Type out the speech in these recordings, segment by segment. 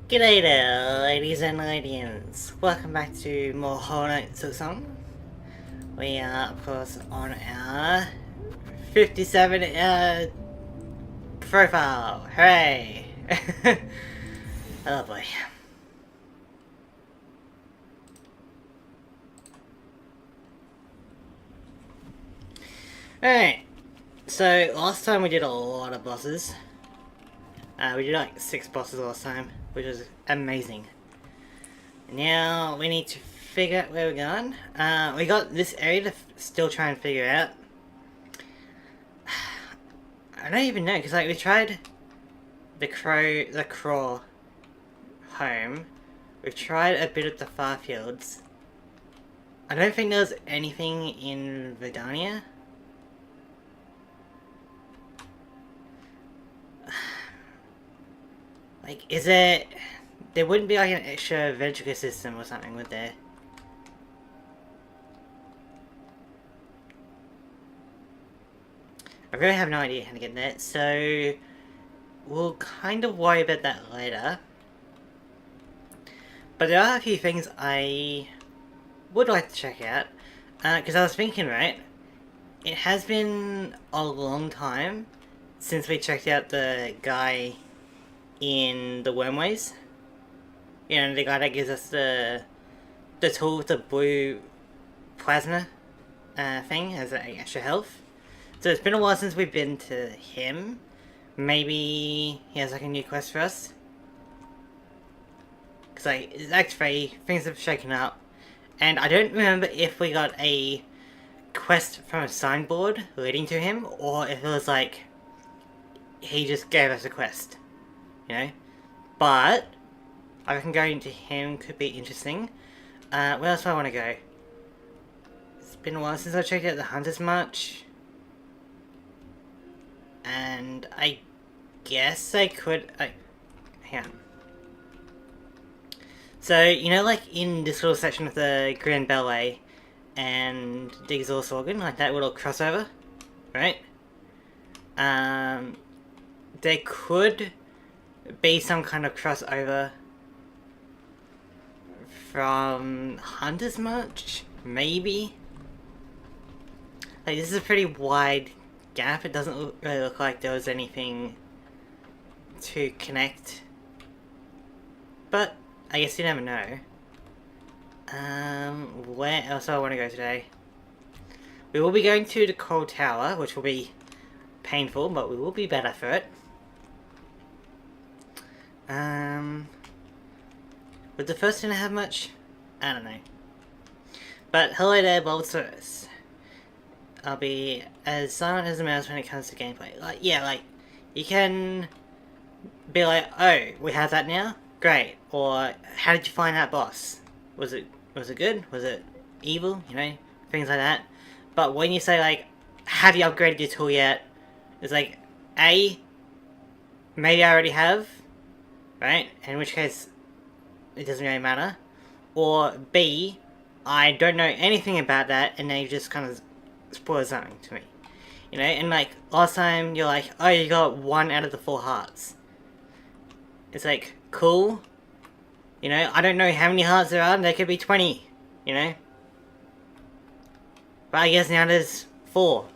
G'day there, ladies and ladies. Welcome back to more Hollow Knight Silksong. We are, of course, on our 57 profile. Hooray! Oh boy. Alright, so last time we did a lot of bosses. We did like 6 bosses last time, which was amazing. Now we need to figure out where we're going. We got this area to still try and figure out. I don't even know, because like we tried the craw home. We've tried a bit of the far fields. I don't think there's anything in Vidania. Like, is there... There wouldn't be like an extra ventricle system or something, would there? I really have no idea how to get there, so... We'll kind of worry about that later. But there are a few things I would like to check out. Because I was thinking, right? It has been a long time since we checked out the guy in the Wormways. You know, the guy that gives us the tool with the blue plasma thing as extra health. So it's been a while since we've been to him. Maybe he has like a new quest for us. Because like, it's Act 3, things have shaken up. And I don't remember if we got a quest from a signboard leading to him, or if it was like, he just gave us a quest. You know? But, I reckon going to him could be interesting. Where else do I want to go? It's been a while since I checked out the Hunter's March. And I guess I could... hang on. So, you know, like in this little section of the Grand Ballet and the Exhaust Organ, like that little crossover, right? There could be some kind of crossover from Hunter's March, maybe? Like, this is a pretty wide gap. It doesn't really look like there was anything to connect. But I guess you never know. Where else do I want to go today? We will be going to the Cold Tower, which will be painful, but we will be better for it. Would the first dinner have much? I don't know. But hello there, Boltsaurus. I'll be as silent as a mouse when it comes to gameplay. Like, yeah, like, you can be like, oh, we have that now? Great. Or, how did you find that boss? Was it good? Was it evil? You know, things like that. But when you say, like, have you upgraded your tool yet? It's like, A, maybe I already have, right? In which case, it doesn't really matter. Or B, I don't know anything about that, and they just kind of spoil something to me. You know, and like, last time you're like, oh, you got 1 out of the 4 hearts. It's like, cool. You know, I don't know how many hearts there are, there could be 20, you know? But I guess now there's 4.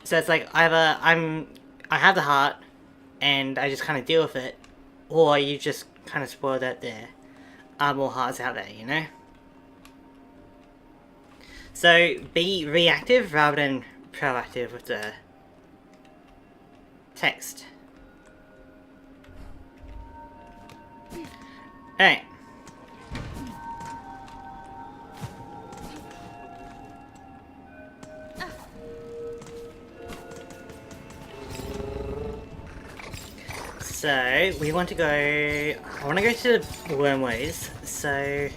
So it's like, either I have the heart, and I just kind of deal with it, or you just kind of spoil that there are more hearts out there, you know? So, be reactive rather than proactive with the text. Alright. So, we want to go... I want to go to the Wormways, so...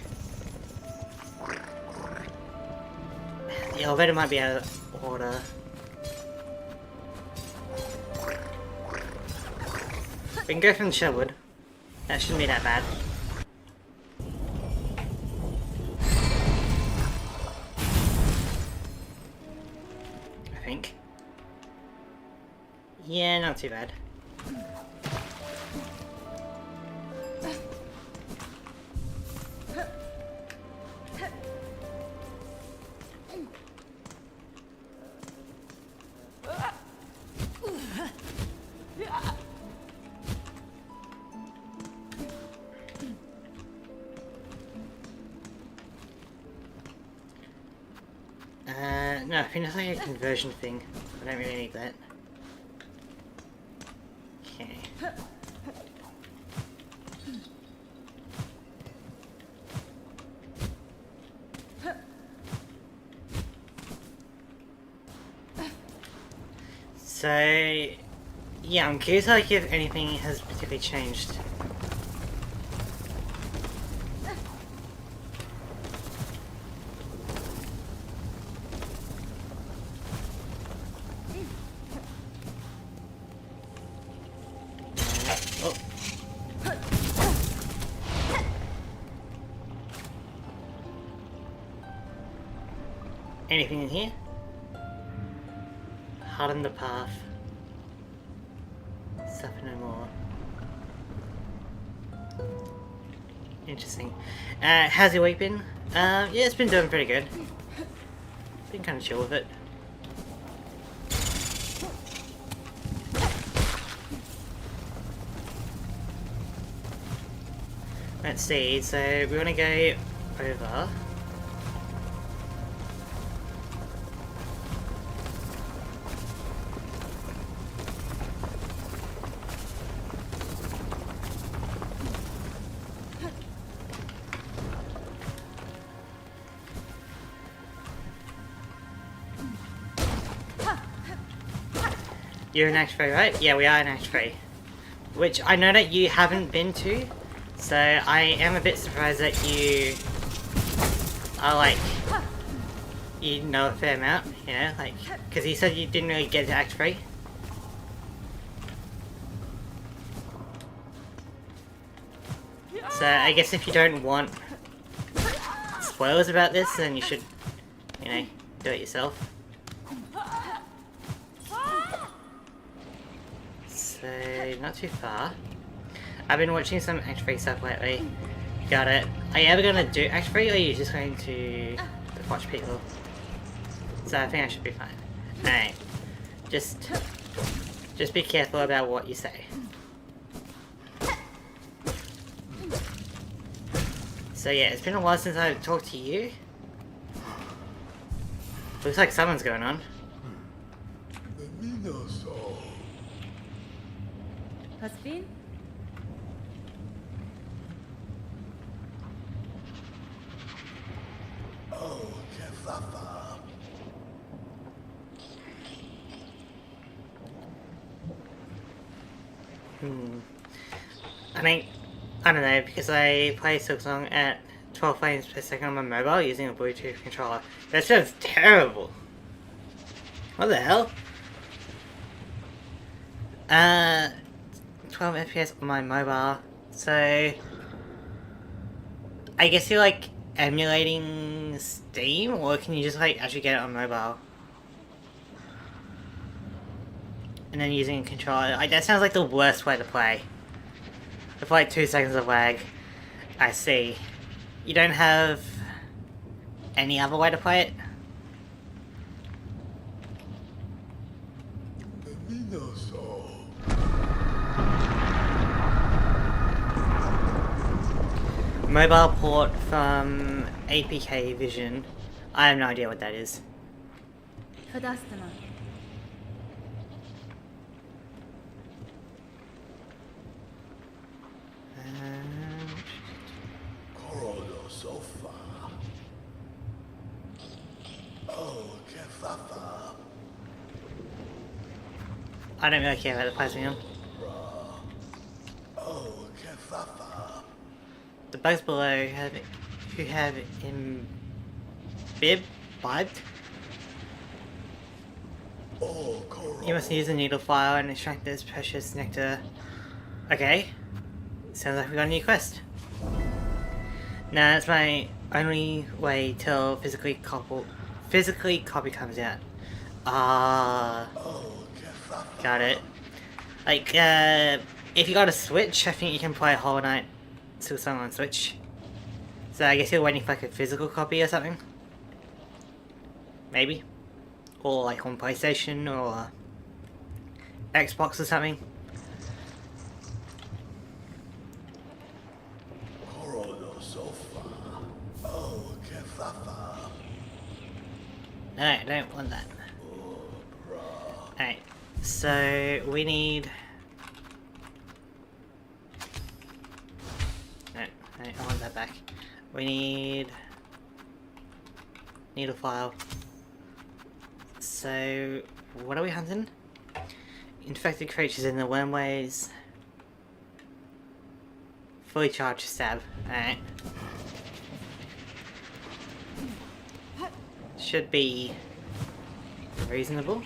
The elevator might be out of order. We can go from the Sherwood. That shouldn't be that bad. I think. Yeah, not too bad. No, I think it's like a conversion thing. I don't really need that. Okay. So, yeah, I'm curious like if anything has particularly changed. Oh. Anything in here? Harden the path. Suffer no more. Interesting. How's your week been? Yeah, it's been doing pretty good. Been kind of chill with it. Let's see, so we want to go over. You're in Act 3, right? Yeah, we are in Act 3. Which I know that you haven't been to, so I am a bit surprised that you are like, you know a fair amount, you know, like, because you said you didn't really get to Act 3. So I guess if you don't want spoilers about this, then you should, you know, do it yourself. So, not too far. I've been watching some Act 3 stuff lately. Got it. Are you ever going to do Act 3 or are you just going to watch people? So I think I should be fine. Alright. Just be careful about what you say. So yeah, it's been a while since I've talked to you. Looks like something's going on. Has been? Oh, Kefafa. I don't know, because I play Silksong at 12 frames per second on my mobile using a Bluetooth controller. That sounds terrible. What the hell? 12 FPS on my mobile, so I guess you're like emulating Steam, or can you just like actually get it on mobile? And then using a controller, like that sounds like the worst way to play. With like 2 seconds of lag. I see. You don't have any other way to play it? Mobile port from APK Vision. I have no idea what that is. Fadastana. Corridor sofa. Oh, Kefafa. I don't really care about the Plasmium. Oh, Kefafa. The bugs below who have imbibed. Oh, Corridor. You must use a needle file and extract this precious nectar. Okay. Sounds like we got a new quest. Nah, that's my only way till physically copy comes out. Ah, Oh, Kefafa. got it. Like, if you got a Switch, I think you can play Hollow Knight Silksong on Switch. So I guess you're waiting for like a physical copy or something? Maybe? Or like on PlayStation or Xbox or something. Corodo sofa. Oh, kefafa. No, I don't want that. Alright, so we need... No, I want that back. We need... Needle file. So, what are we hunting? Infected creatures in the wormways. Fully charged stab. Alright. Should be reasonable.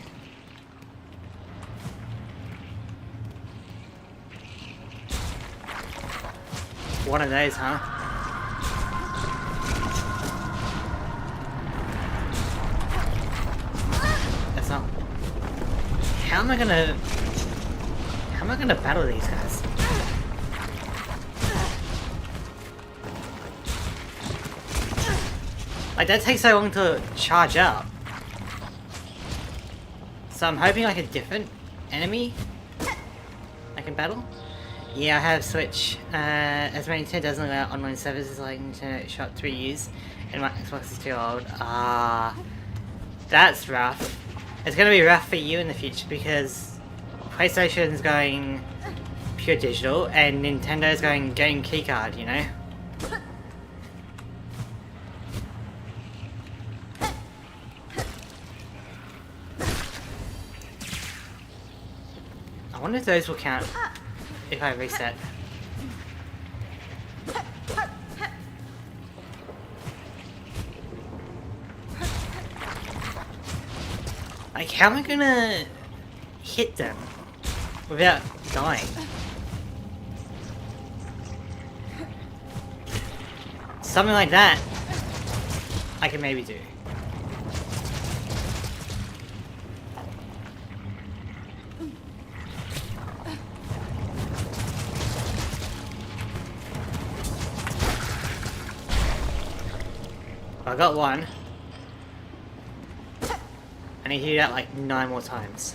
One of those, huh? That's not... How am I gonna battle these guys? Like, that takes so long to charge up. So I'm hoping like a different enemy I can battle. Yeah, I have Switch. As my Nintendo doesn't allow online services like Internet Shop 3 use, and my Xbox is too old. That's rough. It's gonna be rough for you in the future because PlayStation's going pure digital and Nintendo's going game keycard, you know? I wonder if those will count if I reset. Like, how am I gonna hit them without dying? Something like that, I can maybe do. I got one. I need to do that like 9 more times.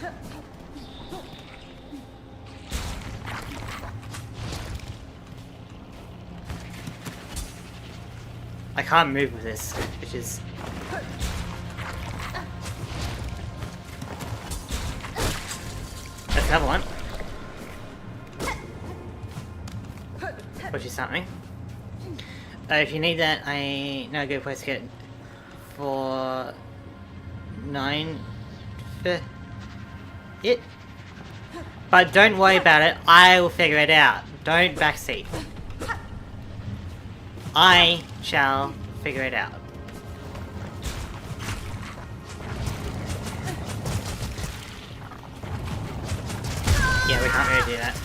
I can't move with this, which is... That's another one. Which is something. If you need that, I know a good place to get for 9 for it. But don't worry about it, I will figure it out. Don't backseat. I shall figure it out. Yeah, we can't really do that.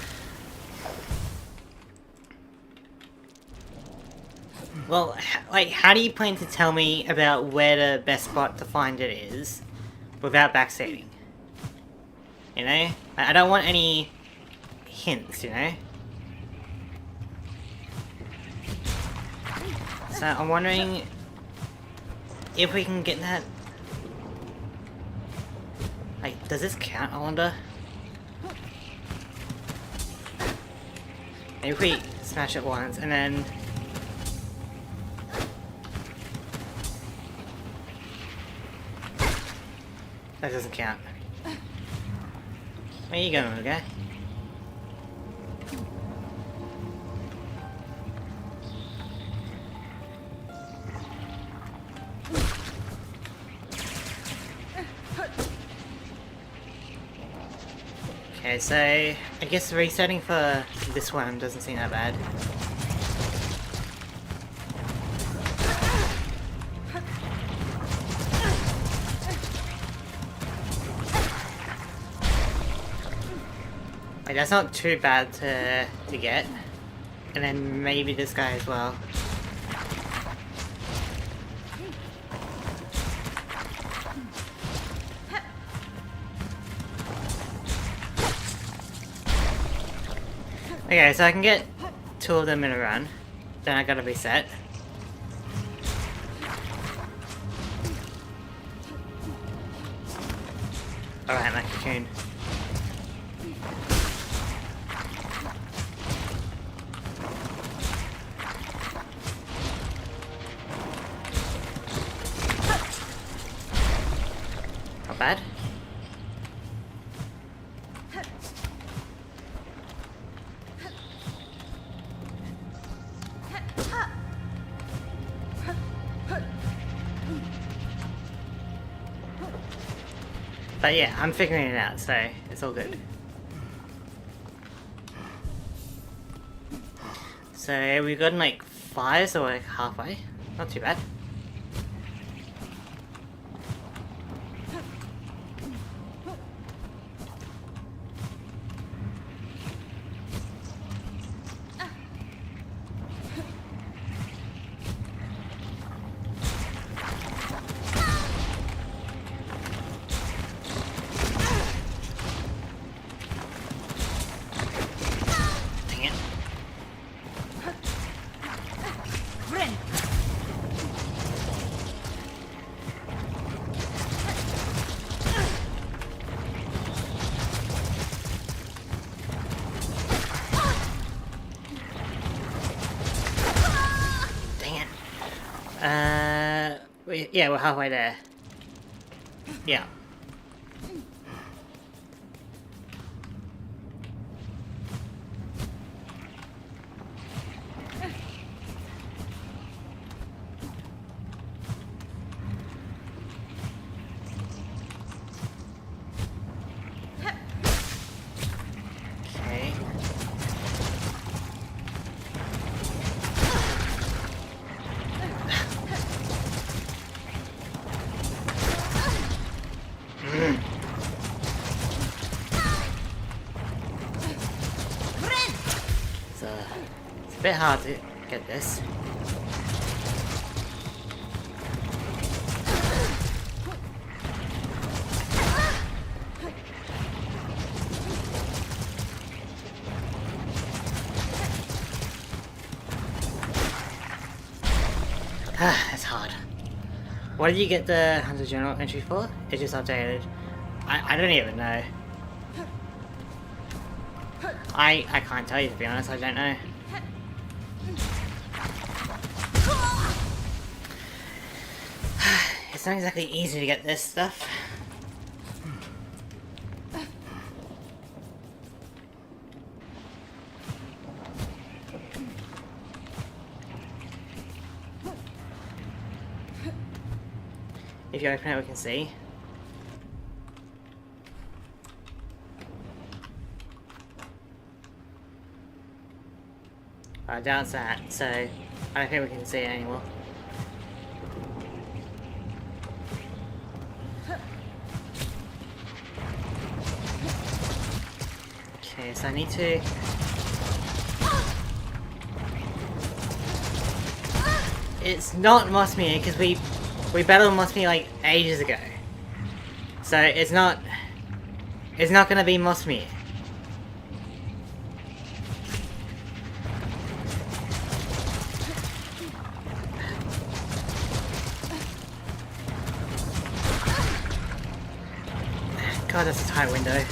Well, like, how do you plan to tell me about where the best spot to find it is without backseating? You know? I don't want any hints, you know? So I'm wondering if we can get that... Like, does this count, I wonder? Maybe if we smash it once and then... That doesn't count. Where you going, okay? Okay, so I guess resetting for this one doesn't seem that bad. Like, that's not too bad to get. And then maybe this guy as well. Okay, so I can get 2 of them in a run. Then I gotta reset. Alright, my cocoon. Not bad. But yeah, I'm figuring it out, so it's all good. So we've gotten like 5, so we're like halfway. Not too bad. Dang it. Yeah, we're halfway there. Yeah. Okay. It's a bit hard to get this. It's hard. What did you get the Hunter Journal entry for? It just updated. I don't even know. I can't tell you, to be honest, I don't know. It's not exactly easy to get this stuff. If you open it, we can see. I doubt that, so I don't think we can see it anymore. Okay, so I need to... It's not Mosmere, because we battled Mosmere like ages ago. So it's not gonna be Mosmere. God, that's a tight window.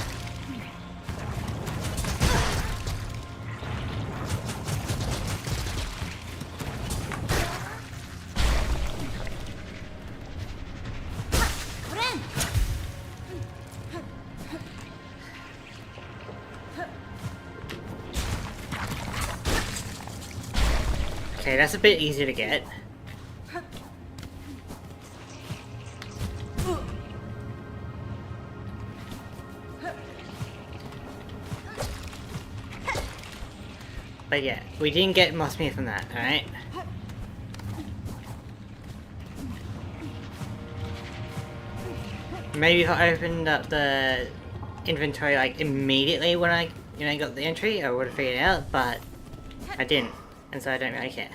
Okay, that's a bit easier to get. But yeah, we didn't get Mosmere from that, alright? Maybe if I opened up the inventory like immediately when I, got the entry, I would have figured it out, but I didn't, and so I don't really care.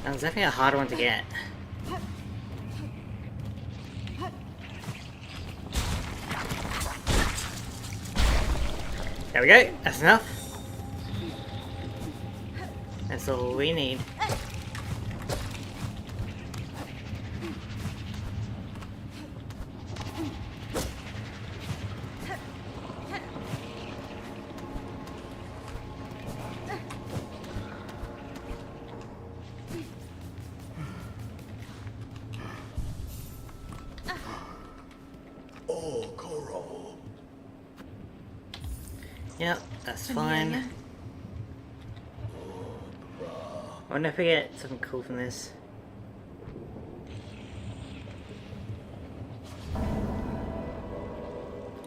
That was definitely a hard one to get. There we go, that's enough. That's all we need. Oh, Coral. Yep, that's fine. I wonder if we get something cool from this.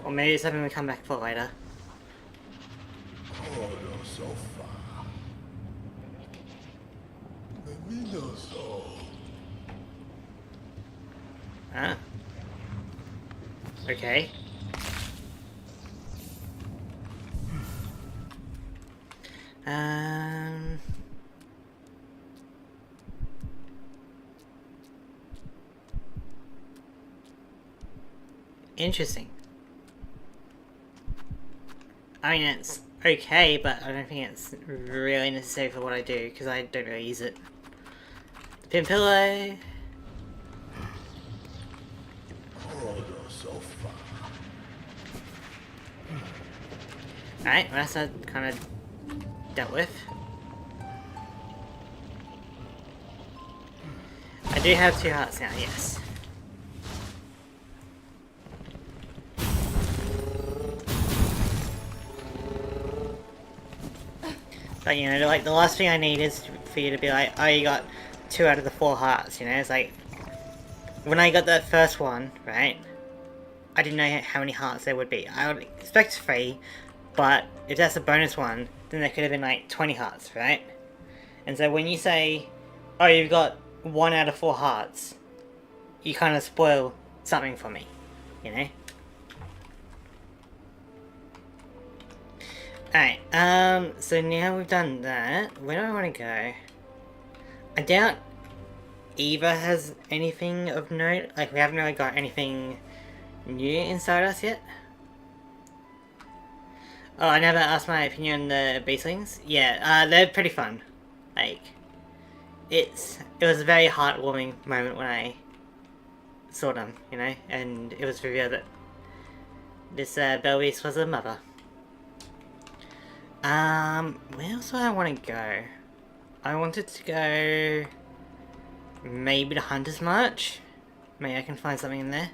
Or maybe it's something we come back for later. Coral so far. Maybe no so. Ah. Okay. Interesting. I mean, it's okay, but I don't think it's really necessary for what I do, because I don't really use it. The pin pillow. Coral so far. Alright, well, that's kind of dealt with. I do have 2 hearts now, yes. But, you know, like, the last thing I need is for you to be like, oh, you got 2 out of the 4 hearts, you know? It's like, when I got that first one, right, I didn't know how many hearts there would be. I would expect 3, but if that's a bonus one, then there could have been, like, 20 hearts, right? And so when you say, oh, you've got 1 out of 4 hearts, you kind of spoil something for me, you know? Alright, so now we've done that, where do I want to go? I doubt Eva has anything of note, like we haven't really got anything new inside us yet. Oh, I never asked my opinion on the beastlings. Yeah, they're pretty fun. Like, it was a very heartwarming moment when I saw them, you know, and it was revealed that this Belle Beast was a mother. Where else do I want to go? I wanted to go maybe to Hunter's March. Maybe I can find something in there.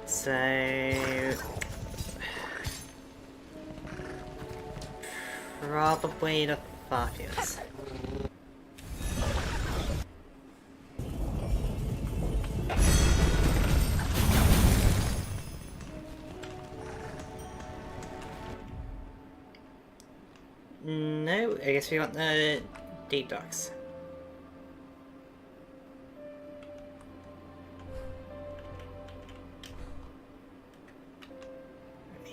So probably the Farfields. No, I guess we want the deep docks.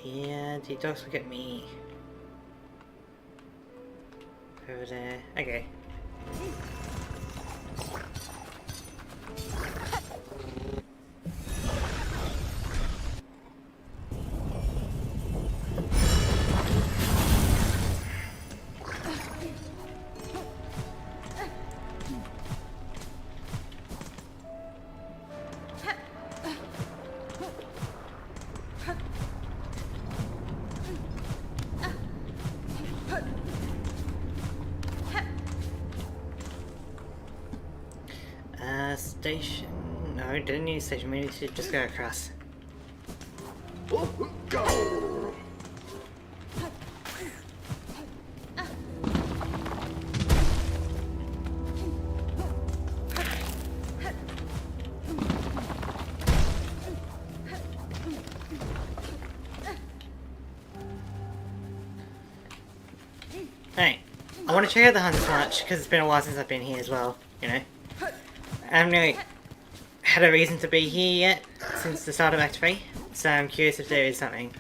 Yeah, deep docks will get me over there. Okay. Station. No, didn't need a station. We need to just go across. Go! Alright, I want to check out the Hunter's March because it's been a while since I've been here as well, you know. I haven't really had a reason to be here yet since the start of Act 3, so I'm curious if there is something.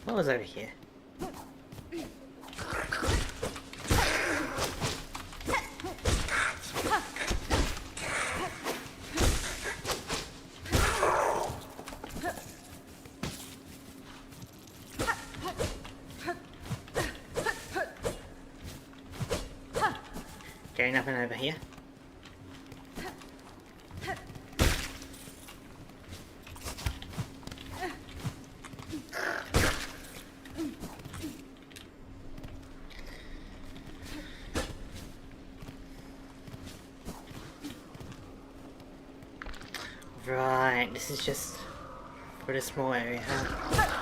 What was over here? Okay, nothing over here. Right, this is just for the small area, huh?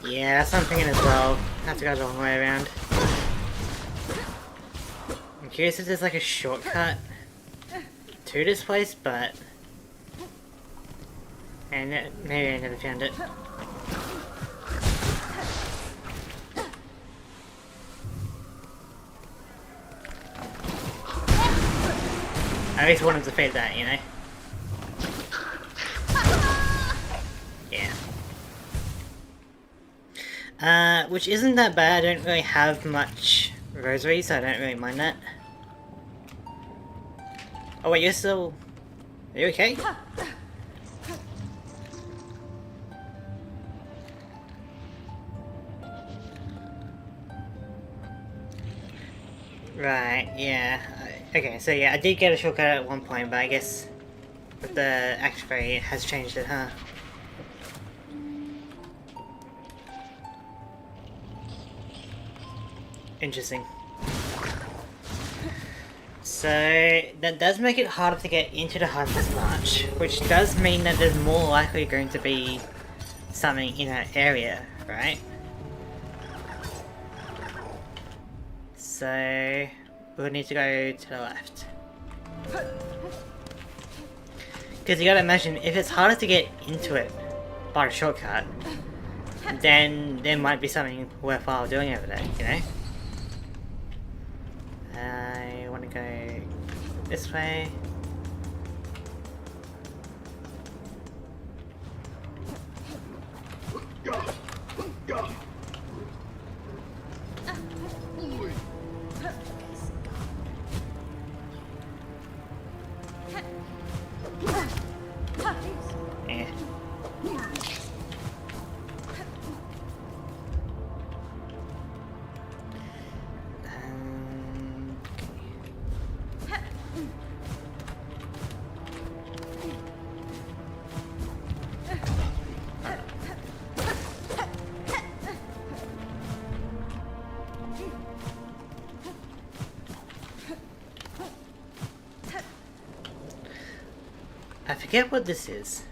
Yeah, that's what I'm thinking as well. Have to go the long way around. I'm curious if there's like a shortcut to this place, but... and maybe I never found it. I at least wanted to defeat that, you know? Yeah. Which isn't that bad. I don't really have much rosary, so I don't really mind that. Oh wait, you're still... are you okay? Right, yeah. Okay, so yeah, I did get a shortcut at one point, but I guess with the Act 3 it has changed it, huh? Interesting. So, that does make it harder to get into the Hunter's March, which does mean that there's more likely going to be something in that area, right? So, we'll need to go to the left. Because you gotta imagine, if it's harder to get into it by a shortcut, then there might be something worthwhile doing over there, you know? I want to go this way. Yeah. I forget what this is.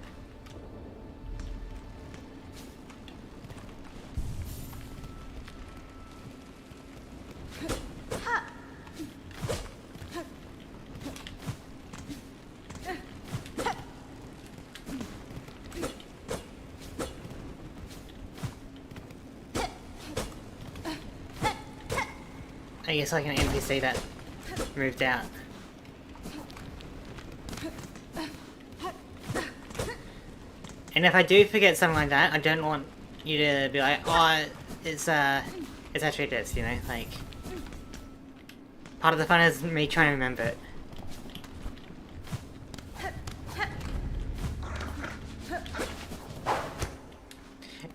I guess like an NPC that moved out. And if I do forget something like that, I don't want you to be like, oh, it's actually this, you know, like... part of the fun is me trying to remember it.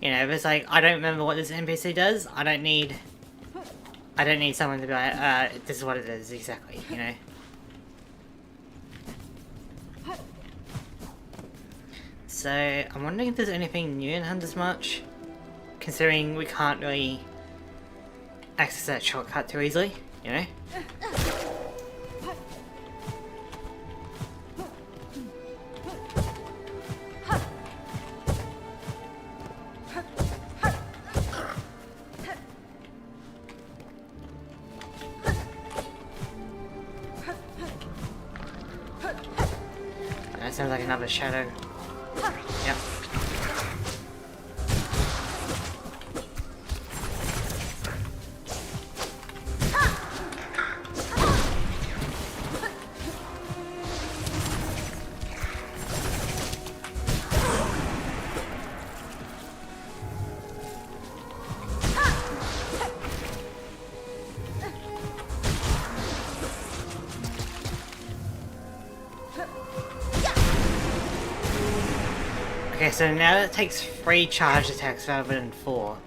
You know, if it's like, I don't remember what this NPC does, I don't need someone to be like, this is what it is, exactly, you know? So, I'm wondering if there's anything new in Hunter's March, considering we can't really access that shortcut too easily, you know? sounds like another shadow. Yep. Okay, so now it takes 3 charge attacks rather than 4.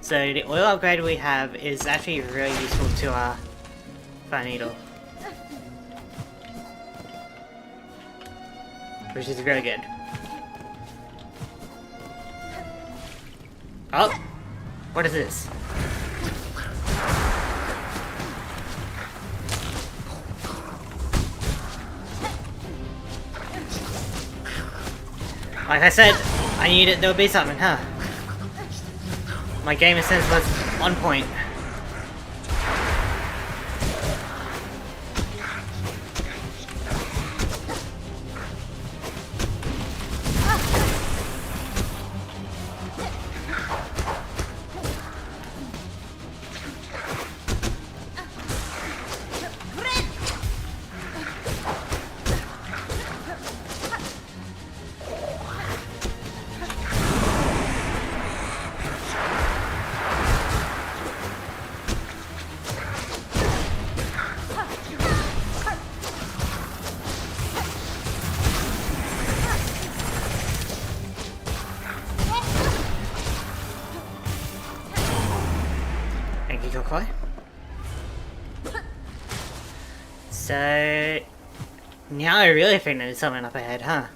So the oil upgrade we have is actually really useful to our Fire Needle. Which is really good. Oh! What is this? Like I said, I knew that there would be something, huh? My gamer sense was on point. Thank you, Kokoi. So now I really think there's something up ahead, huh?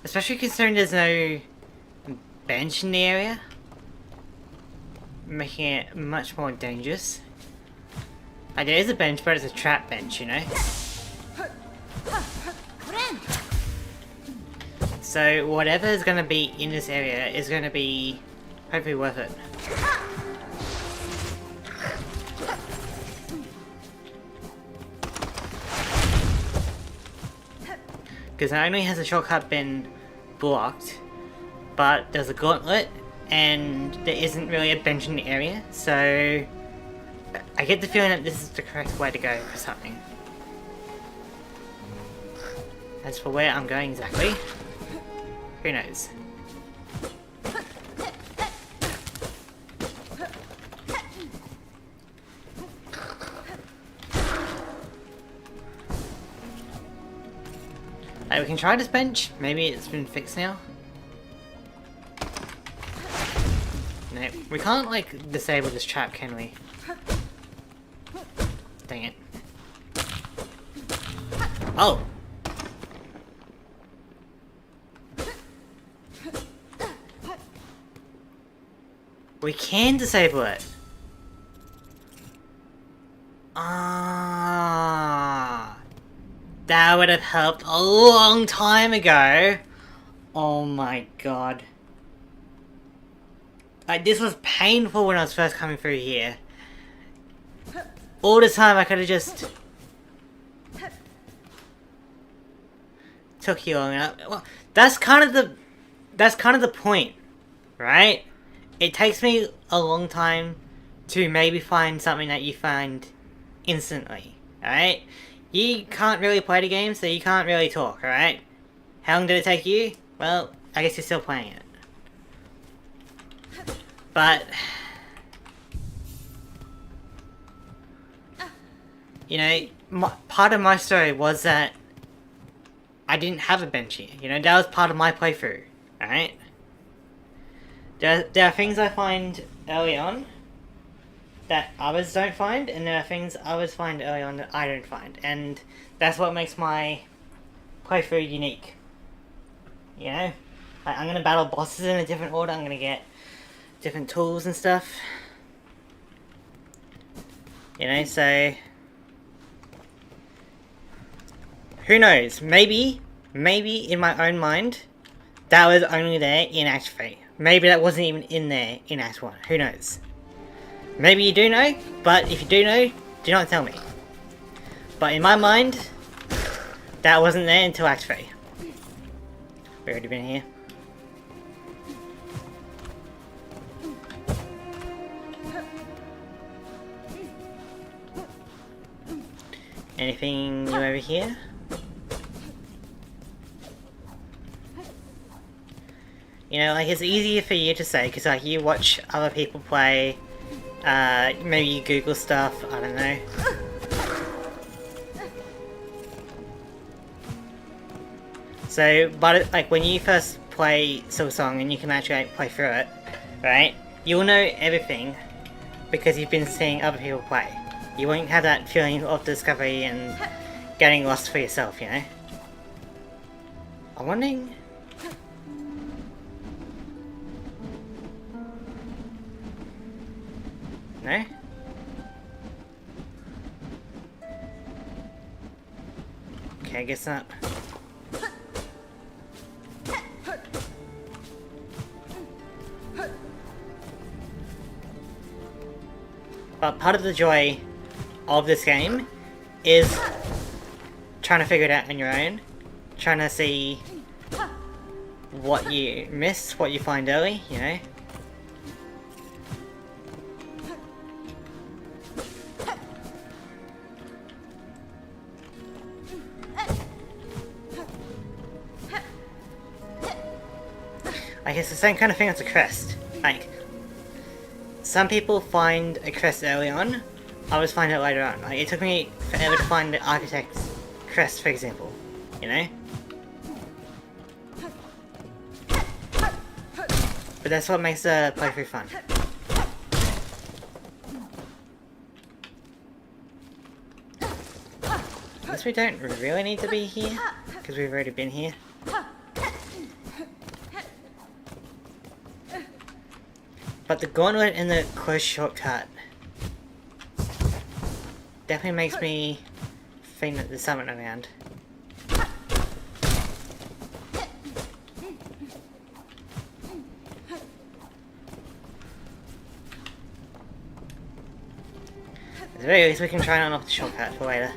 Especially considering there's no bench in the area, making it much more dangerous. Like, there is a bench, but it's a trap bench, you know? So whatever is going to be in this area is going to be hopefully worth it. Because not only has the shortcut been blocked, but there's a gauntlet, and there isn't really a bench in the area, so I get the feeling that this is the correct way to go for something. As for where I'm going exactly, who knows? Like, we can try this bench. Maybe it's been fixed now. No, we can't, like, disable this trap, can we? Dang it. Oh! We can disable it! Ah, that would have helped a long time ago! Oh my god. Like, this was painful when I was first coming through here. All the time I could have just took you long enough. Well, that's kind of the point, right? It takes me a long time to maybe find something that you find instantly, alright? You can't really play the game, so you can't really talk, alright? How long did it take you? Well, I guess you're still playing it. But you know, part of my story was that I didn't have a bench here. You know, that was part of my playthrough, alright? There are things I find early on that others don't find, and there are things others find early on that I don't find. And that's what makes my playthrough unique. You know? Like, I'm gonna battle bosses in a different order, I'm gonna get different tools and stuff. You know, so who knows? Maybe in my own mind, that was only there in Act 3. Maybe that wasn't even in there in Act 1. Who knows? Maybe you do know, but if you do know, do not tell me. But in my mind, that wasn't there until Act 3. We've already been here. Anything new over here? You know, like, it's easier for you to say, because, like, you watch other people play, maybe you Google stuff, I don't know. So, but, like, when you first play Silksong and you can actually, like, play through it, right, you'll know everything because you've been seeing other people play. You won't have that feeling of discovery and getting lost for yourself, you know? I'm wondering... No? Okay, I guess not. But part of the joy of this game is trying to figure it out on your own. Trying to see what you miss, what you find early, you know? I guess the same kind of thing as a crest. Like, some people find a crest early on, others find it later on. Like, it took me forever to find the architect's crest, for example. You know? But that's what makes the playthrough fun. I guess we don't really need to be here, because we've already been here. But the gauntlet and the close shortcut definitely makes me think that there's something around. At the very least, we can try and unlock the shortcut for later.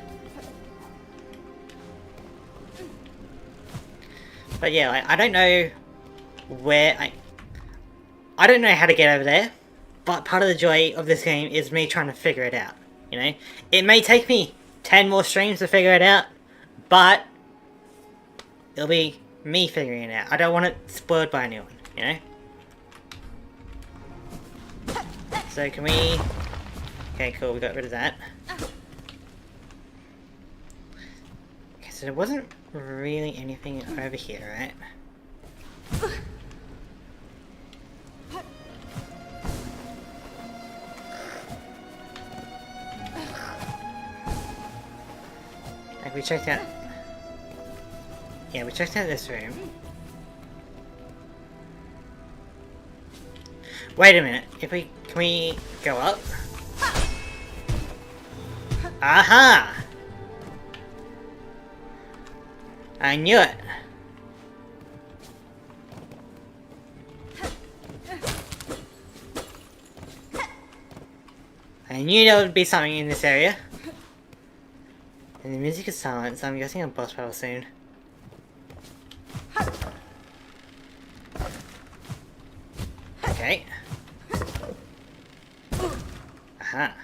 But yeah, like, I don't know where I don't know how to get over there, but part of the joy of this game is me trying to figure it out, you know? It may take me 10 more streams to figure it out, but it'll be me figuring it out. I don't want it spoiled by anyone, you know? So can we... Okay, cool, we got rid of that. Okay, so there wasn't really anything over here, right? Like, we checked out... Yeah, we checked out this room. Wait a minute, if we... Can we go up? Aha! I knew it! I knew there would be something in this area. And the music is silent, so I'm guessing a boss battle soon. Okay. Aha.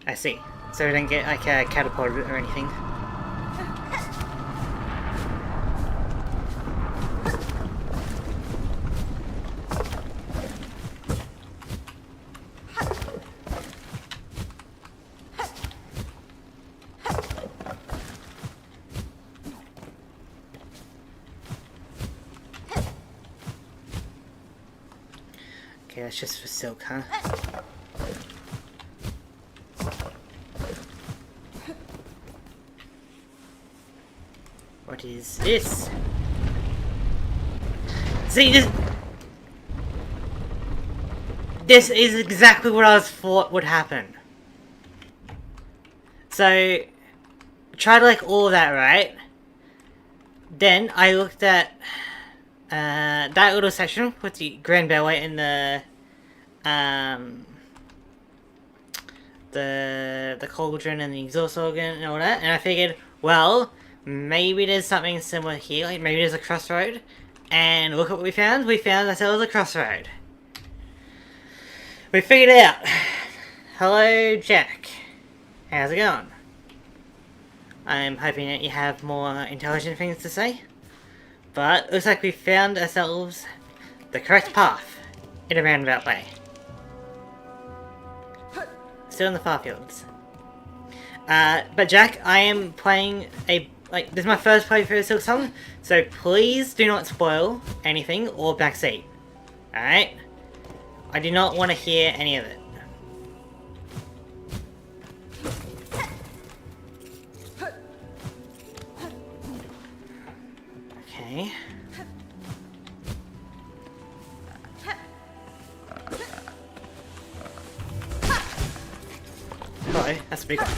I see. So we don't get like a catapulted or anything. Okay, that's just for Silk, huh? What is this? See, this... This is exactly what I was thought would happen. So, tried like all of that, right? Then I looked at that little section with the grand ballet and the cauldron and the exhaust organ and all that, and I figured, well, maybe there's something similar here, like maybe there's a crossroad, and look what we found. We found ourselves a crossroad. We figured it out. Hello, Jack. How's it going? I'm hoping that you have more intelligent things to say. But looks like we found ourselves the correct path in a roundabout way. Still in the far fields. But Jack, I am playing this is my first playthrough of Silksong, so please do not spoil anything or backseat. Alright? I do not want to hear any of it. Okay. Hello, that's a big one.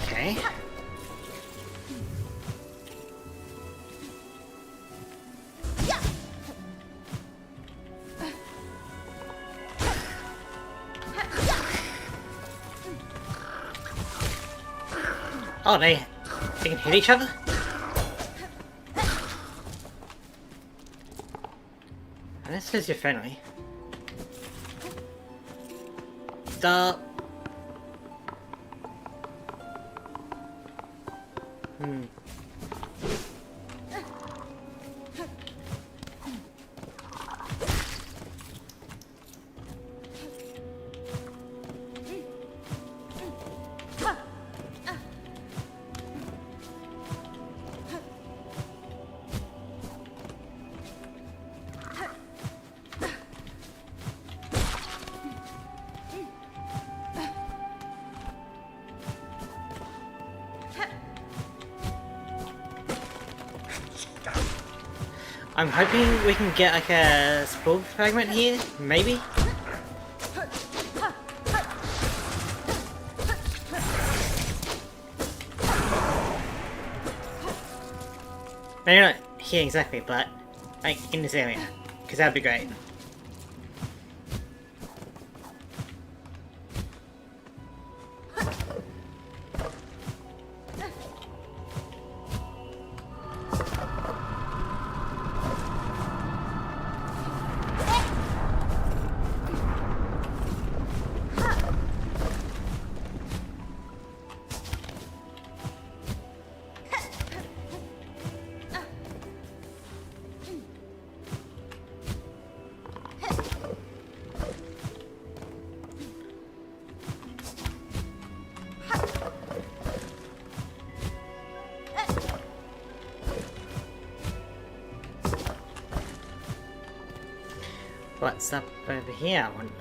Okay. Oh, they can hit each other? And this says you're friendly. Stop. I'm hoping we can get like a spool fragment here, maybe? Maybe not here exactly, but like in this area, because that'd be great. What's up over here, I wonder?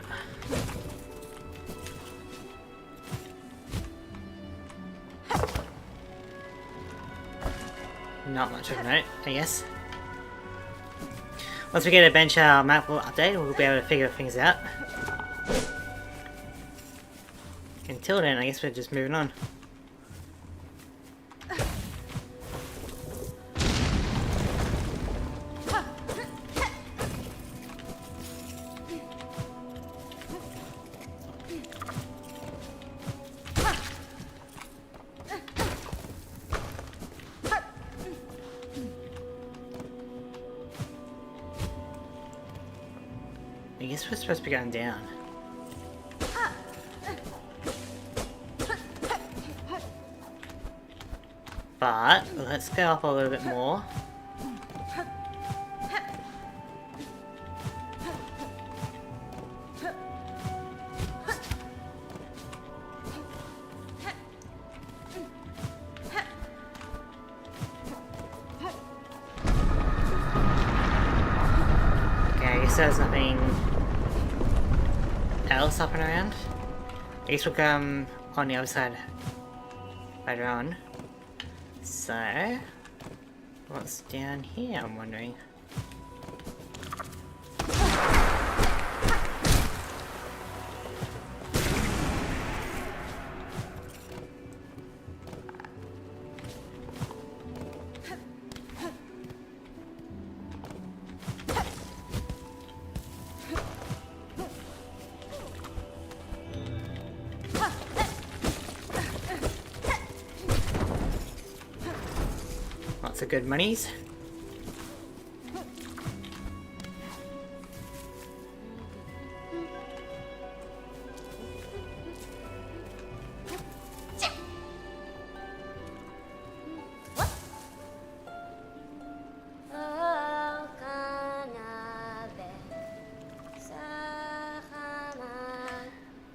Not much of a note, I guess. Once we get a bench, our map will update, we'll be able to figure things out. Until then, I guess we're just moving on. I guess we're supposed to be going down. But let's go up a little bit more. Okay, I guess there's nothing else up and around. I guess we'll come on the other side later on. So, what's down here, I'm wondering? Lots of good monies.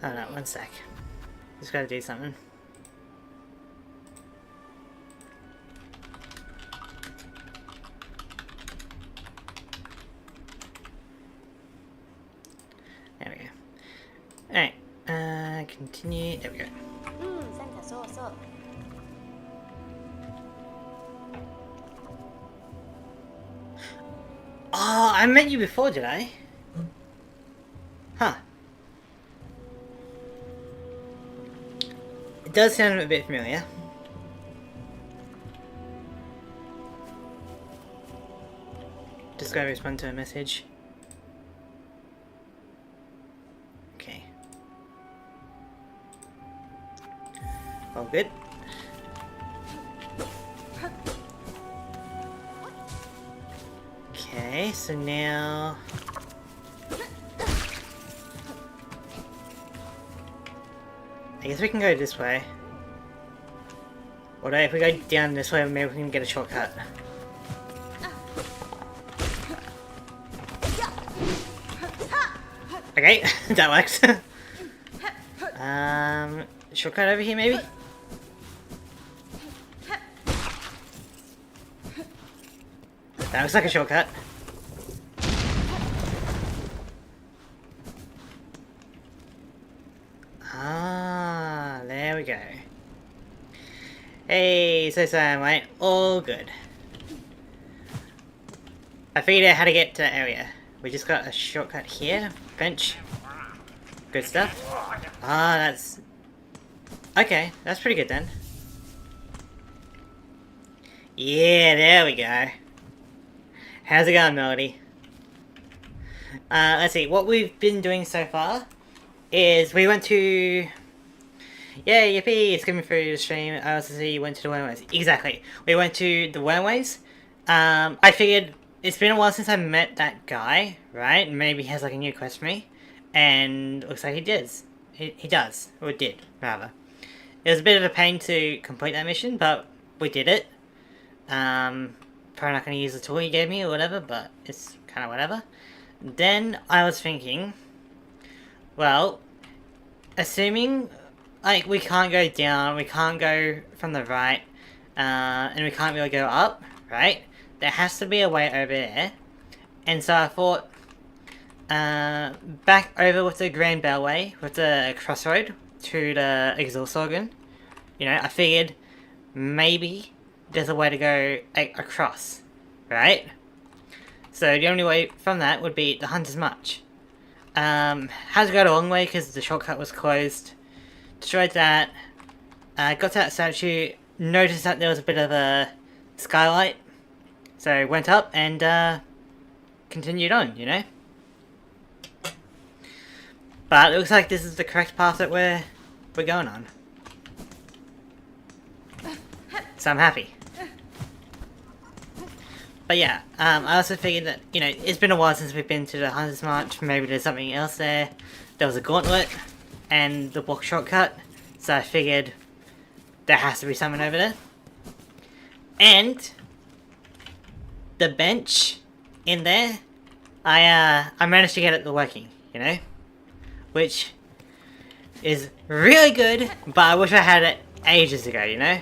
Oh no, one sec. Just gotta do something. There we go. Alright, continue. There we go. なんかそうそう Oh, I met you before, did I? Huh. It does sound a bit familiar. Just gotta respond to a message. Okay. All good. Okay, so now... I guess we can go this way. Or if we go down this way, maybe we can get a shortcut. Okay, that works. Shortcut over here maybe? That looks like a shortcut. Ah, there we go. Hey, so mate, all good. I figured out how to get to that area. We just got a shortcut here. Bench. Good stuff. Ah, that's... Okay, that's pretty good then. Yeah, there we go. How's it going, Melody? Let's see, what we've been doing so far is we went to... Yeah, yippee, it's coming through the stream. I also see you went to the Wormways. Exactly. We went to the Wormways. I figured it's been a while since I met that guy, right? Maybe he has like a new quest for me. And looks like he does. He does. Or did, rather. It was a bit of a pain to complete that mission, but we did it. Probably not going to use the tool he gave me or whatever, but it's kind of whatever. Then I was thinking, well, assuming like we can't go down, we can't go from the right, and we can't really go up, right? There has to be a way over there. And so I thought, back over with the Grand Bellway, with the crossroad to the exhaust organ, you know, I figured maybe there's a way to go across, right? So the only way from that would be the Hunter's March. Had to go the long way because the shortcut was closed. Destroyed that. Got to that statue. Noticed that there was a bit of a skylight. So went up and continued on, you know? But it looks like this is the correct path that we're going on. So I'm happy. But yeah, I also figured that, you know, it's been a while since we've been to the Hunter's March. Maybe there's something else there. There was a gauntlet and the block shortcut. So I figured there has to be something over there. And the bench in there, I managed to get it working, you know? Which is really good, but I wish I had it ages ago, you know?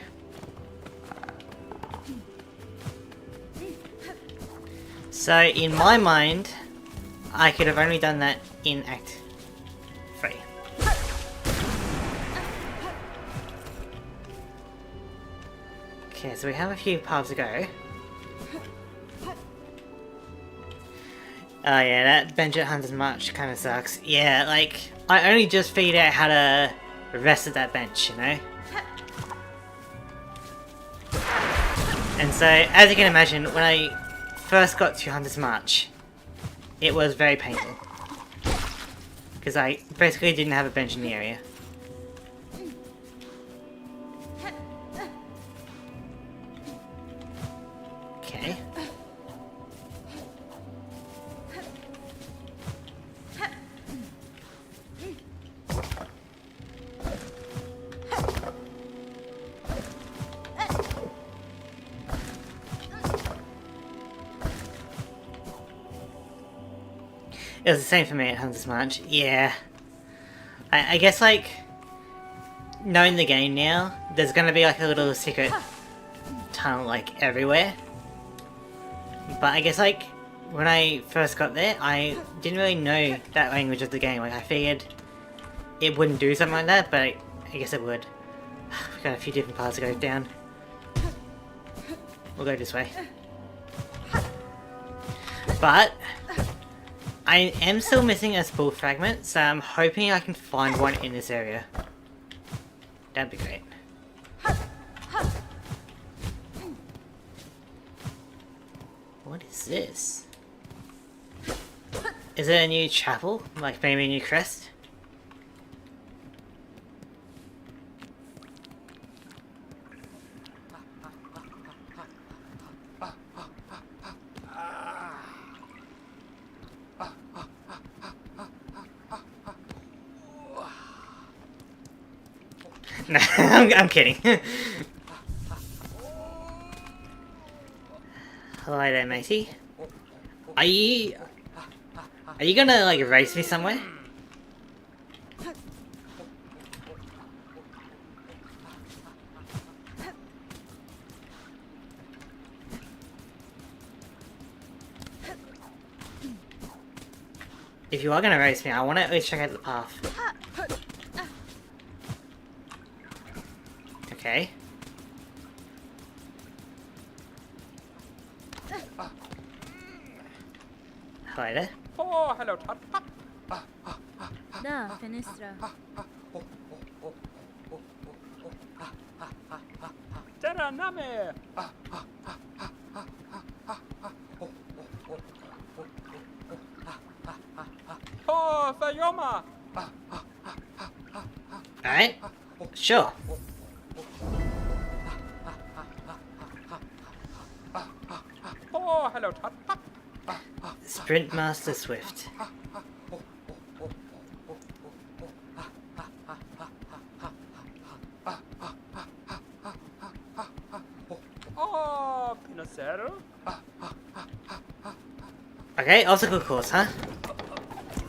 So, in my mind, I could have only done that in Act 3. Okay, so we have a few paths to go. Oh yeah, that bench at Hunter's March kind of sucks. Yeah, like, I only just figured out how to rest at that bench, you know? And so, as you can imagine, when I first got to Hunter's March, it was very painful. Because I basically didn't have a bench in the area. Okay. It was the same for me at Hunter's March. Yeah. I guess, like, knowing the game now, there's gonna be, like, a little secret tunnel, like, everywhere. But I guess, like, when I first got there, I didn't really know that language of the game. Like, I figured it wouldn't do something like that, but I guess it would. We've got a few different paths to go down. We'll go this way. But I am still missing a spool fragment, so I'm hoping I can find one in this area. That'd be great. What is this? Is it a new chapel? Like maybe a new crest? No, I'm kidding. Hello there, matey. Are you gonna, like, race me somewhere? If you are gonna race me, I wanna at least check out the path. Okay. Hello there. Oh, hello, Todd. Da, Fenestra. Terra name. Oh, Fayoma. Alright. Sure. Oh, hello, Todd. Sprint Master Swift. Oh, Pinocero. Okay, obstacle course, huh?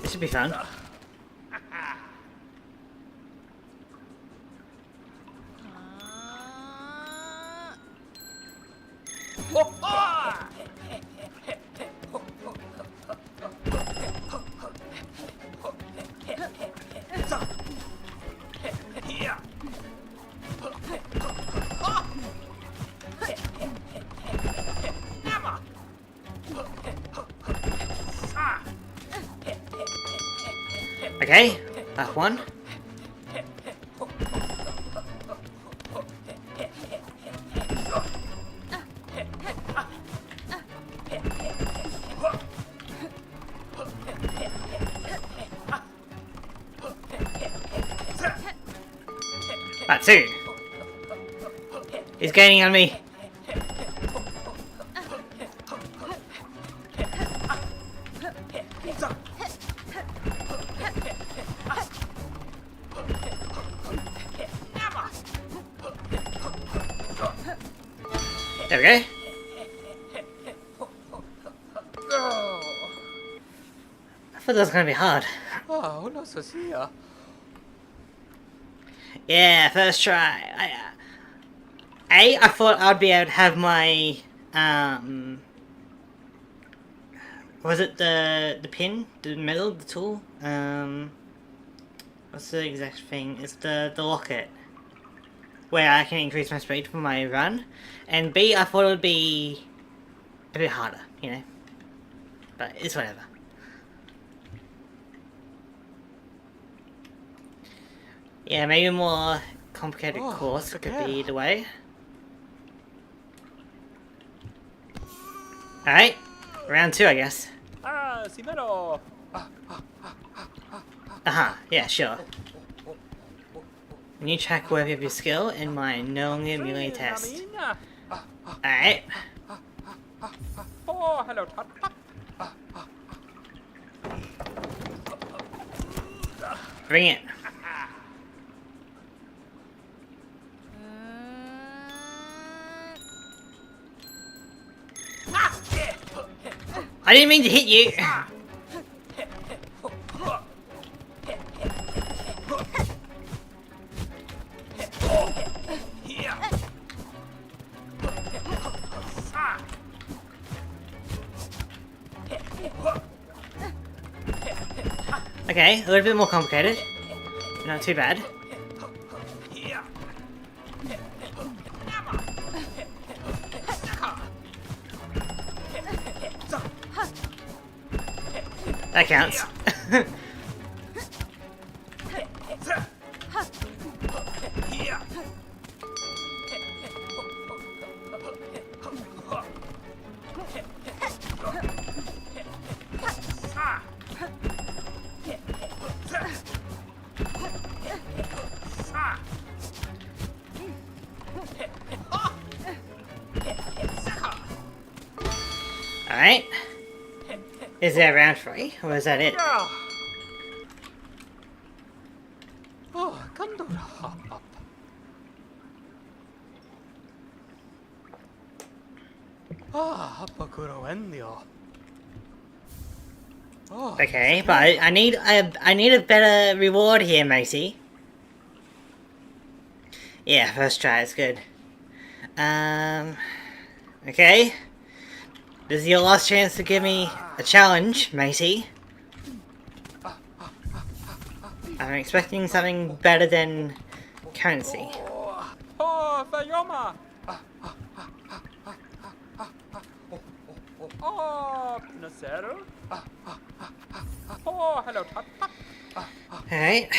This should be fun. Oh, ah! Okay, that one. That two. He's gaining on me. There we go. I thought that was gonna be hard. Oh, no, Sophia. Yeah, first try. I thought I'd be able to have my was it the pin, the metal, the tool? What's the exact thing? It's the locket. where I can increase my speed for my run, and B, I thought it would be a bit harder, you know, but it's whatever. Yeah, maybe a more complicated Oh, course look could at be that. the way. Alright, round 2 I guess. Ah, Simero. Yeah, sure. New track worthy of your skill in my no longer melee test. Alright, Oh, hello, Todd. bring it. I didn't mean to hit you! Okay, a little bit more complicated. Not too bad. That counts. Alright. Is that round 3? Or is that it? Oh, Kandora. Hop up. Ah, Hapakuro Endio. Oh, Okay, but I need a better reward here, matey. Yeah, first try is good. Okay. This is your last chance to give me a challenge, matey. I'm expecting something better than currency. Oh, Fayoma. Oh, Pinocero. Oh, hello, Todd. Alright.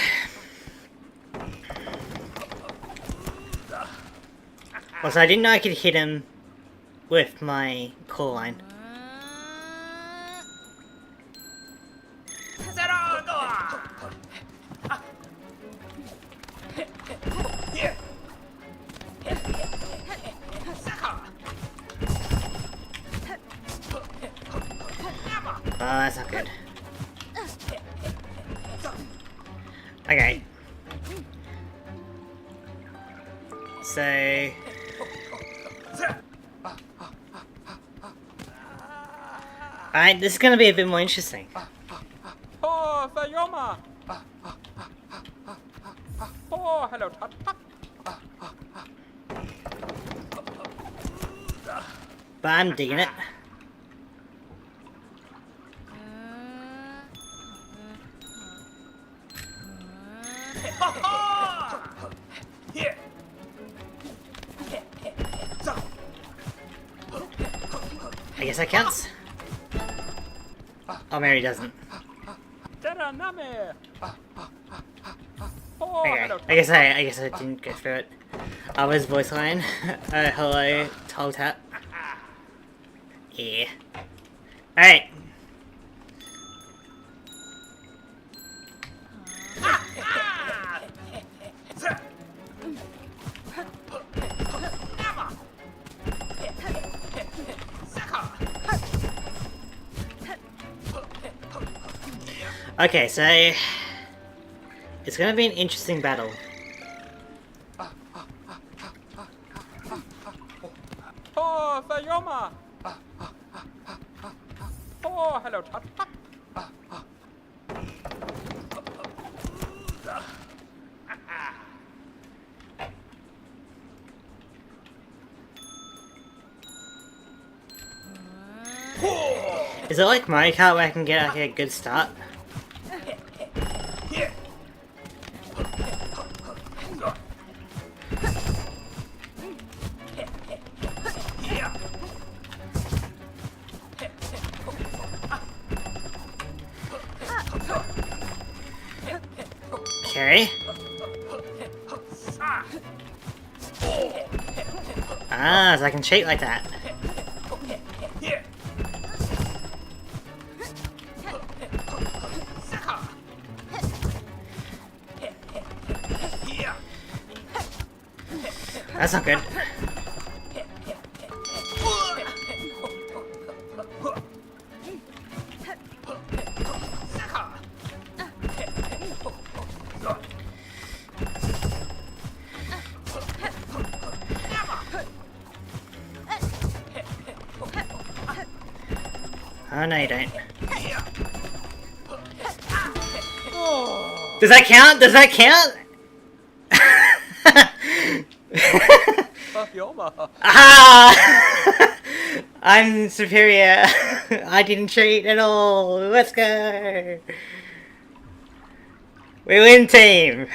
Also, I didn't know I could hit him with my core line. Oh, that's not good. Okay. So... Alright, this is gonna be a bit more interesting. Oh, Fayoma. Oh, hello, Todd. But I'm digging it. I guess that counts. Oh, Mary doesn't. Oh, Okay, hello, I guess I didn't go through it. Was voice line. Hello, Tall Tap. Yeah. Alright. Okay, so it's gonna be an interesting battle. Oh, Fayoma. Oh, hello, Todd. Is it like Mario Kart where I can get like a good start? Okay. Ah, so I can cheat like that. That's not good. Oh, no, you don't. Does that count? Does that count? Sayoma. Ah! I'm superior. I didn't cheat at all. Let's go. We win, team.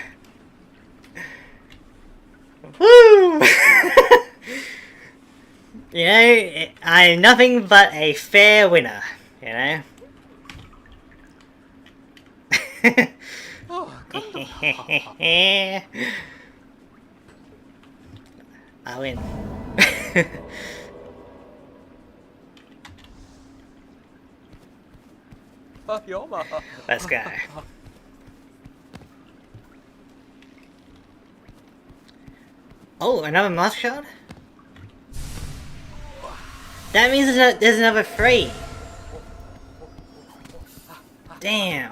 Woo! You know, I'm nothing but a fair winner, you know? I win. Sayoma. Let's go. Oh, another mask shard? That means there's another 3. Damn.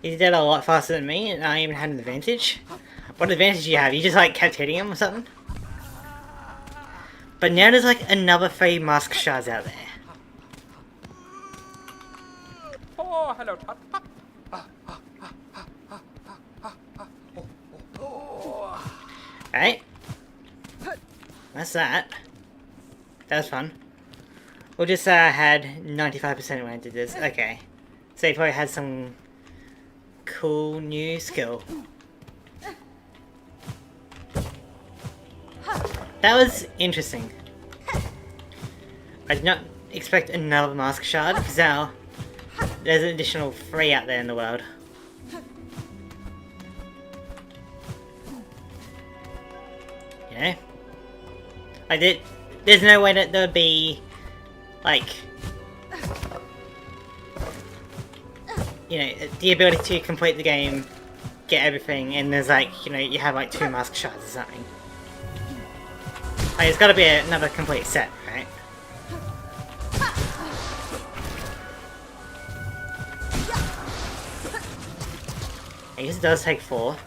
You did that a lot faster than me, and I even had an advantage. What advantage do you have? You just like kept hitting him or something? But now there's like another 3 mask shards out there. Oh, hello, Chat. Right? That's that. That was fun. We'll just had 95% when I did this. Okay. So he probably had some cool new skill. That was interesting. I did not expect another mask shard, because now there's an additional 3 out there in the world. You know? Like, there's no way that there'd be, like, you know, the ability to complete the game, get everything, and there's like, you know, you have like 2 mask shards or something. Like, it's gotta be another complete set, right? I guess it does take 4.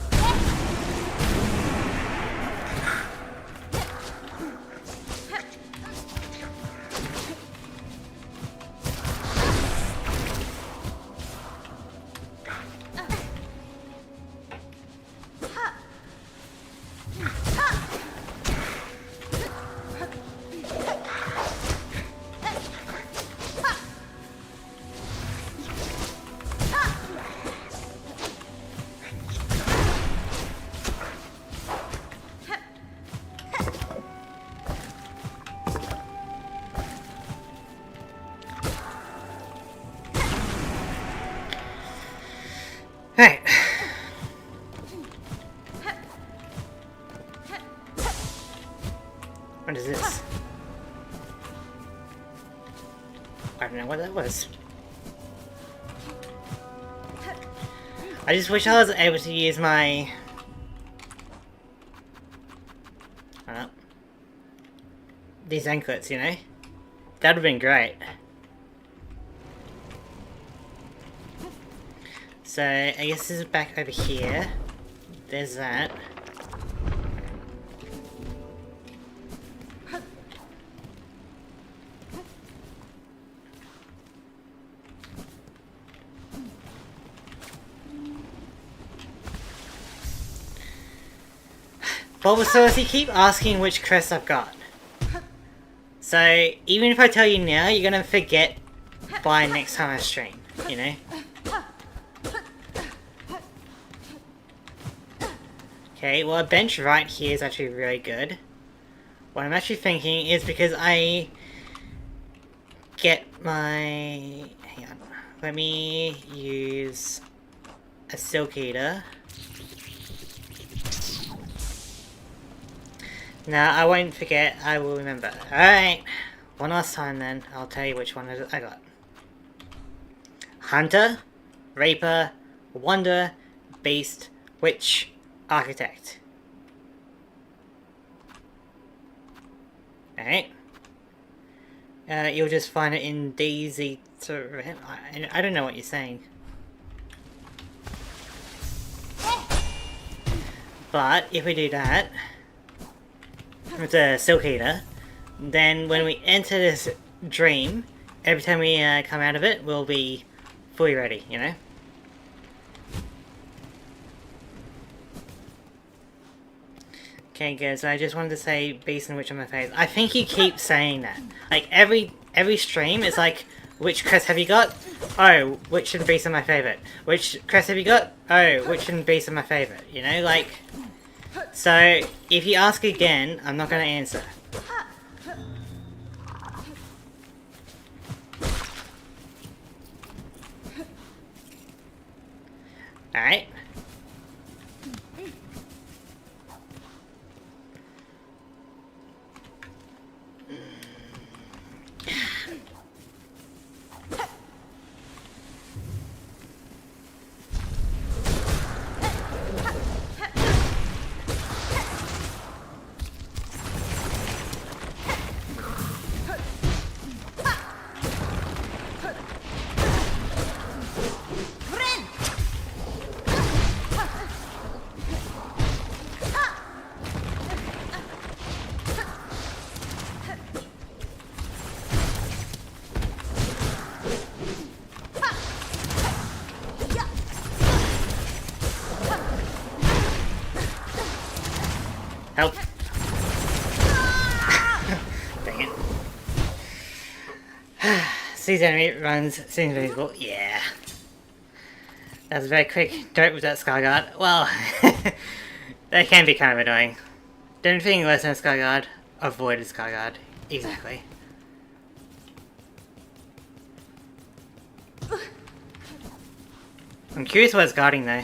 Right. What is this? I don't know what that was. I just wish I was able to use my... these anklets, you know? That would have been great. So, I guess this is back over here. There's that. Bulbasaur, you keep asking which crest I've got. So, even if I tell you now, you're gonna forget by next time I stream, you know? Okay, well a bench right here is actually really good. What I'm actually thinking is because I get my... hang on. Let me use a Silk Eater. Now, I won't forget, I will remember. Alright, one last time then, I'll tell you which one I got. Hunter, Raper, Wanderer, Beast, Witch, Architect. Alright. You'll just find it in DZ to... I don't know what you're saying. But, if we do that, with the Silk Eater, then when we enter this dream, every time we come out of it, we'll be fully ready, you know? Okay, guys, I just wanted to say Beast and Witch on my face. I think you keep saying that. Like, every stream is like, which crest have you got? Oh, Witch and Beast are my favorite. Which crest have you got? Oh, Witch and Beast are my favorite. You know, like... So, if you ask again, I'm not going to answer. Alright. Help. Dang it. Sees enemy, runs, seems invisible. Yeah. That was very quick. Don't with that Skyguard. Well, that can be kind of annoying. Don't think less than a Skyguard. Avoid a Skyguard. Exactly. I'm curious what it's guarding though.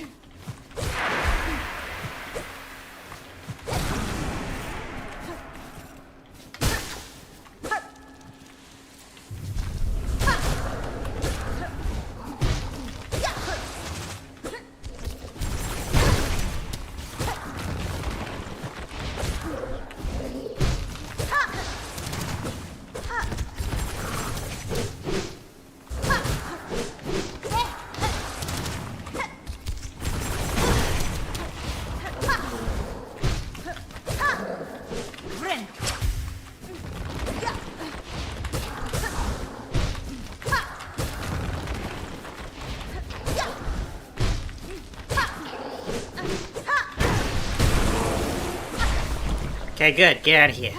Okay, good. Get out of here.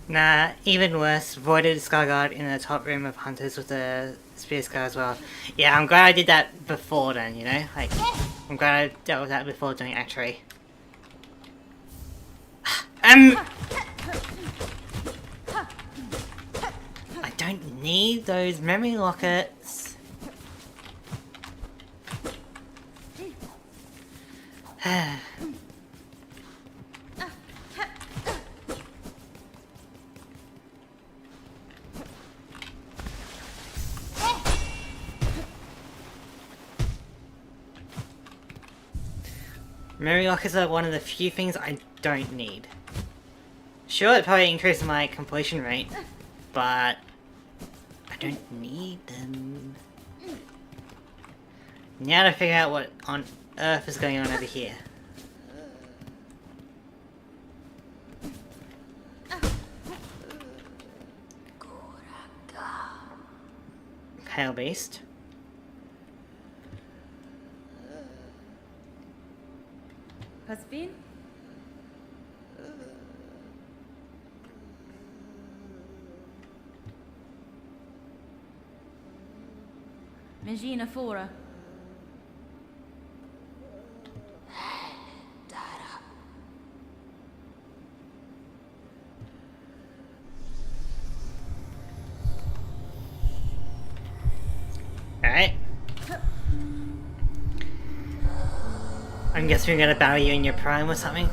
Nah, even worse. Voided Skyguard in the top room of Hunters with the Spear Scar as well. Yeah, I'm glad I did that before then, you know? Like, I'm glad I dealt with that before doing Actuary. I don't need those memory lockets. Memory lockers are one of the few things I don't need. Sure, it probably increases my completion rate, but I don't need them. Now to figure out what on earth is going on over here. Pale Beast. Hasbin? Magina Fora. Alright. Unless we're gonna battle you in your prime or something.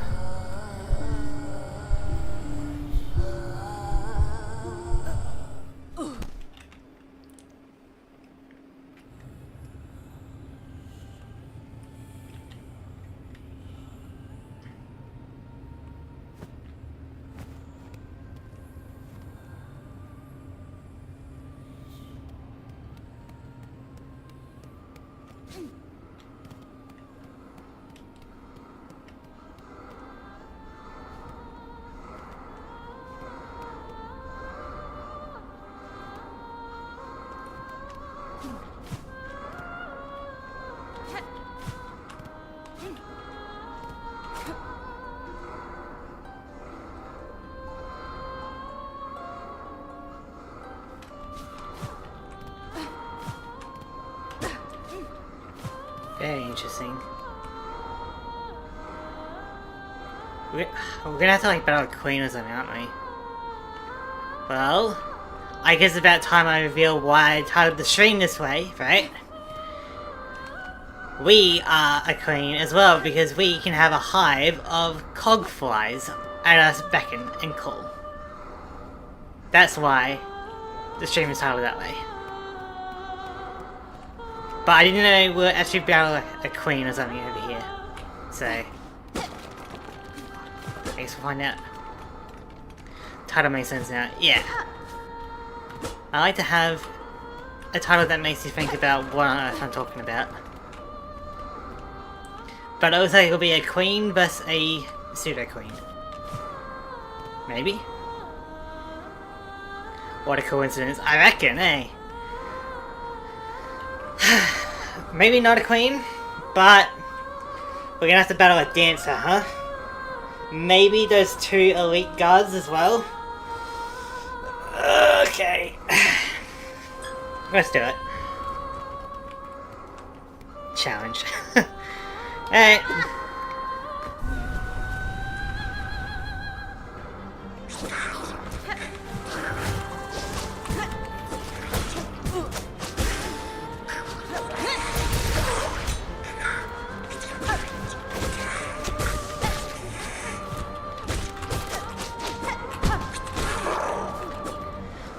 Very interesting. We're gonna have to like battle a queen or something, aren't we? Well, I guess it's about time I reveal why I titled the stream this way, right? We are a queen as well because we can have a hive of cog flies at us beckon and call. That's why the stream is titled that way. But I didn't know we'll actually battle a queen or something over here. So, I guess we'll find out. Title makes sense now. Yeah. I like to have a title that makes you think about what on earth I'm talking about. But it looks like it'll be a queen versus a pseudo-queen. Maybe? What a coincidence. I reckon, eh? Maybe not a queen, but we're gonna have to battle a dancer, huh? Maybe those 2 elite guards as well? Okay. Let's do it. Challenge. Alright.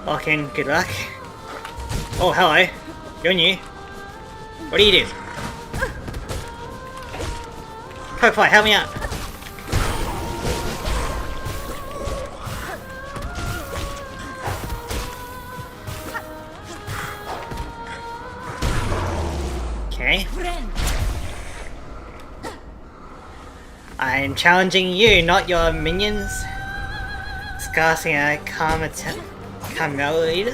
Lock in, good luck. Oh, hello. You're new. What do you do? Pokefly, help me out. Okay. I'm challenging you, not your minions. Scarcing a Camelida?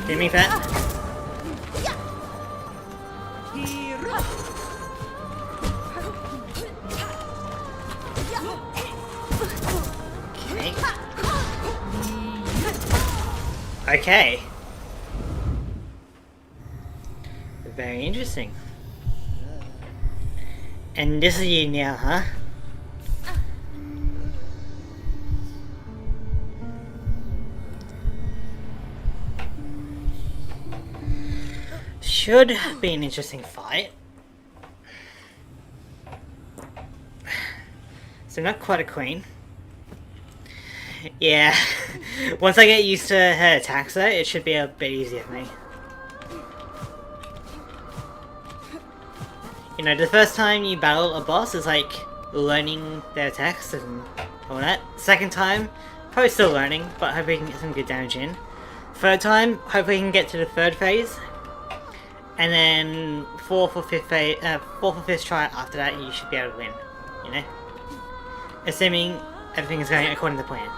Give me that. Okay. Okay. Very interesting. And this is you now, huh? Should be an interesting fight. So not quite a queen. Yeah. Once I get used to her attacks though, it should be a bit easier for me. You know, the first time you battle a boss is like learning their attacks and all that. Second time, probably still learning, but hopefully you can get some good damage in. Third time, hopefully you can get to the 3rd phase. And then 4th or 5th try after that, you should be able to win. You know? Assuming everything is going according to plan.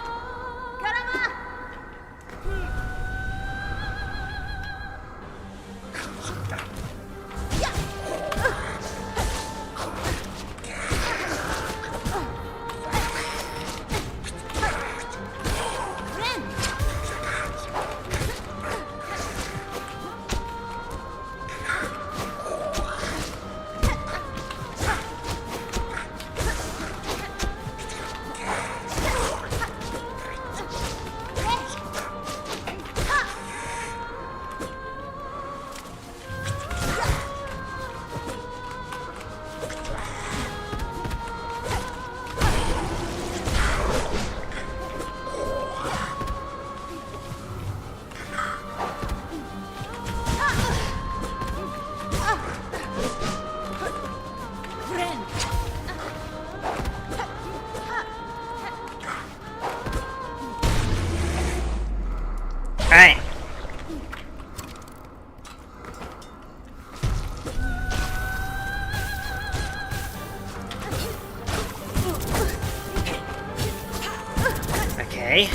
Okay.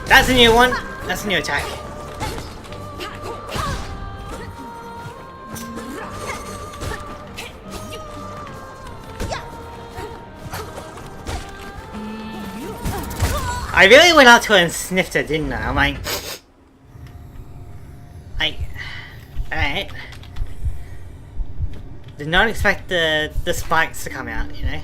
That's a new one. That's a new attack. I really went up to her and sniffed her, didn't I? I'm like... Alright. Did not expect the spikes to come out, you know?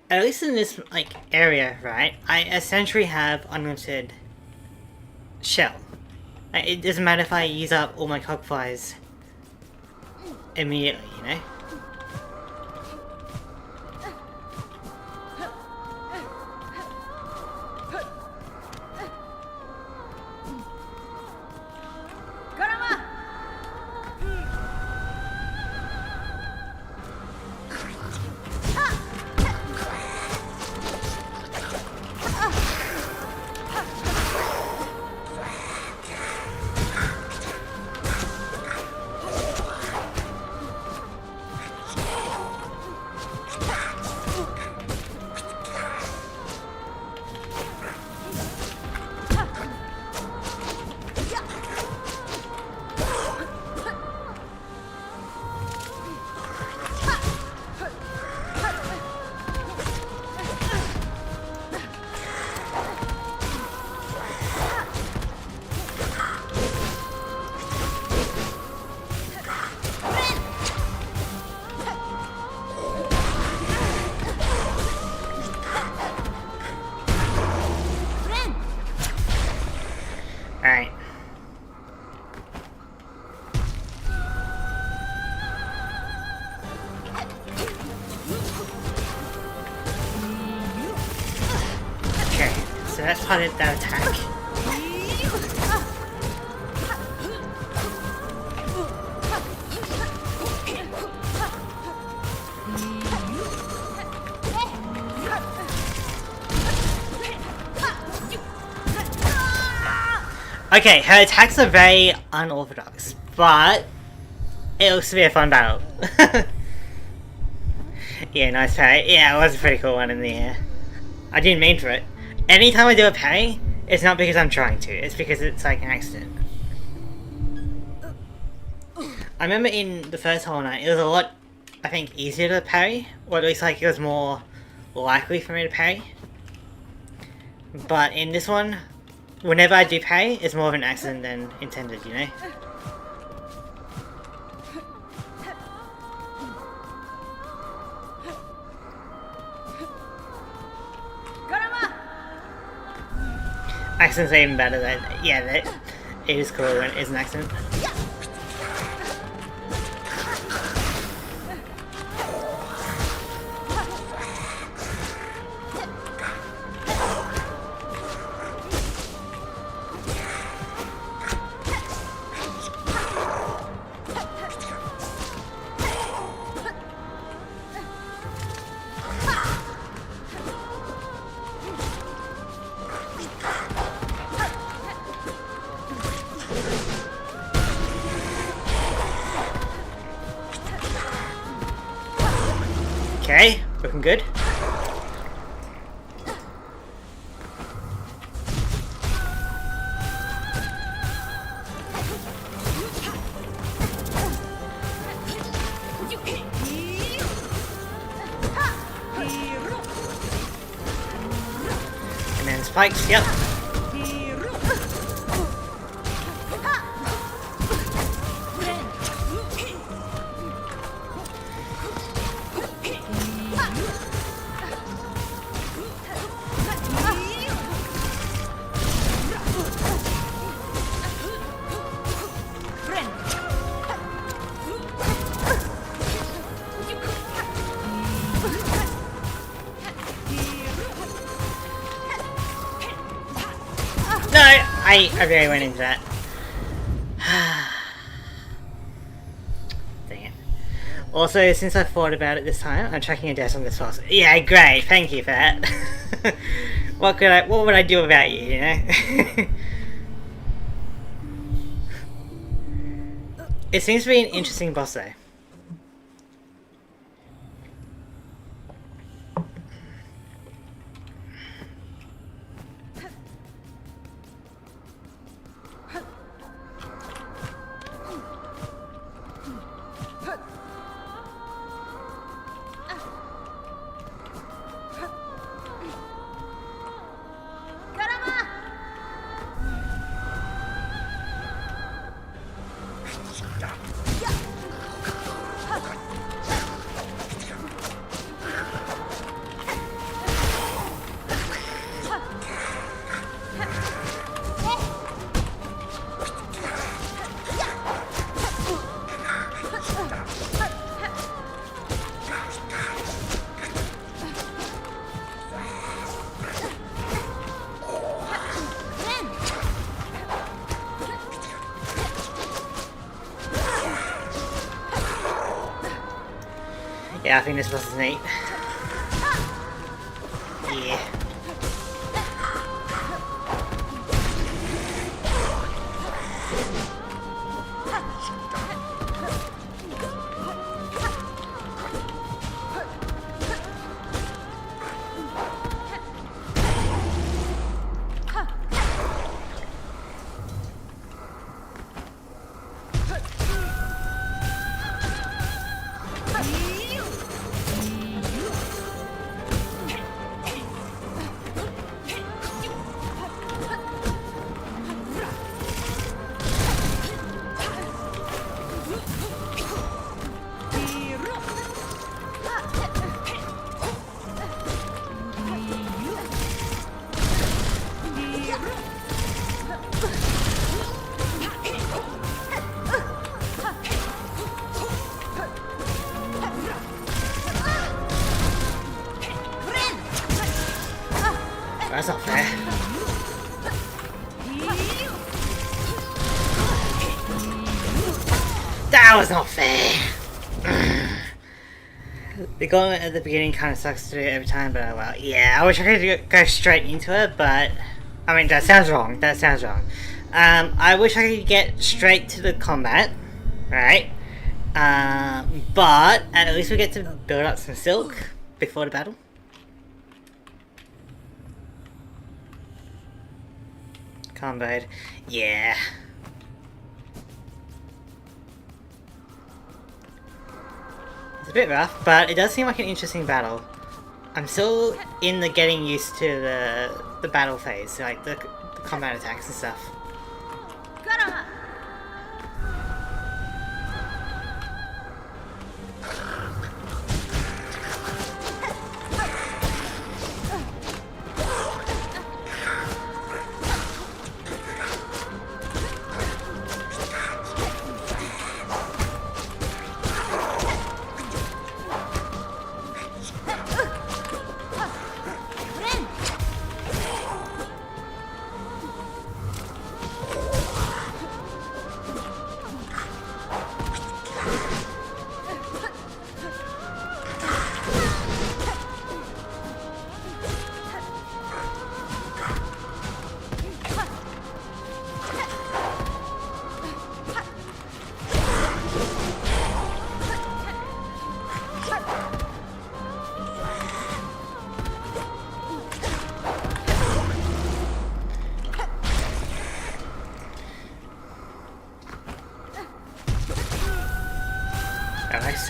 At least in this, like, area, right? I essentially have unlimited shell. Like, it doesn't matter if I use up all my cogflies immediately, you know? Alright. Okay, so that's part of that attack. Okay, her attacks are very unorthodox, but it looks to be a fun battle. Yeah, nice parry. Yeah, it was a pretty cool one in the air. I didn't mean for it. Anytime I do a parry, it's not because I'm trying to, it's because it's like an accident. I remember in the first Hollow Knight, it was a lot, I think, easier to parry, or at least like it was more likely for me to parry. But in this one, whenever I do parry, it's more of an accident than intended, you know? Accidents are even better than... Yeah, it is cool when it is an accident. Okay, looking good. And then spikes, yep. No, I really went into that. Dang it. Also, since I thought about it this time, I'm tracking a desk on this fast. Yeah, great, thank you for that. What would I do without you, you know? It seems to be an interesting boss though. Yeah, I think this boss is neat. Yeah. That's not fair. That was not fair. The gauntlet at the beginning kind of sucks to do it every time, but well, yeah, I wish I could go straight into it, but I mean, that sounds wrong. That sounds wrong. I wish I could get straight to the combat, right? But at least we get to build up some silk before the battle. Comboed. Yeah. It's a bit rough, but it does seem like an interesting battle. I'm still in the getting used to the battle phase, like the combat attacks and stuff. Nice.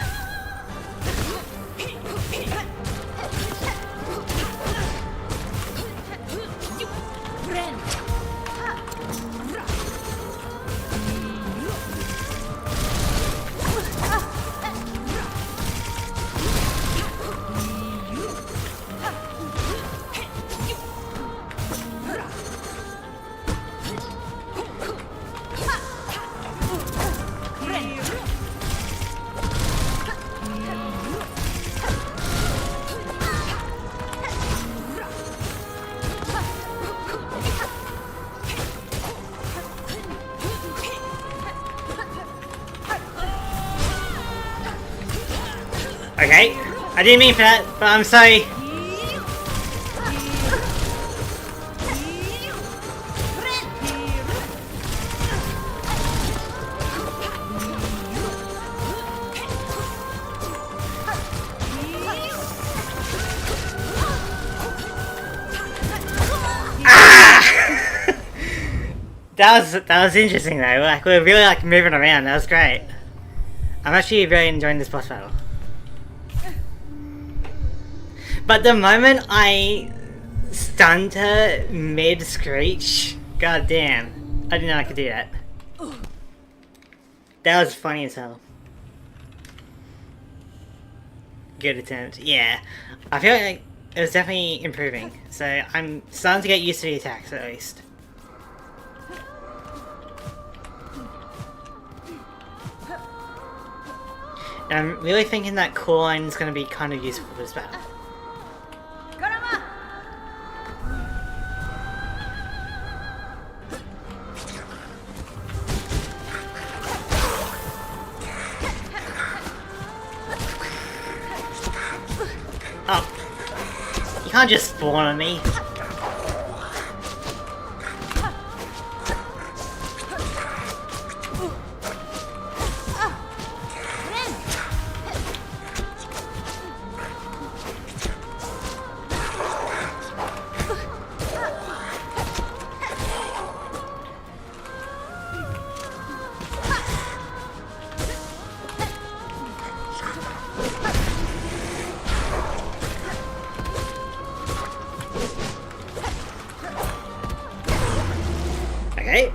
Okay, I didn't mean for that, but I'm sorry. That was interesting though. Like we were really like moving around. That was great. I'm actually really enjoying this boss battle. But the moment I stunned her mid screech, god damn, I didn't know I could do that. That was funny as hell. Good attempt. Yeah, I feel like it was definitely improving. So I'm starting to get used to the attacks at least. And I'm really thinking that core line is going to be kind of useful for this battle. Oh, you can't just spawn on me. Okay.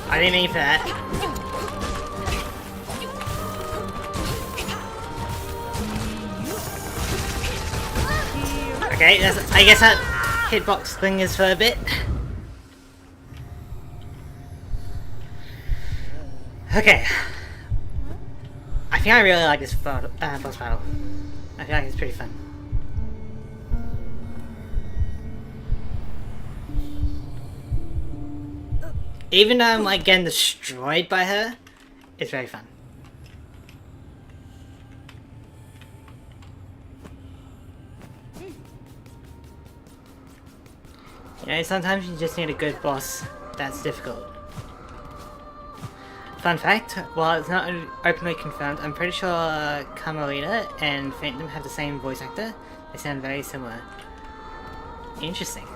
I didn't mean for that. Okay, I guess that hitbox thing is for a bit. Okay. I think I really like this boss battle. I feel like it's pretty fun. Even though I'm like getting destroyed by her, it's very fun. You know, sometimes you just need a good boss that's difficult. Fun fact, while it's not openly confirmed, I'm pretty sure Carmelita and Phantom have the same voice actor. They sound very similar. Interesting.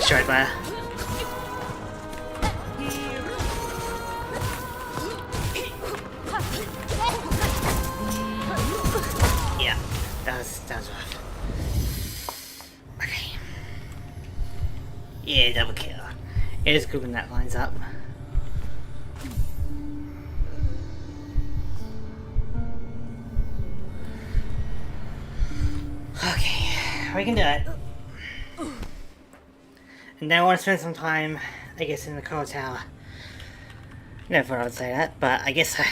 destroyed by her. Yeah, that was rough. Okay. Yeah, double kill. It is good when that lines up. Okay, we can do it. And now I want to spend some time, I guess, in the coral tower. Never thought I would say that, but I guess I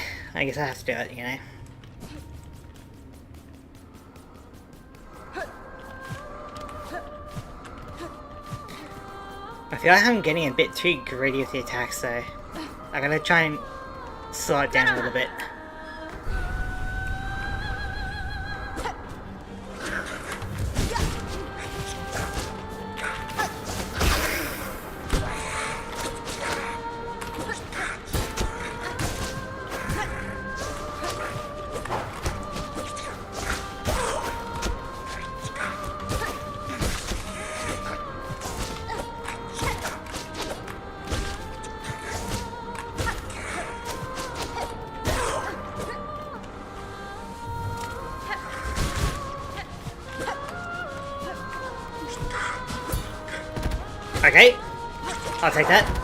have to do it, you know. I feel like I'm getting a bit too greedy with the attacks, so I'm gonna try and slow it down a little bit. Okay, I'll take that.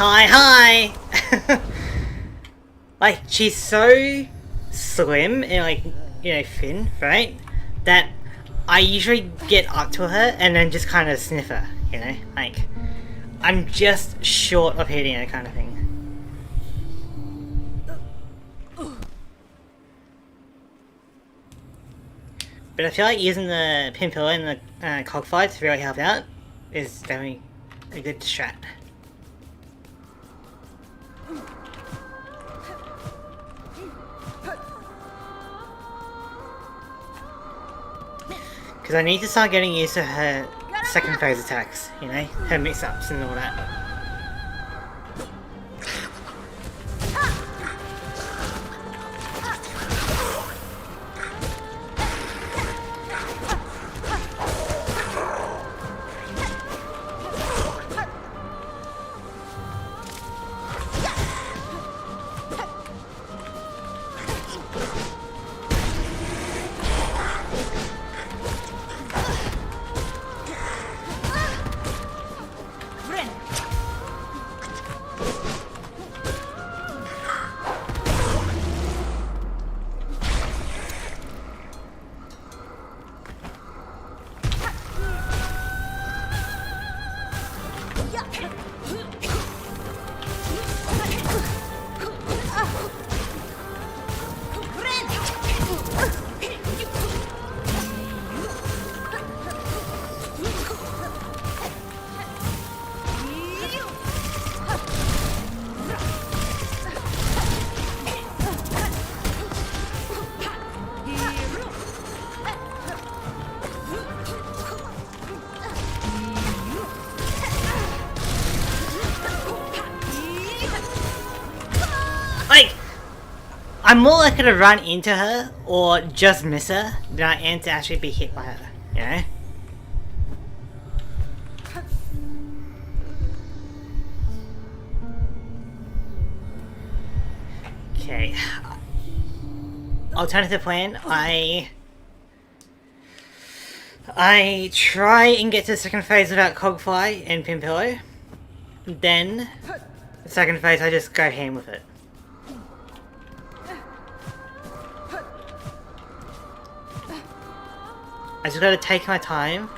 Hi! Like, she's so slim and, like, you know, thin, right? That I usually get up to her and then just kind of sniff her, you know? Like, I'm just short of hitting her kind of thing. But I feel like using the pin pillar and the cockfight to really help out is definitely a good strat. Because I need to start getting used to her second phase attacks, you know? Her mix-ups and all that. Like, I'm more likely to run into her or just miss her than I am to actually be hit by her, you know? Okay. Alternative plan, I try and get to the second phase without Cogfly and Pimpillo. Then, the second phase, I just go ham with it. I just gotta take my time,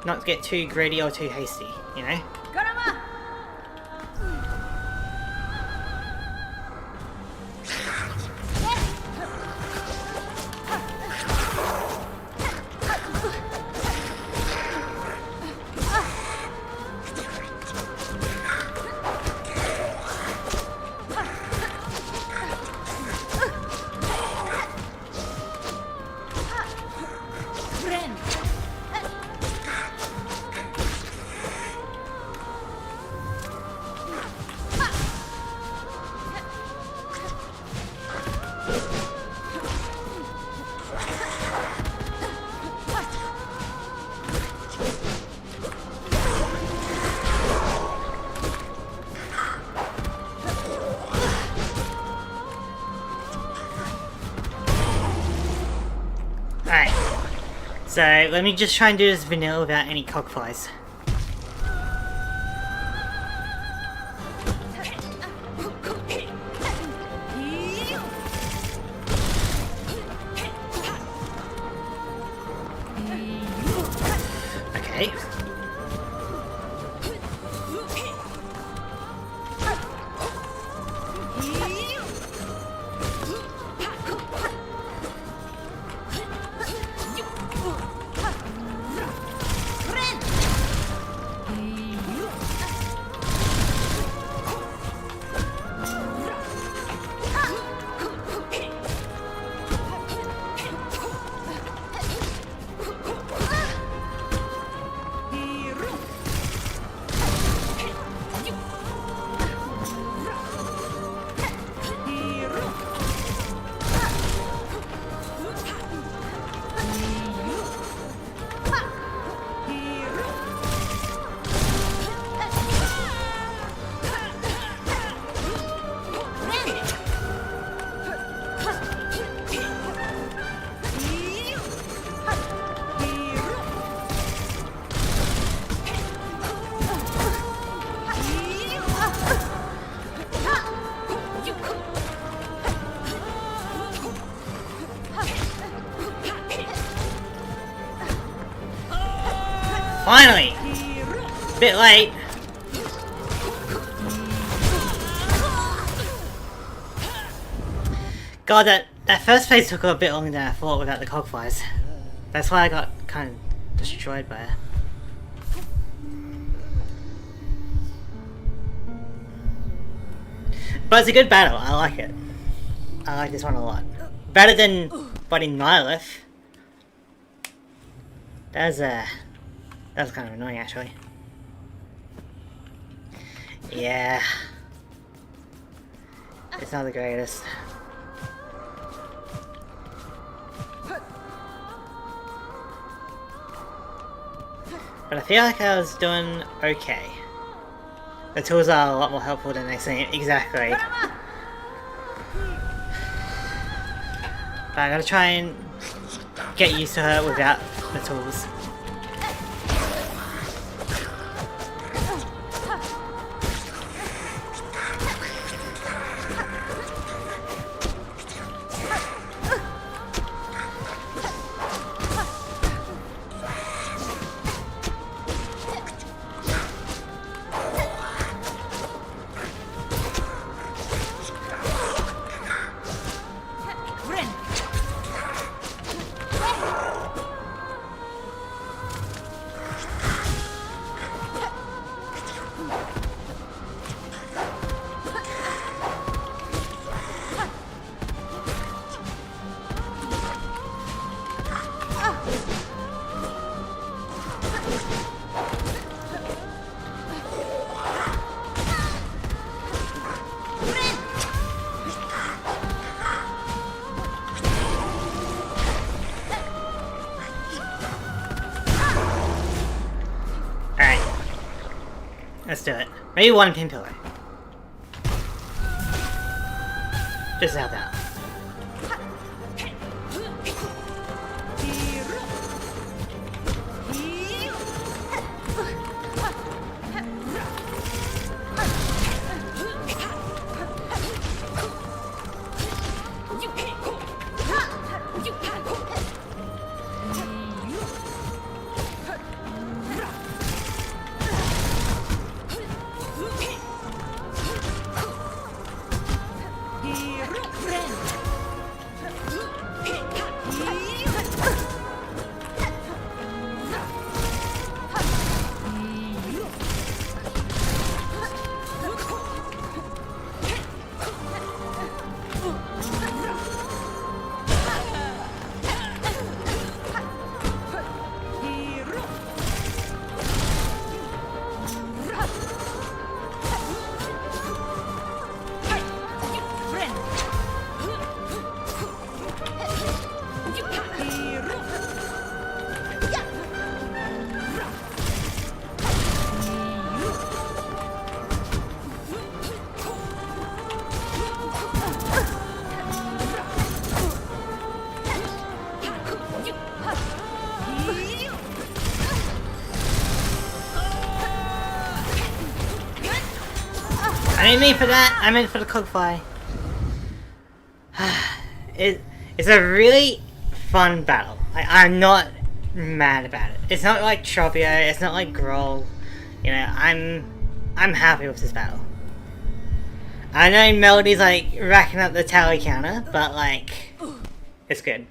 not get too greedy or too hasty, you know? Garama! Alright. So, let me just try and do this vanilla without any Cogflies. Okay. Finally! Bit late. God, that first phase took a bit longer than I thought without the Cogflies. That's why I got kind of destroyed by it. But it's a good battle, I like it. I like this one a lot. Better than fighting Nihilith. That was kind of annoying actually. Yeah. It's not the greatest. But I feel like I was doing okay. The tools are a lot more helpful than they seem. Exactly. But I gotta try and get used to her without the tools. Let's do it. Maybe one pin pillow. Just out that. I didn't mean for that, I meant for the cockfly. It's a really fun battle. I'm not mad about it. It's not like Tropio, it's not like Groll. You know, I'm happy with this battle. I know Melody's like racking up the tally counter, but like, it's good.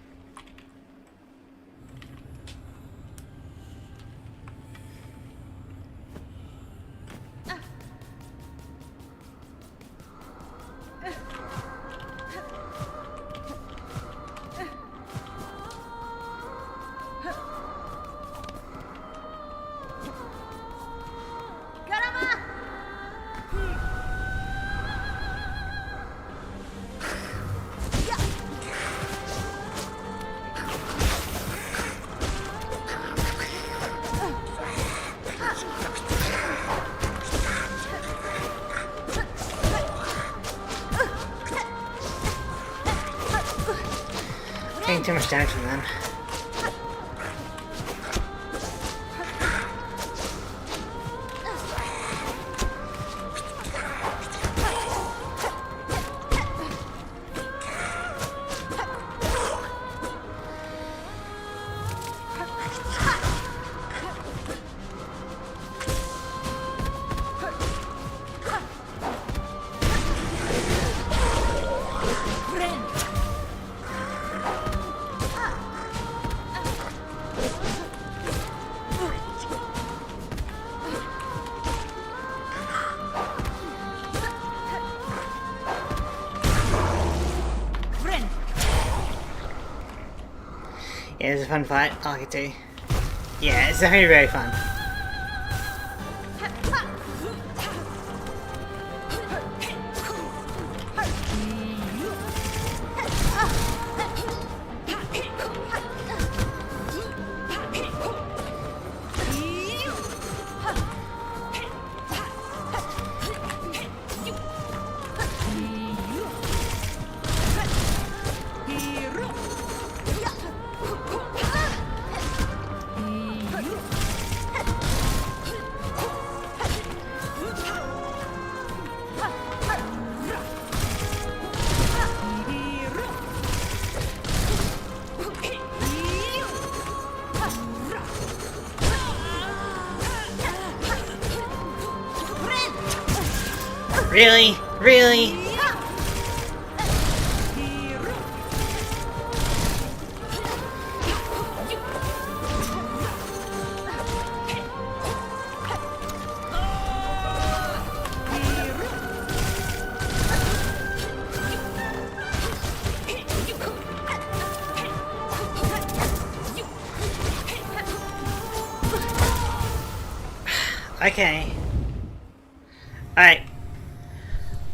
Taking too much damage from them. Yeah, it was a fun fight. I like it too. Yeah, it's definitely very fun. Really? Really? Okay. Alright.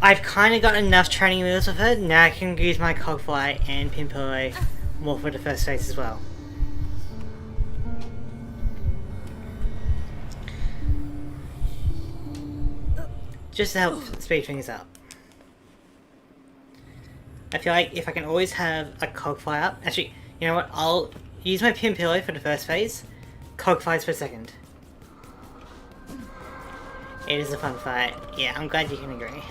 I've kind of got enough training wheels with it. Now I can use my Cogfly and Pimpillo more for the first phase as well. just to help speed things up. I feel like if I can always have a cogfire up, actually, you know what, I'll use my pin pillow for the first phase, cogfires per second. It is a fun fight. Yeah, I'm glad you can agree.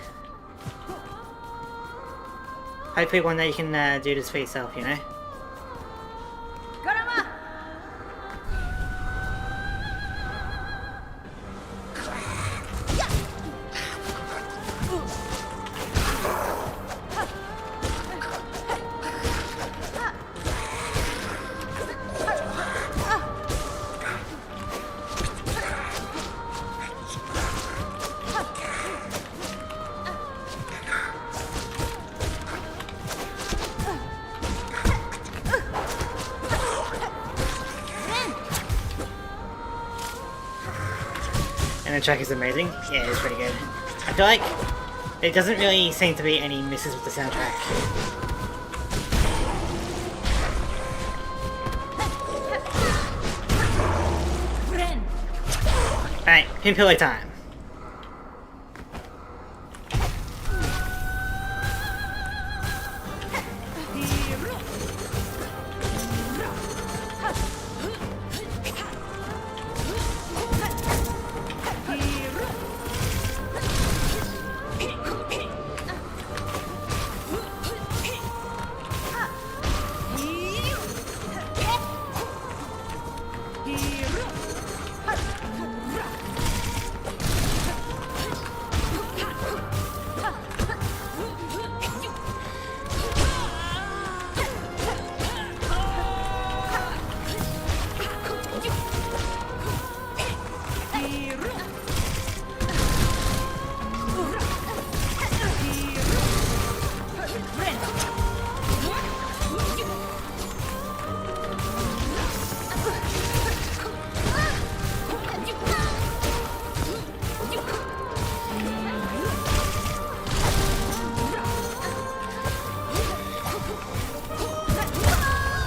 Hopefully one day you can do this for yourself, you know? Garama! And the track is amazing. Yeah, it's pretty good. I feel like there doesn't really seem to be any misses with the soundtrack. Alright, pin pillow time.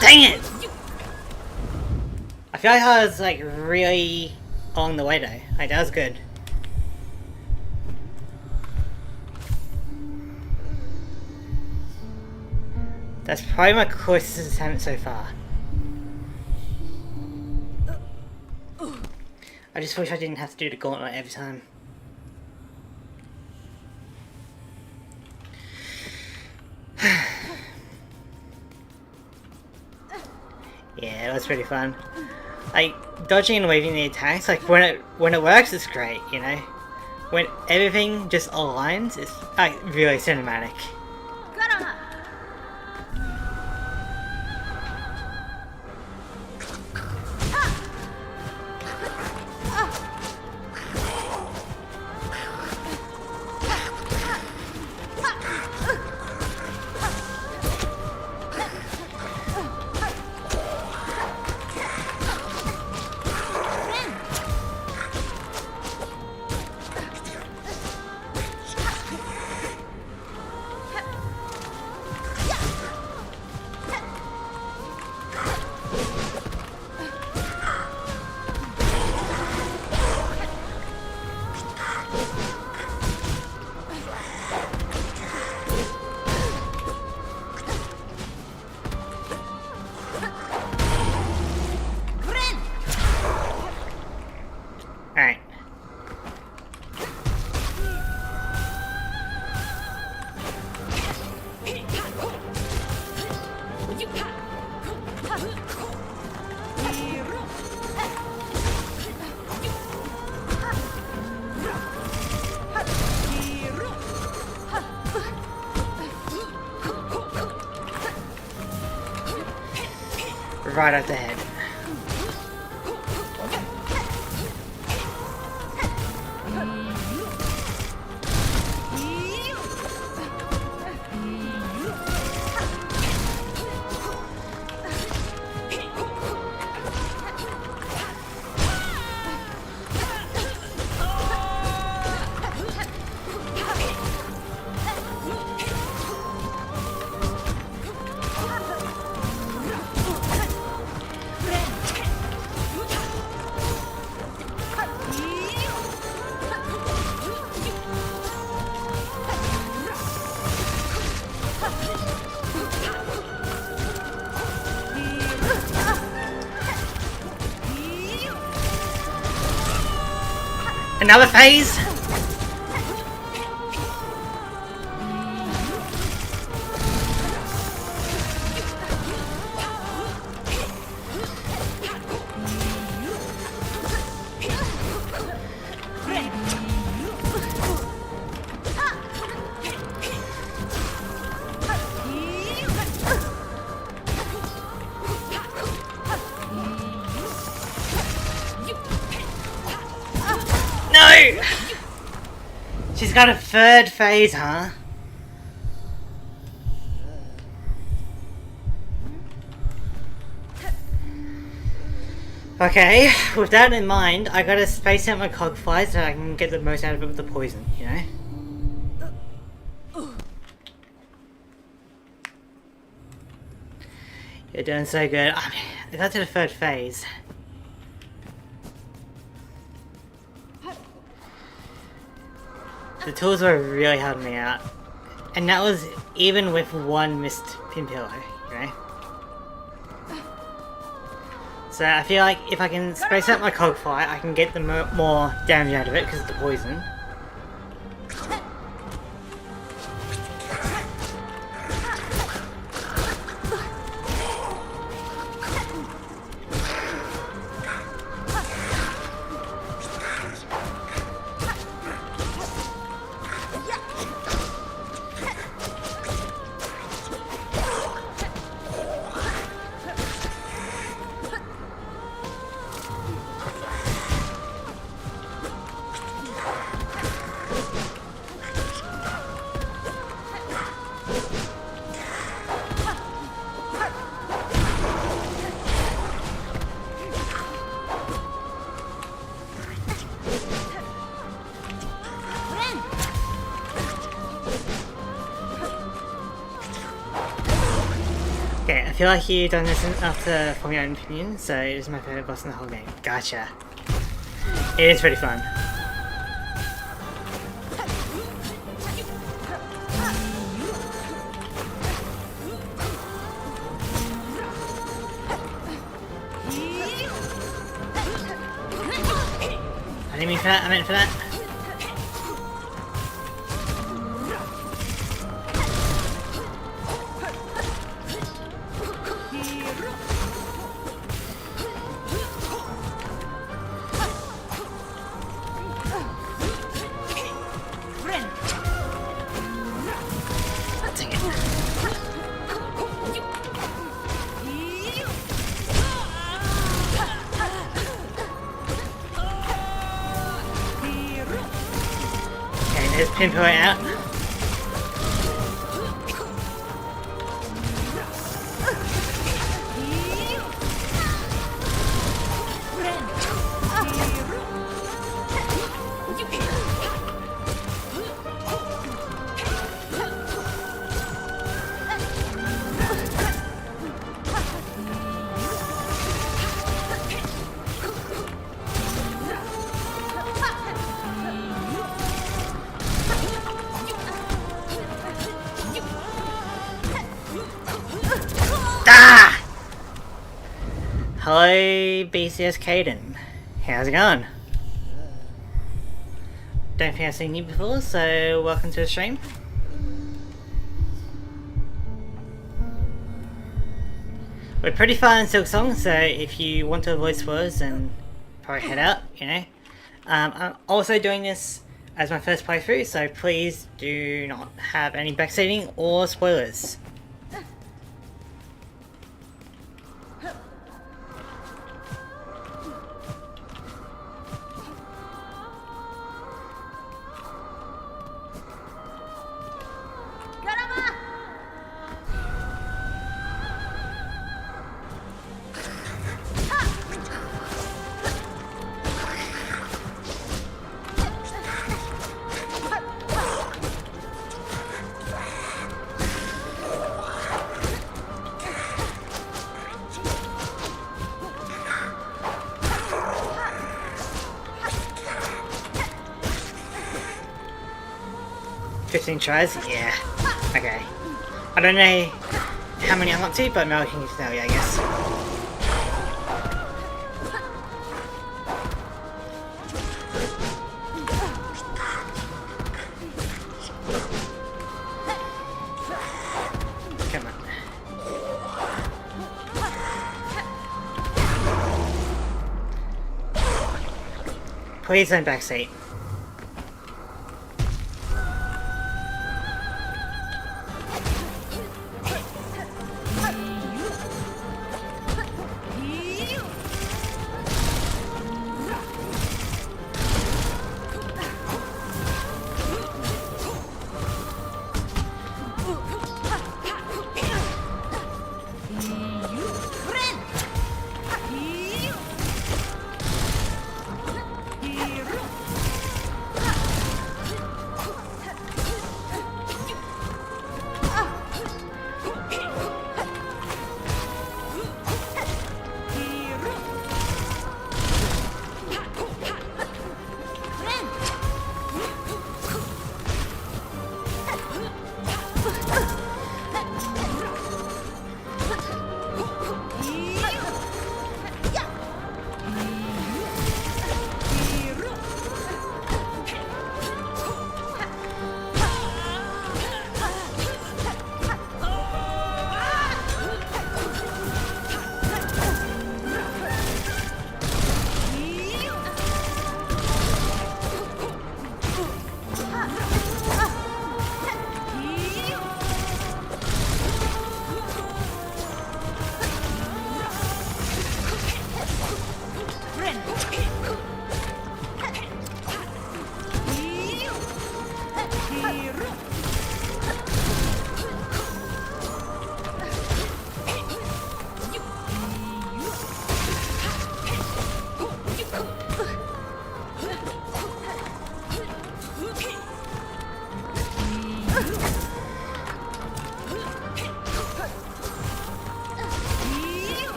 Dang it! I feel like I was like really along the way though. Like that was good. That's probably my closest attempt so far. I just wish I didn't have to do the gauntlet every time. Yeah, it was pretty fun. Like dodging and waving the attacks, like when it works, it's great, you know. When everything just aligns, it's like really cinematic. Garama! Alright. Right at the head. Another phase? No! She's got a third phase, huh? Okay, with that in mind, I gotta space out my cogfly so I can get the most out of it with the poison, you know? You're doing so good. I mean, I got to the third phase. The tools were really helping me out. And that was even with one missed pin pillow, you know? So I feel like if I can space out my cogfly, I can get the more damage out of it because of the poison. Okay, I feel like you've done this enough to form your own opinion, so it is my favourite boss in the whole game. Gotcha. It is pretty fun. I didn't mean for that, I meant for that. There's pinpoint out. Ah! Hello, BCS Caden. How's it going? Don't think I've seen you before, so welcome to the stream. We're pretty far in Silksong, so if you want to avoid spoilers, then probably head out, you know. I'm also doing this as my first playthrough, so please do not have any backseating or spoilers. Tries? Yeah. Okay. I don't know how many I'm up to, but Mel can tell you, I guess. Please don't backseat.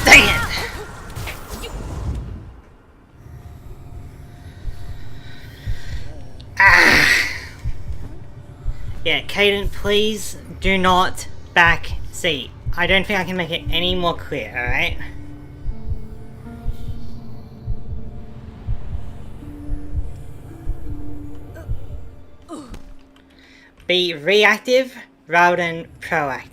Dang it! Yeah, Caden, please do not back seat. I don't think I can make it any more clear, alright? Be reactive rather than proactive.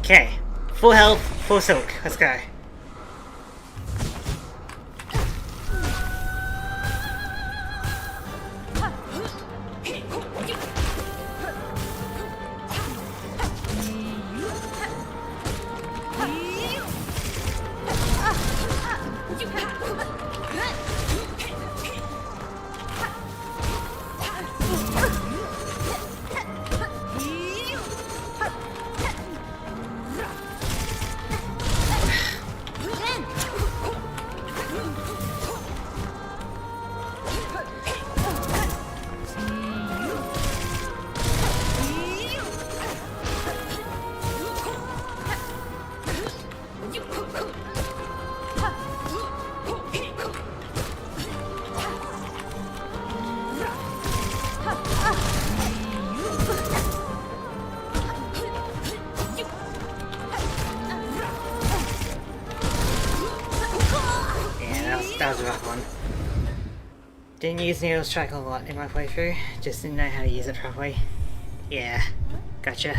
Okay, full health, full silk. Let's go. That was a rough one. Didn't use Needle Strike a lot in my playthrough, just didn't know how to use it properly. Yeah, gotcha.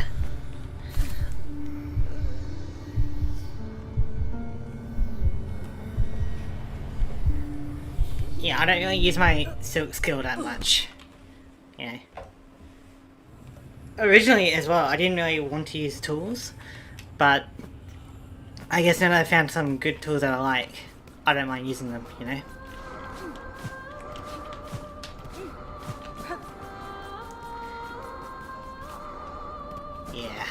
Yeah, I don't really use my silk skill that much. You know. Originally as well, I didn't really want to use tools, But I guess now that I've found some good tools that I like, I don't mind using them, you know? Yeah.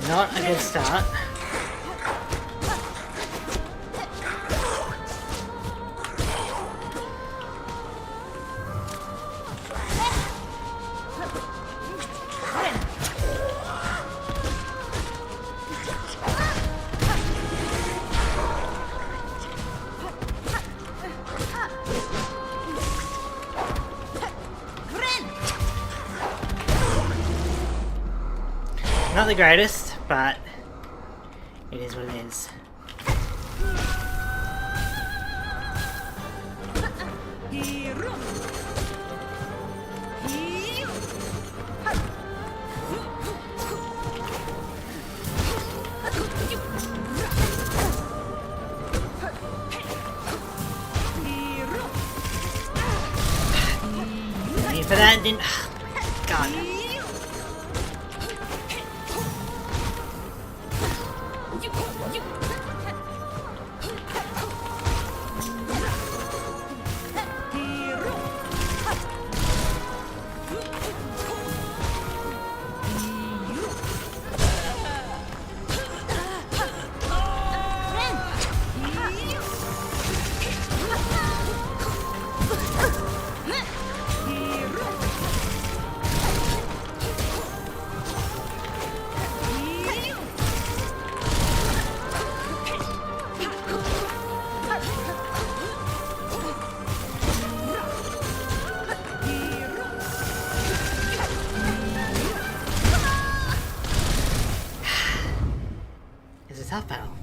Not a good start. Not the greatest, but it is what it is. Waiting for that, didn't. God. It's a tough battle.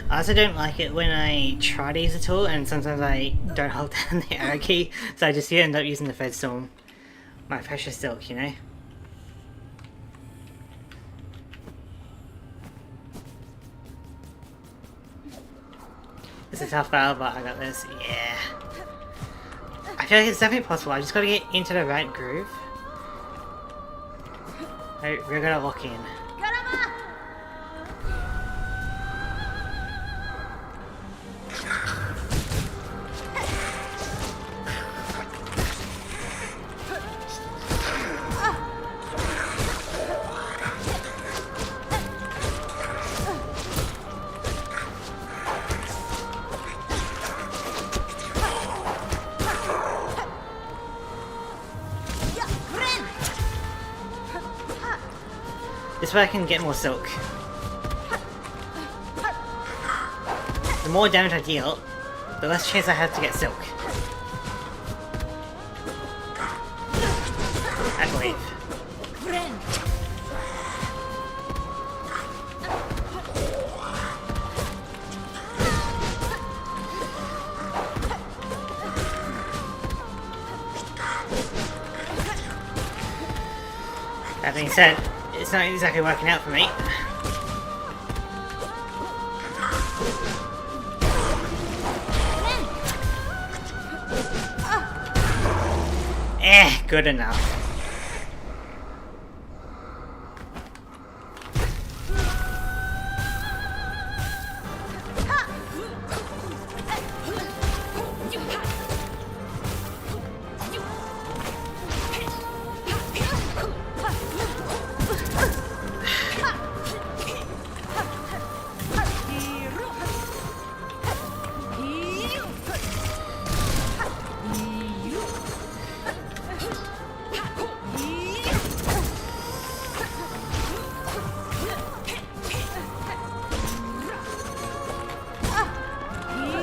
I also don't like it when I try to use a tool and sometimes I don't hold down the arrow key, so I just end up using the Fed Storm. My precious silk, you know? It's a tough battle, but I got this. Yeah. I feel like it's definitely possible. I just gotta get into the right groove. We're gonna lock in. This way I can get more silk. The more damage I deal, the less chance I have to get silk. I believe. That being said, it's not exactly working out for me. Good enough.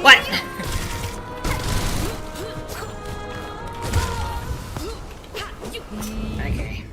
What? Okay.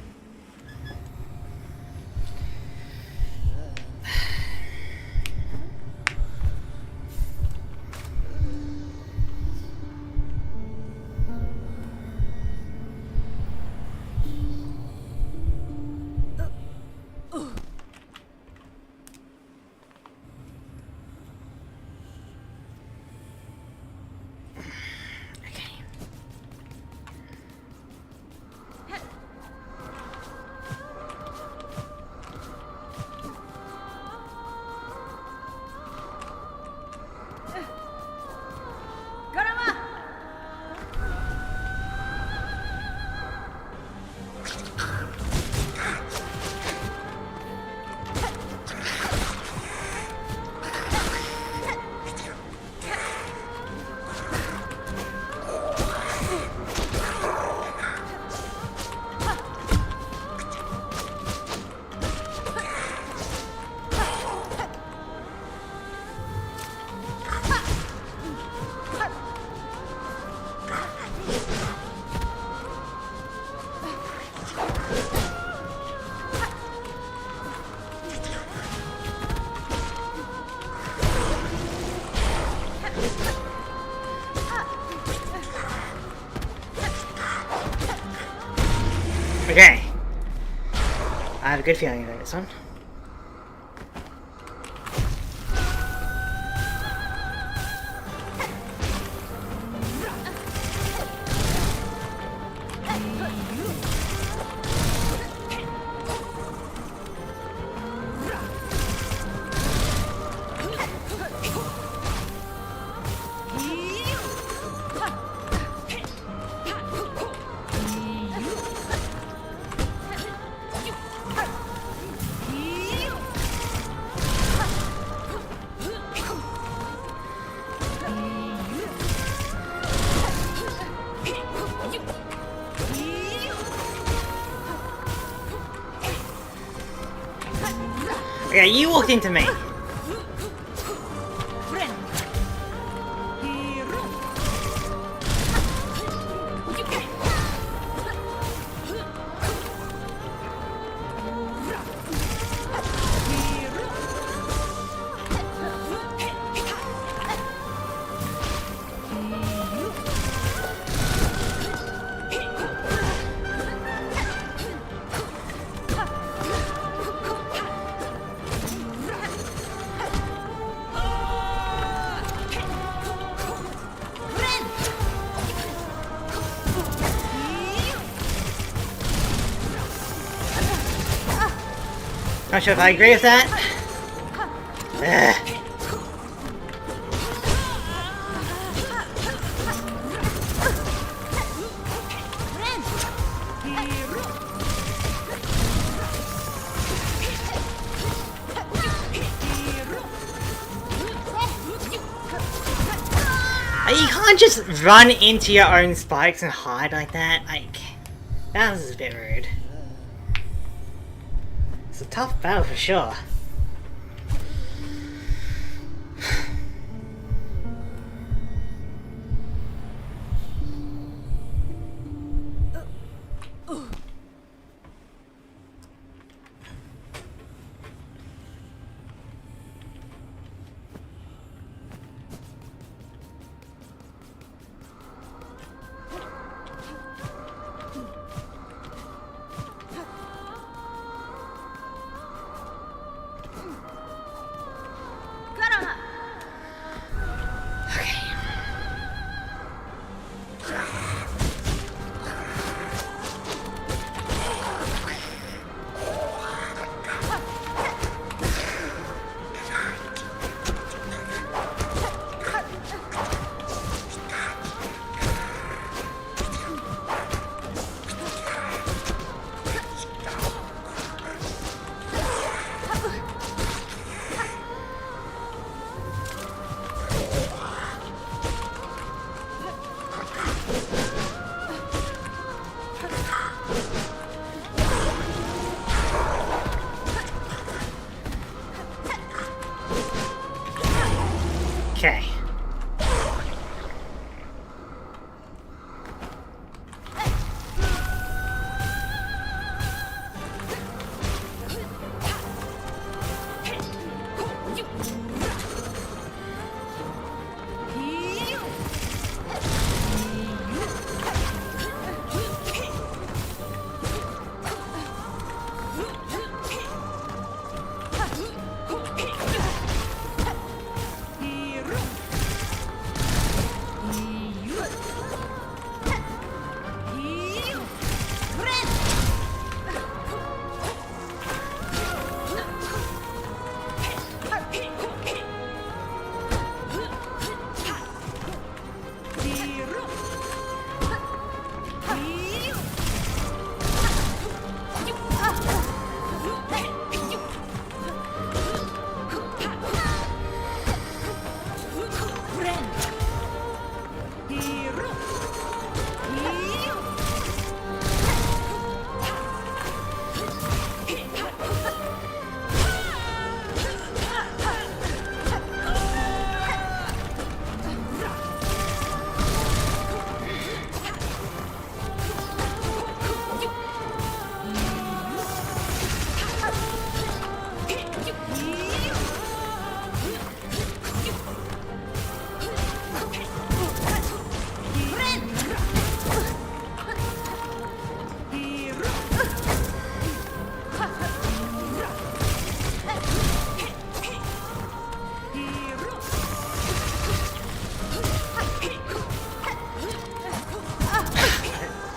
Okay. I have a good feeling about this one. Okay, you walked into me. Not sure if I agree with that. Ugh. You can't just run into your own spikes and hide like that. Like, that was a bit rude. It's a tough battle for sure.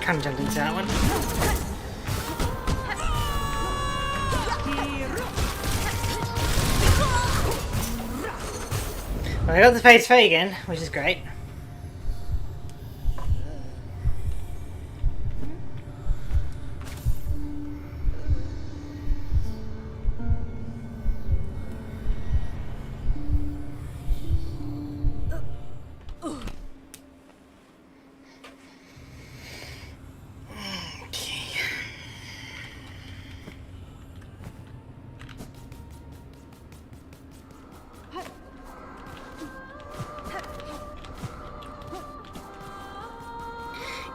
kind of jumped into that one. Well, I got the phase 3 again, which is great.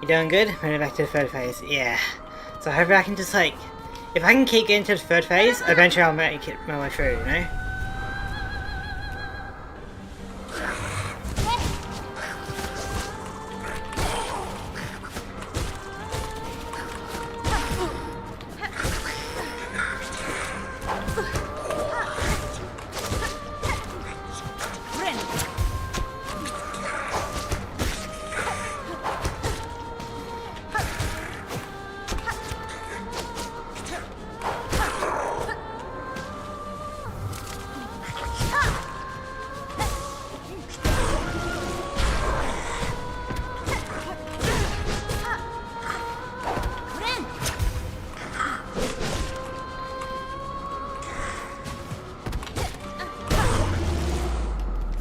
You doing good? Moving back to the third phase. Yeah. So I hope I can just like, if I can keep getting to the third phase, eventually I'll make it my way through, you know?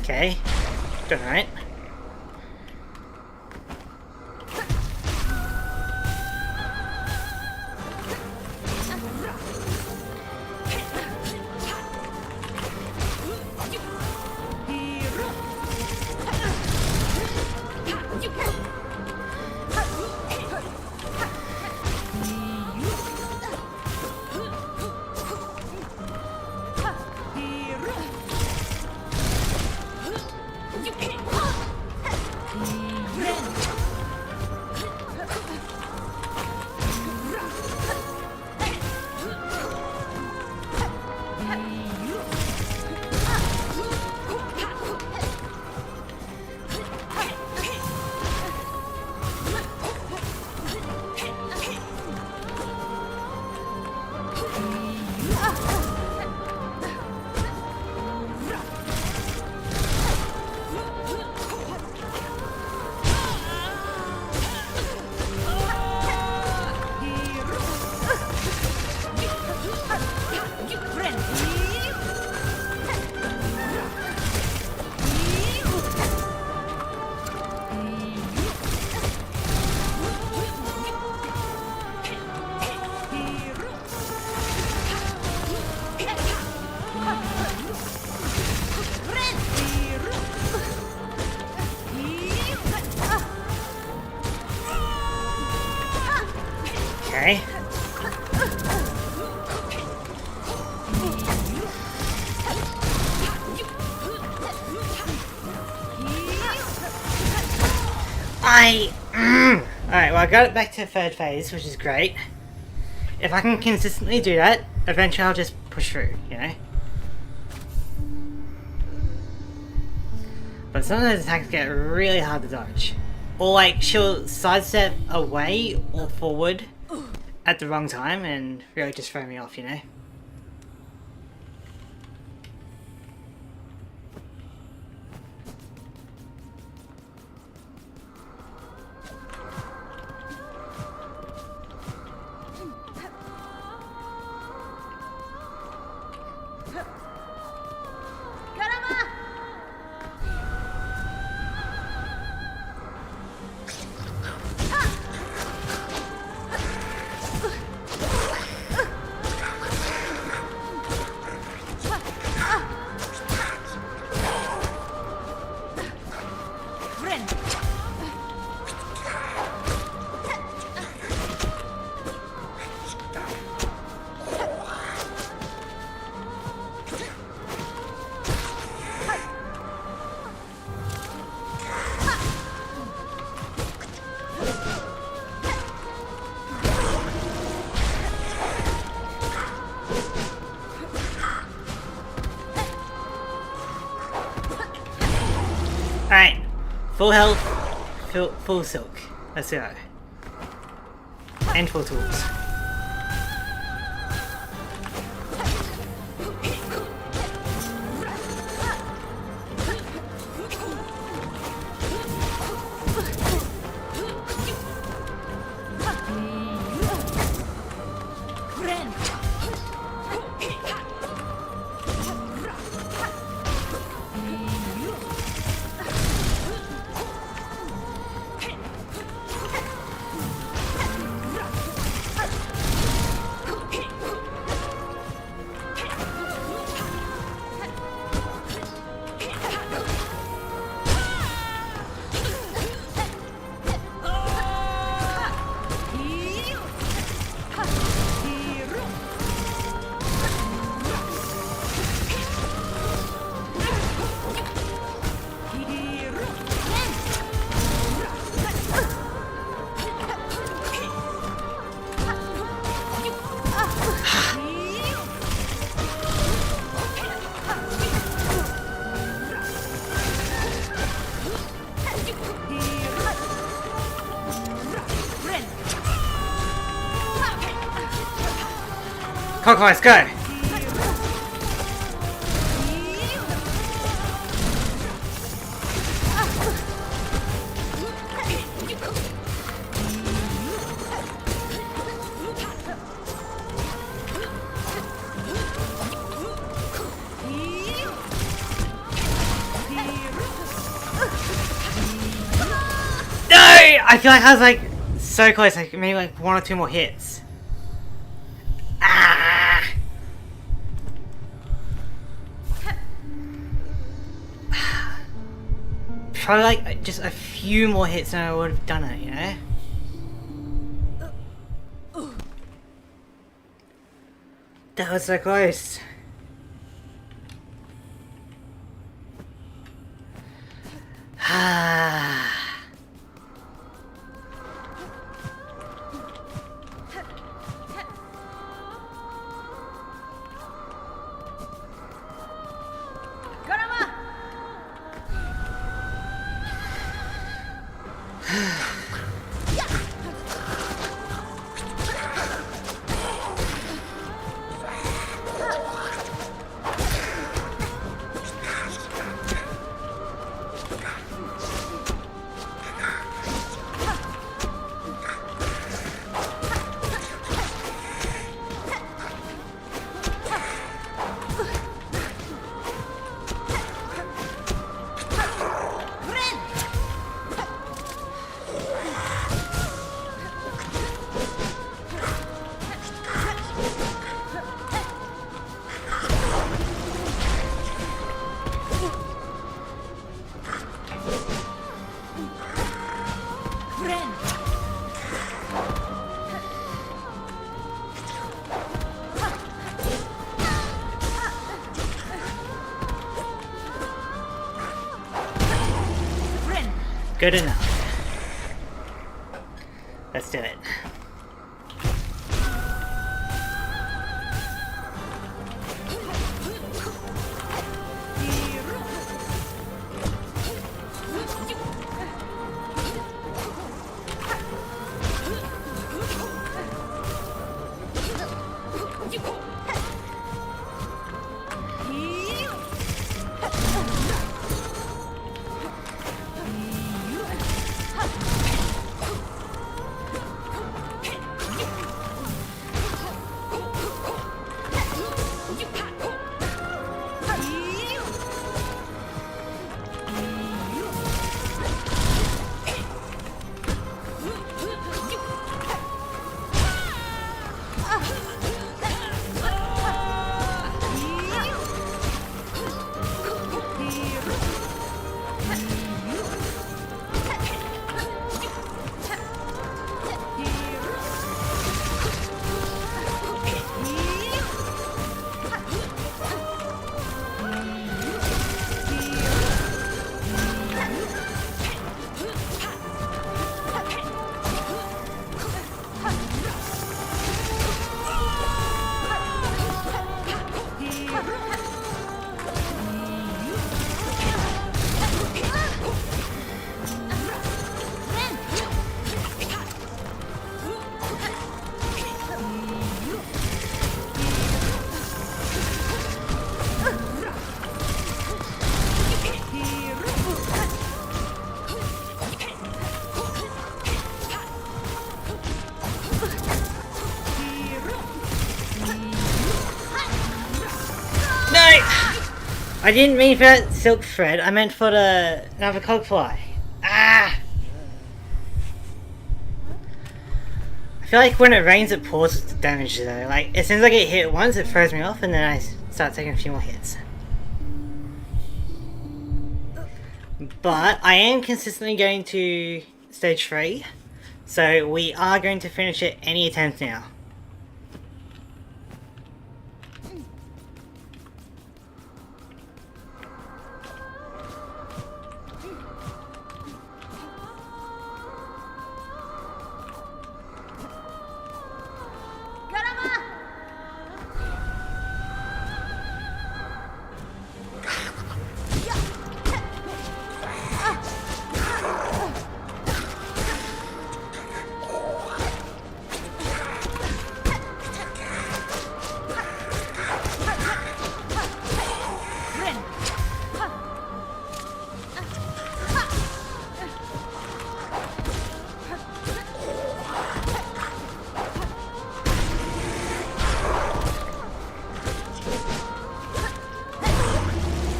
Okay. Doing alright. Okay. Alright, well I got it back to the third phase, which is great. If I can consistently do that, eventually I'll just push through, you know? But some of those attacks get really hard to dodge. Or like, she'll sidestep away or forward at the wrong time and really just throw me off, you know? Alright, full health, full silk. Let's go. and full tools. Clockwise, go! No! I feel like I was like so close, like maybe like 1 or 2 more hits. Ah! Probably like just a few more hits and I would have done it, you know? That was so close. Ah. Good enough. Let's do it. I didn't mean for that silk thread. I meant for the another cogfly. Ah! I feel like when it rains, it pauses the damage though. Like as soon as I get hit once, it throws me off, and then I start taking a few more hits. But I am consistently going to stage 3, so we are going to finish it any attempt now.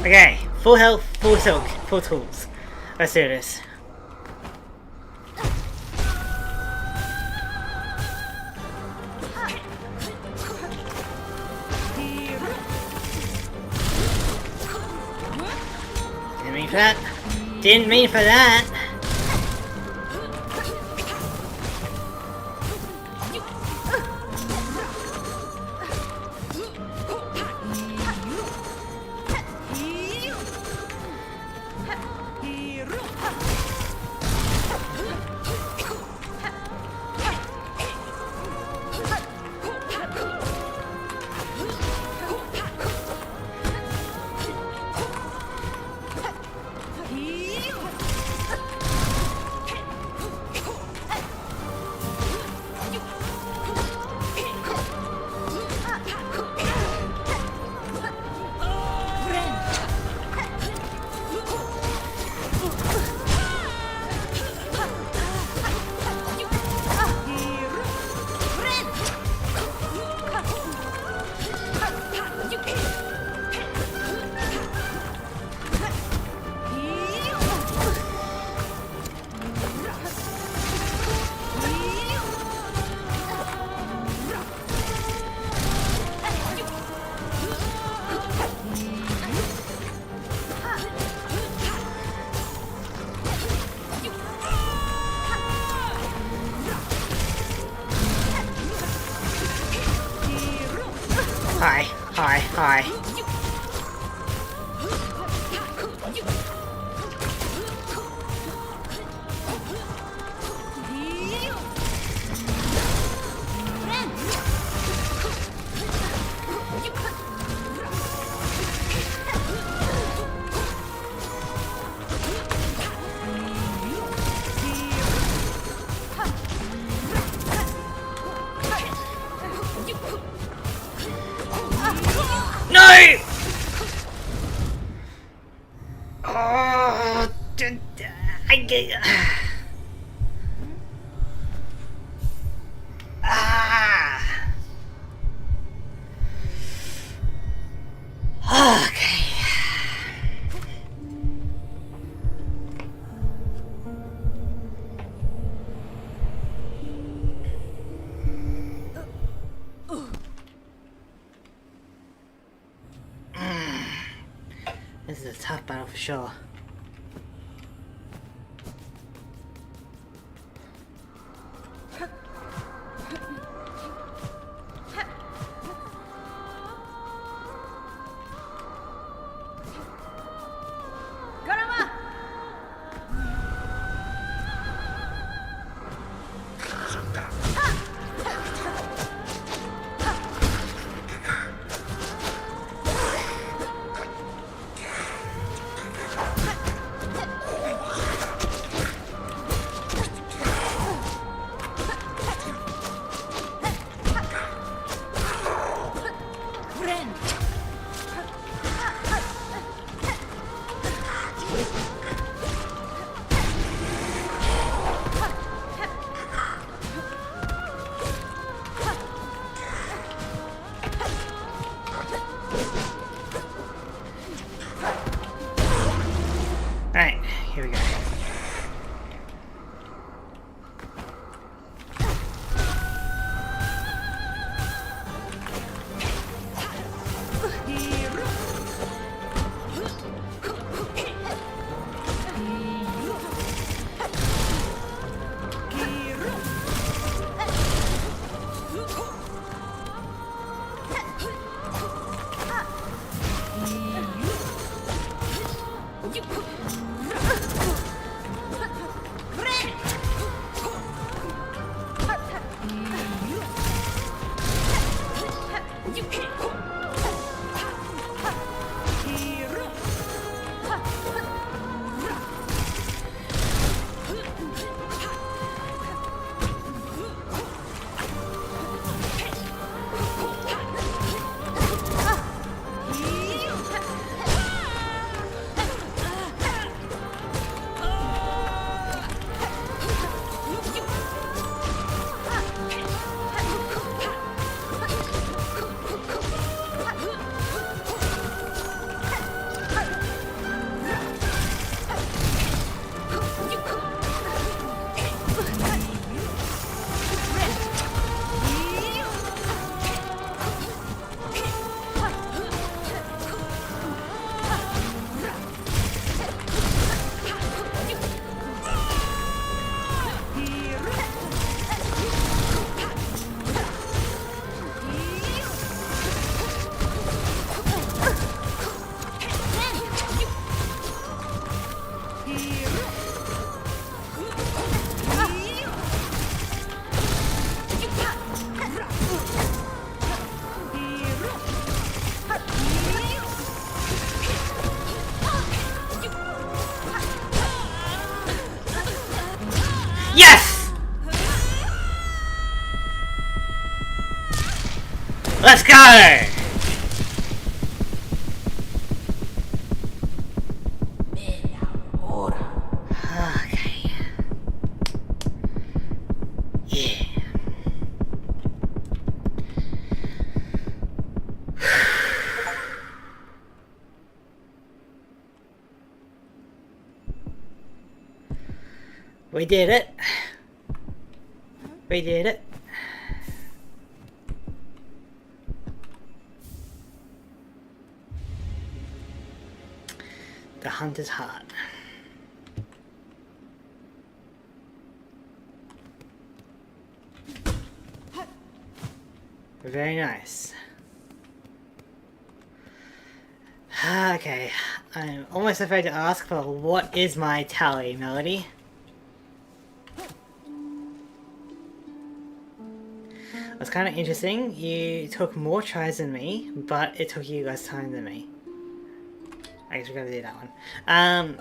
Okay, full health, full silk, full tools. Let's do this. Didn't mean for that. Didn't mean for that. Hi. No! Oh, I get. Ah. Okay. This is a tough battle for sure. Let's go! Okay. Yeah. We did it. We did it. The Hunter's Heart. Very nice. Okay, I'm almost afraid to ask, but what is my tally, Melody? It's kind of interesting. You took more tries than me, but it took you less time than me. I guess we're gonna do that one.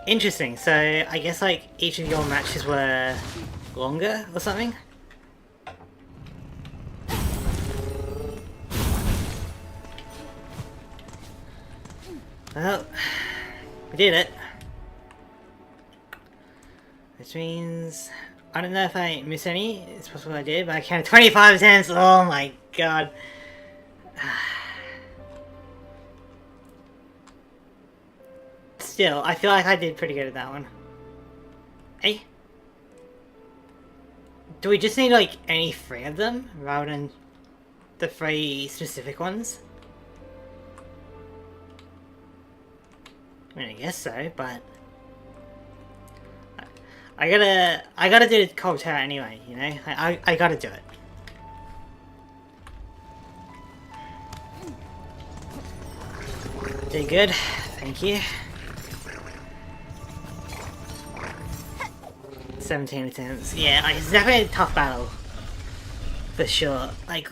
Interesting. So I guess like each of your matches were longer or something. Well, we did it. Which means I don't know if I missed any. It's possible I did, but I counted 25 attempts. Oh my god. Still, I feel like I did pretty good at that one. Hey? Do we just need like any 3 of them rather than the 3 specific ones? I mean, I guess so, but I gotta do the cold tower anyway, you know? I gotta do it. Did good, thank you. 17 attempts. Yeah, like, it's definitely a tough battle. For sure. Like,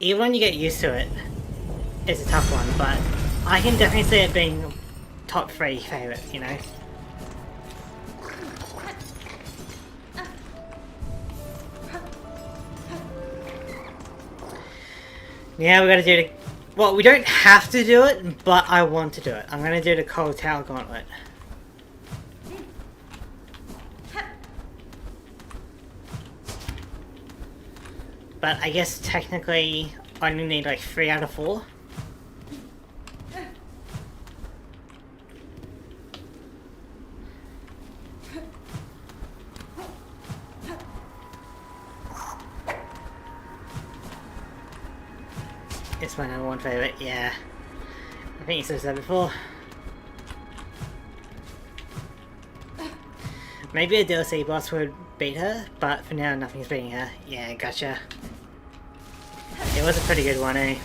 even when you get used to it, it's a tough one, but I can definitely see it being top 3 favourite, you know? Yeah, we gotta do the... Well, we don't have to do it, but I want to do it. I'm gonna do the Cold Tower Gauntlet. But I guess technically I only need like 3 out of 4. It's my #1 favourite, yeah. I think you said that before. Maybe a DLC boss would beat her, but for now nothing's beating her. Yeah, gotcha. It was a pretty good one, eh?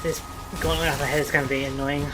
This gauntlet up ahead is going to be annoying.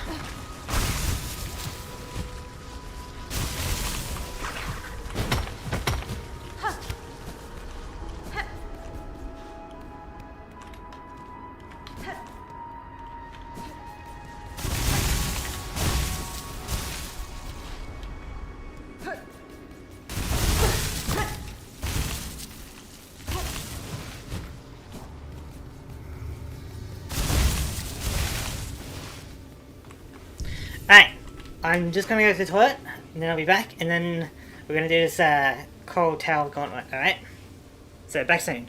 Alright, I'm just gonna go to the toilet, and then I'll be back, and then we're gonna do this Cold Tower Gauntlet, alright? So, back soon.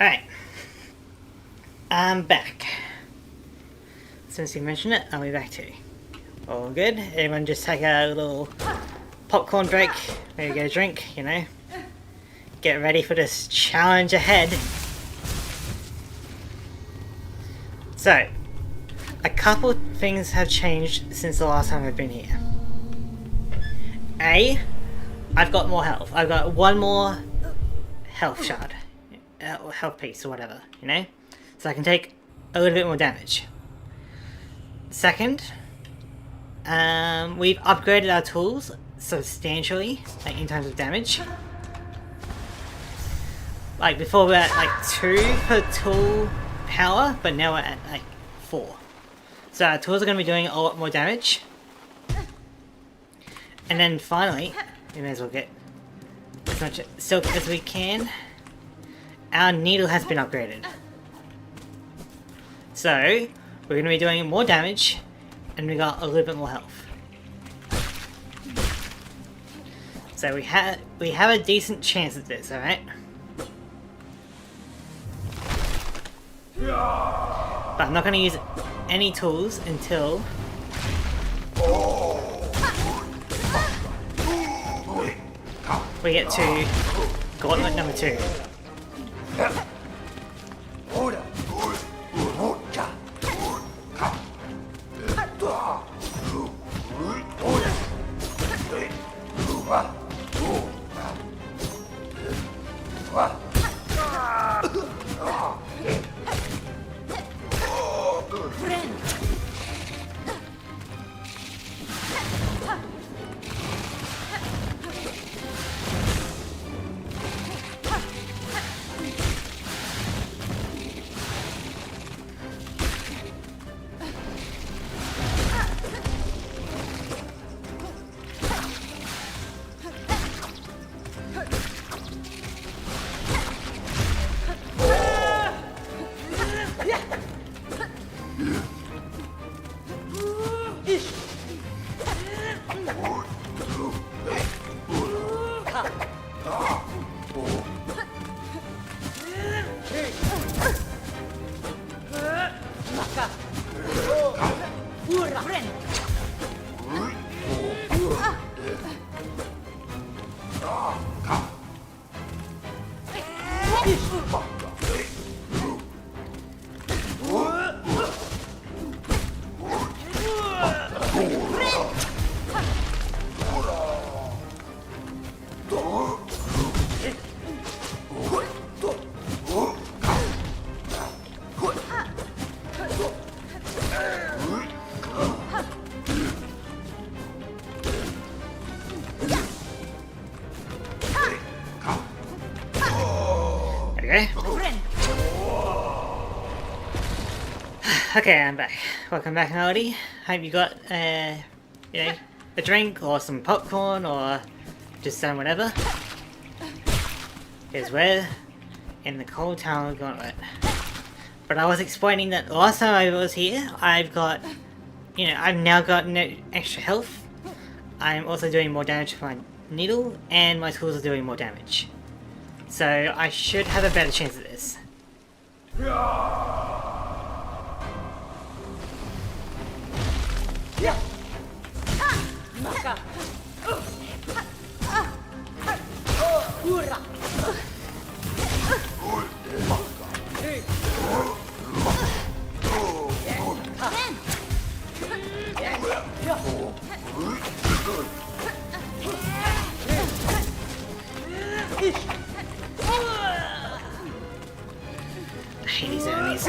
Alright. I'm back. Since you mentioned it, I'll be back too. All good? Everyone just take a little popcorn break, maybe get a drink, you know? Get ready for this challenge ahead. So, a couple things have changed since the last time I've been here. I've got more health. I've got one more health shard. Health piece or whatever, you know? So I can take a little bit more damage. Second, we've upgraded our tools substantially, like in terms of damage. Like before we were at like 2 per tool power, but now we're at like 4. So our tools are going to be doing a lot more damage. And then finally, we may as well get as much silk as we can. Our needle has been upgraded. So, we're going to be doing more damage, and we got a little bit more health. So we have a decent chance at this, alright? But I'm not going to use any tools until we get to gauntlet number 2. Okay, I'm back. Welcome back, Melody. Hope you got, you know, a drink or some popcorn or just done whatever. Because we're in the cold town of Gauntlet. But I was explaining that last time I was here, I've got, you know, I've now got no extra health. I'm also doing more damage with my needle, and my tools are doing more damage. So I should have a better chance at this. I hate these enemies.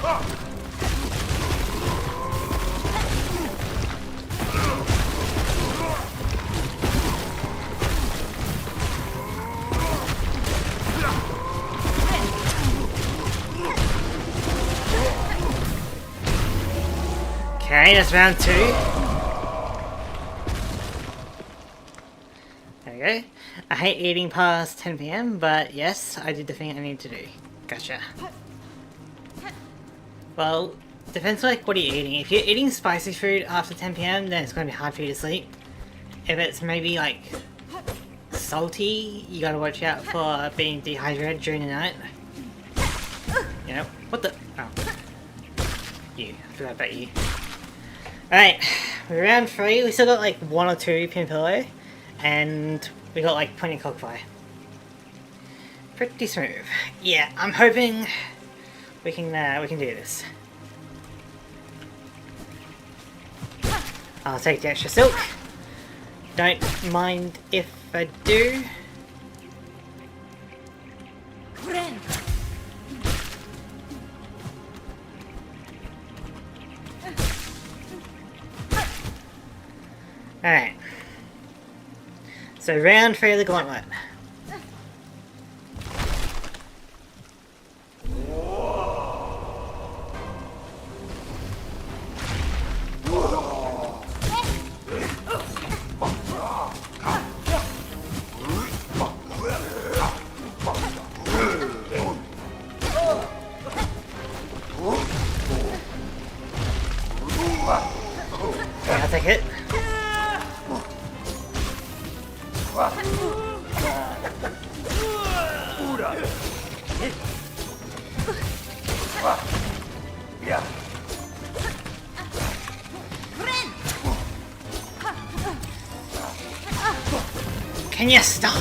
Okay, that's round 2. There we go. I hate eating past 10 PM, but yes, I did the thing I need to do. Gotcha. Well, depends like what are you eating. If you're eating spicy food after 10 PM, then it's going to be hard for you to sleep. If it's maybe like salty, you gotta watch out for being dehydrated during the night. You know, what the? Oh. You, I forgot about you. Alright, we're round 3, we still got like 1 or 2 pin pillow, and we got like plenty of cockfire. Pretty smooth. Yeah, I'm hoping we can do this. I'll take the extra silk. Don't mind if I do. Alright. So round 3 of the gauntlet. Okay, I'll take it. Can you stop?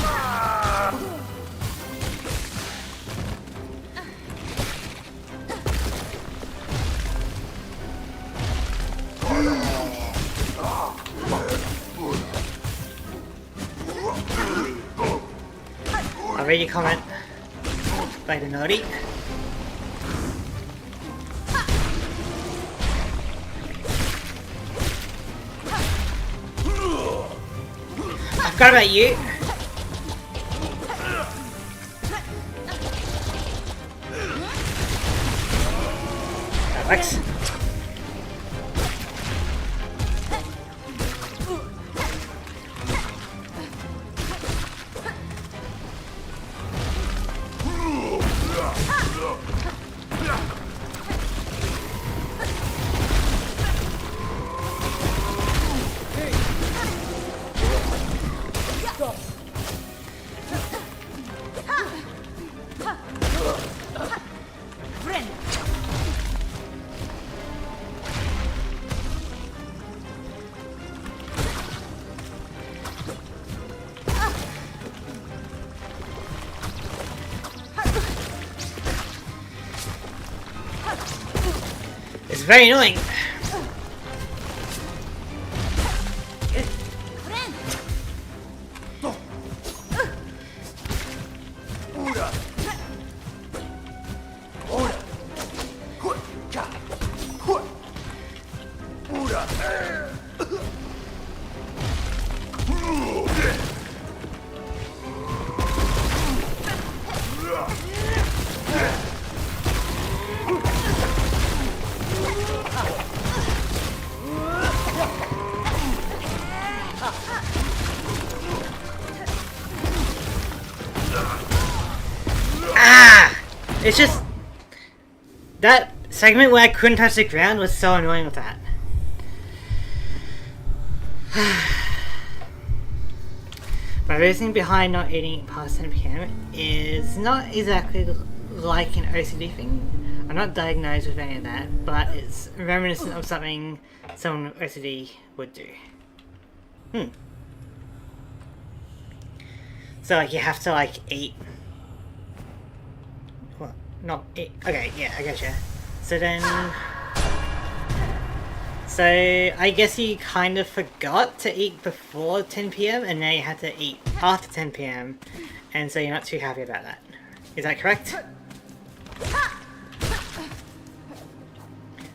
I'll read your comment. By the naughty. I forgot about you. That works. It's very annoying. It's just that segment where I couldn't touch the ground was so annoying with that. My reasoning behind not eating past 10 PM is not exactly like an OCD thing. I'm not diagnosed with any of that, but it's reminiscent of something someone with OCD would do. So like you have to like eat. What? Not eat. Okay, yeah, I gotcha. So then. So I guess you kind of forgot to eat before 10 PM and now you had to eat after 10 PM, and so you're not too happy about that. Is that correct?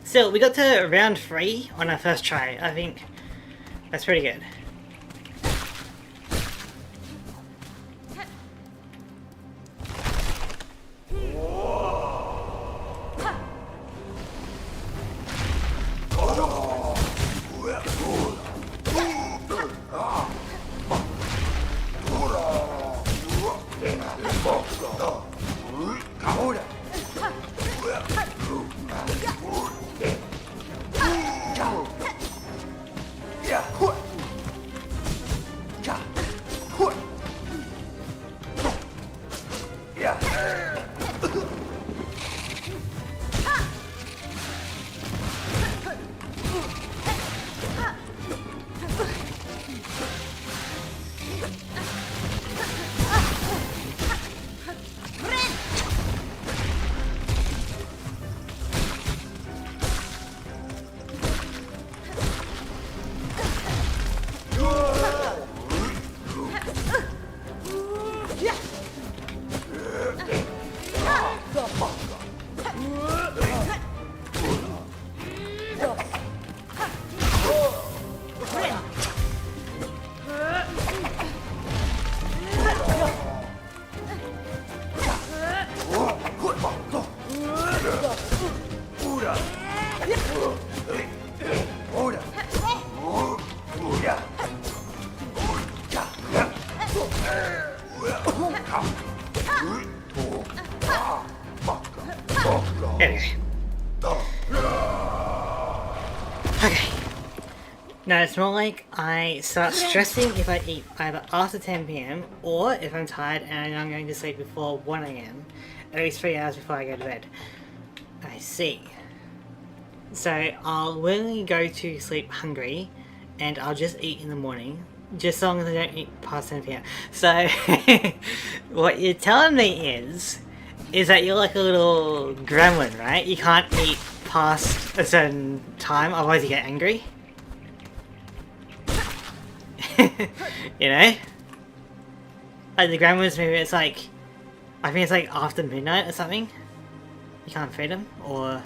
Still, we got to round 3 on our first try. I think that's pretty good. Anyway. Okay. Now it's more like I start stressing if I eat either after 10 PM or if I'm tired and I'm going to sleep before 1 AM, at least 3 hours before I go to bed. I see. So I'll willingly go to sleep hungry and I'll just eat in the morning, just as long as I don't eat past 10 PM. So what you're telling me is that you're like a little gremlin, right? You can't eat past a certain time, otherwise you get angry. You know? Like the gremlins movie, it's like, I think it's like after midnight or something. You can't feed them, or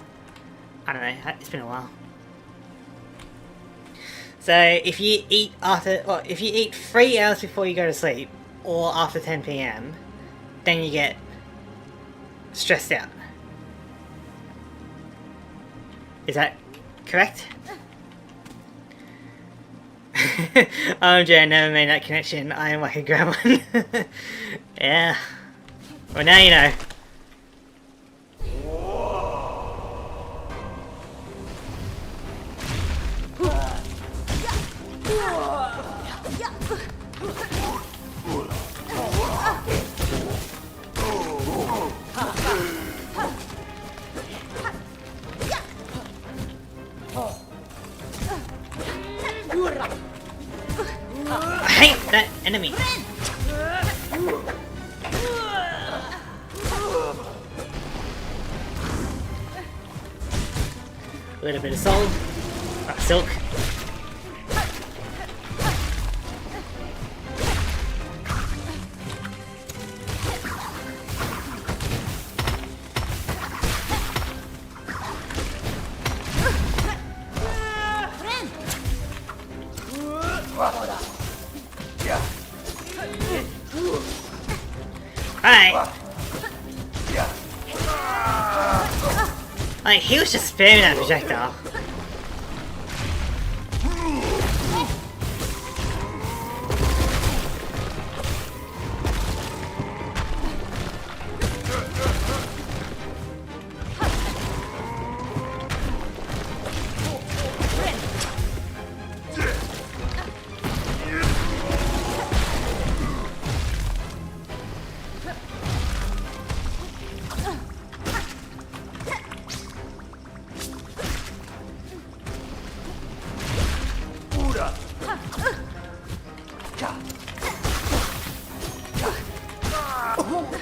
I don't know, it's been a while. So if you eat if you eat 3 hours before you go to sleep, or after 10 PM, then you get stressed out. Is that correct? OMG, I never made that connection. I am like a gremlin. Yeah. Well, now you know. I hate that enemy. A little bit of soul, silk. Alright. Like, he was just spamming that projectile.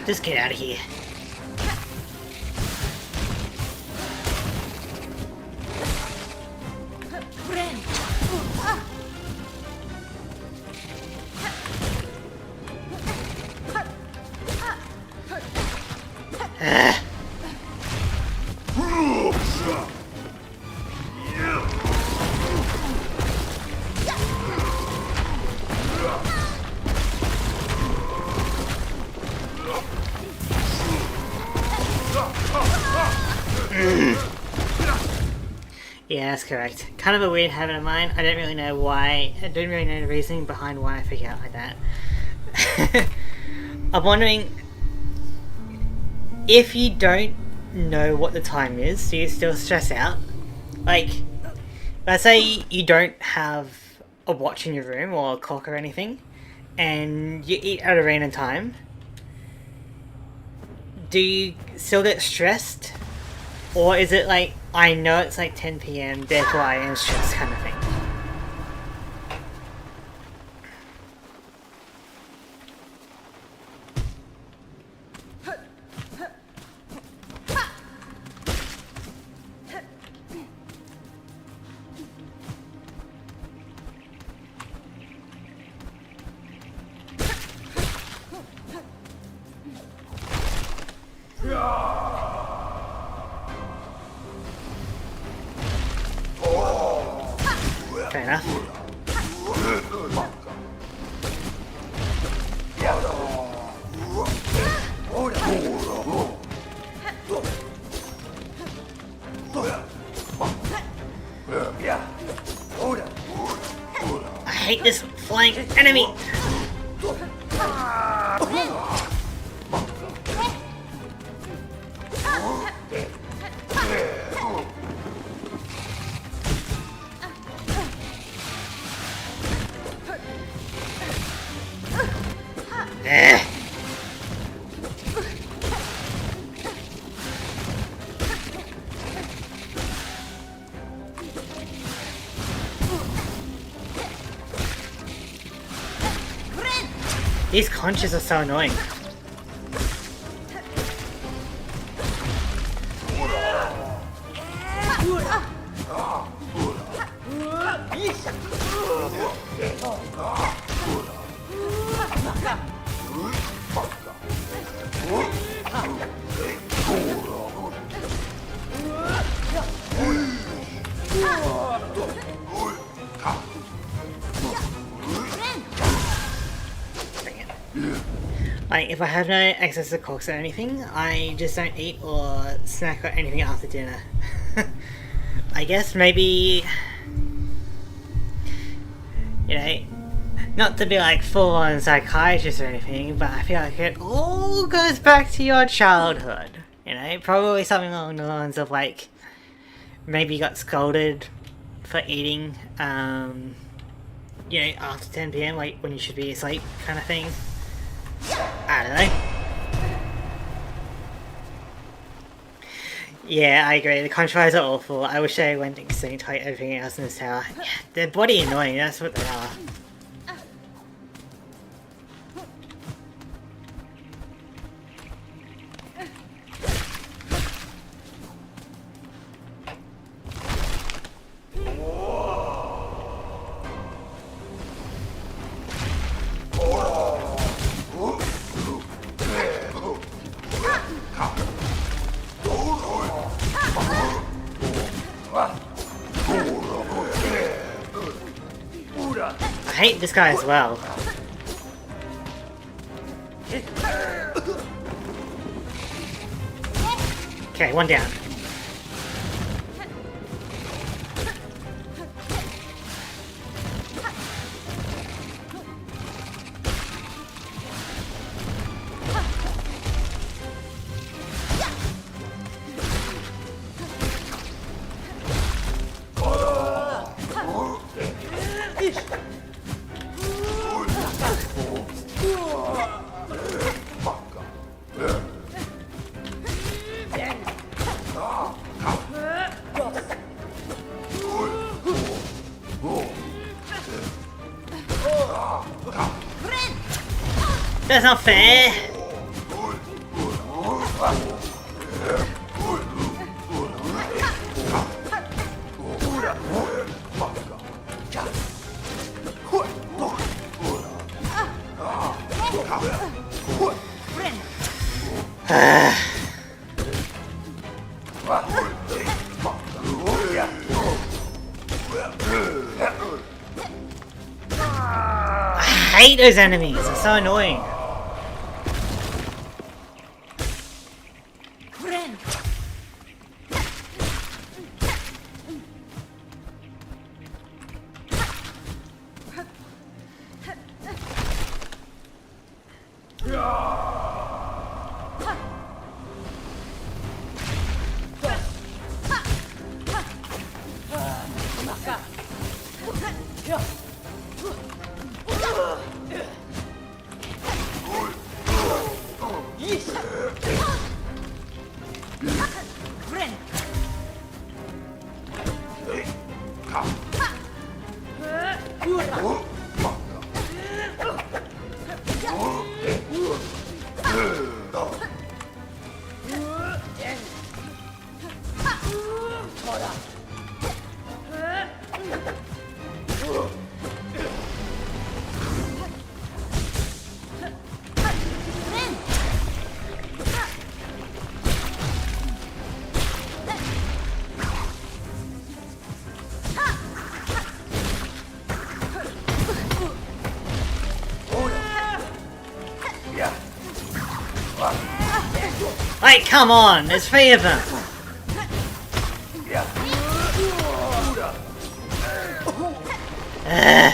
Just get out of here. Yeah, that's correct. Kind of a weird habit of mine. I don't really know why. I don't really know the reasoning behind why I freak out like that. I'm wondering if you don't know what the time is, do you still stress out? Like, let's say you don't have a watch in your room or a clock or anything, and you eat at a random time. Do you still get stressed? Or is it like, I know it's like 10 PM, therefore I am stressed kind of thing? Fair enough. I hate this flying enemy! Eh. These conches are so annoying. Like, if I have no access to cooks or anything, I just don't eat or snack or anything after dinner. I guess maybe, you know, not to be like full-on psychiatrist or anything, but I feel like it all goes back to your childhood. You know, probably something along the lines of like, maybe you got scolded for eating, you know, after 10 PM, like when you should be asleep kind of thing. I don't know. Yeah, I agree. The controls are awful. I wish they went extinct like everything else in this tower. Yeah, they're body annoying, that's what they are. I hate this guy as well. Okay, one down. That's not fair! I hate those enemies, they're so annoying. Like, come on, there's 3 of them. Ugh.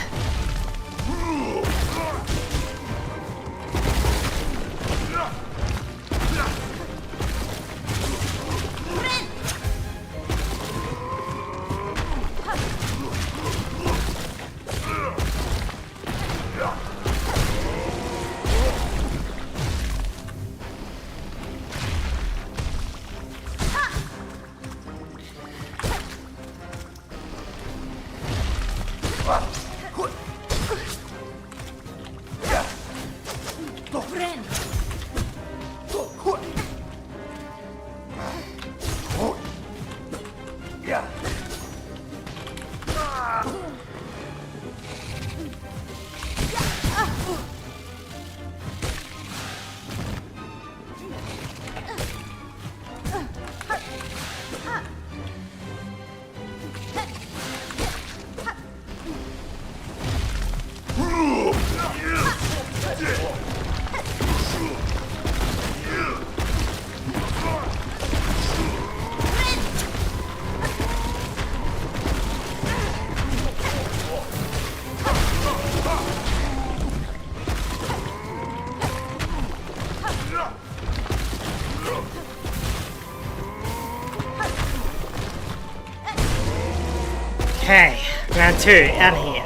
Okay, round 2, out of here.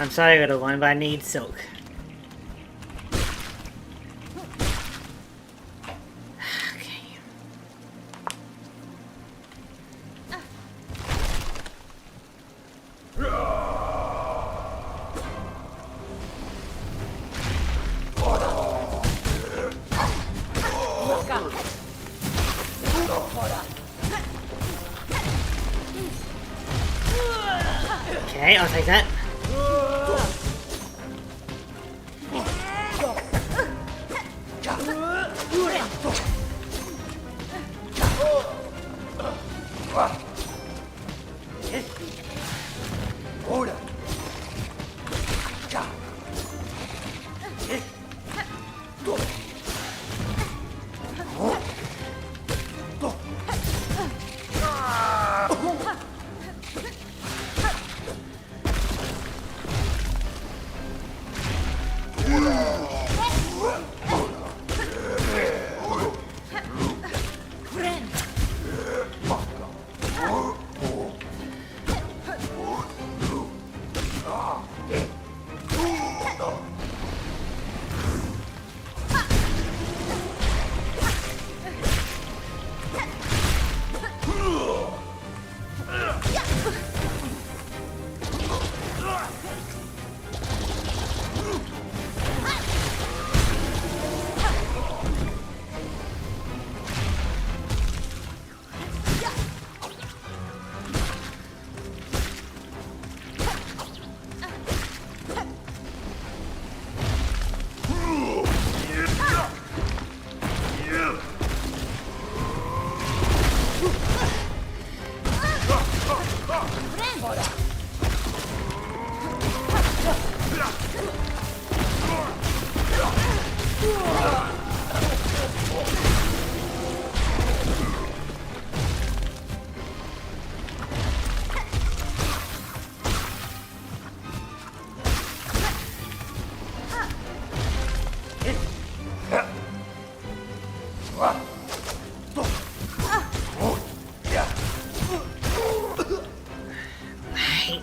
I'm sorry, little one, but I need silk. Okay. Okay, I'll take that.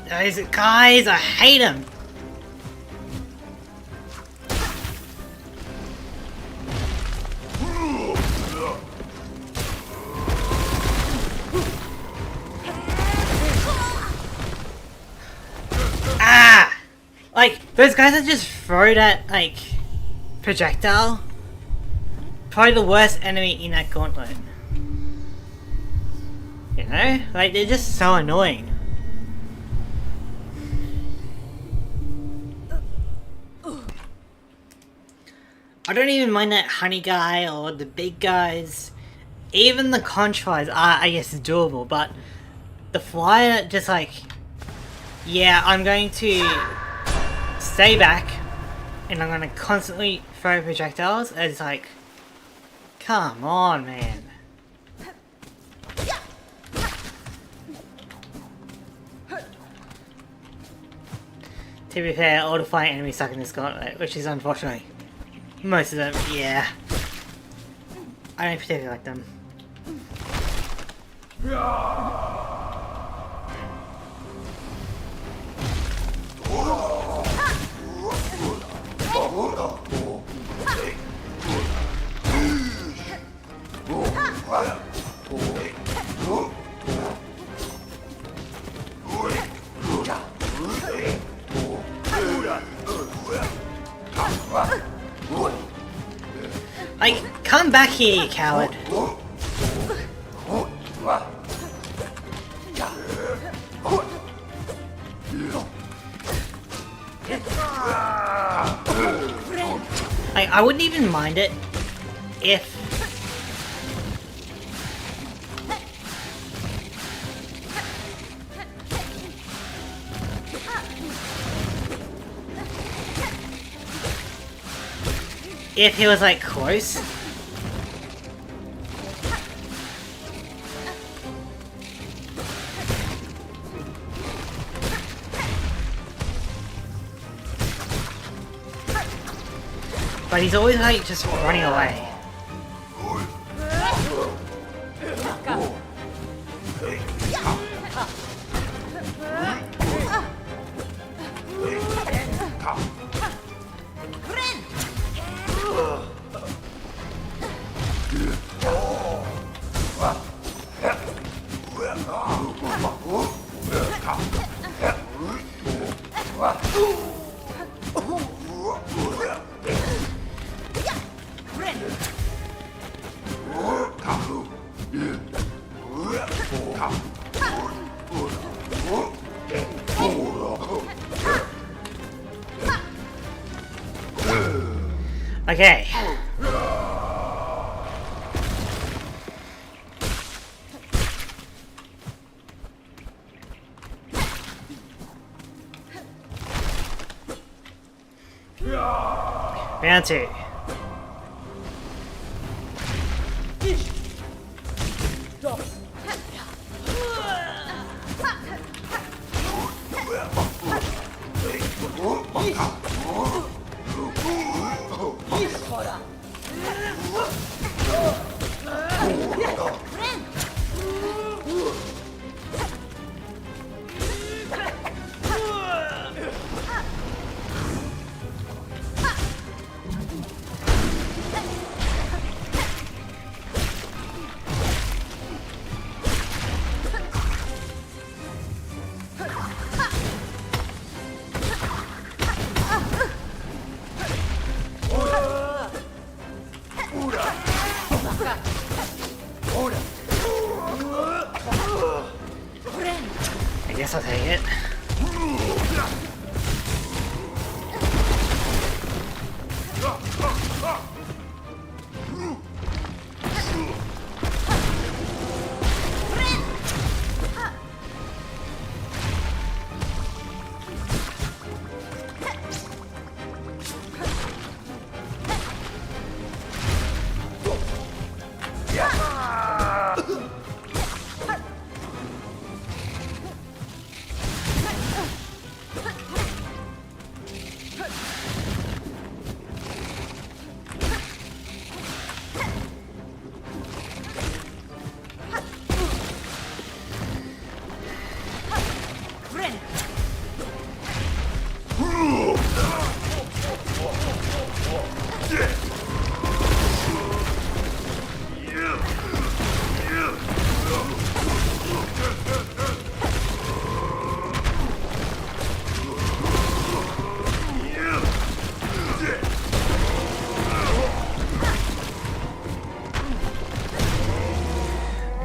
Those guys, I hate them. Like, those guys that just throw that, like, projectile. Probably the worst enemy in that gauntlet. You know? Like, they're just so annoying. I don't even mind that honey guy or the big guys. Even the contras are, I guess, doable, but the flyer just like, yeah, I'm going to stay back and I'm going to constantly throw projectiles. It's like, come on, man. To be fair, all the flying enemies suck in this gauntlet, which is unfortunately most of them, yeah. I don't particularly like them. Like, come back here, you coward. Like, I wouldn't even mind it if he was like close. But he's always like just running away. Okay. Round 2. I guess I'll take it.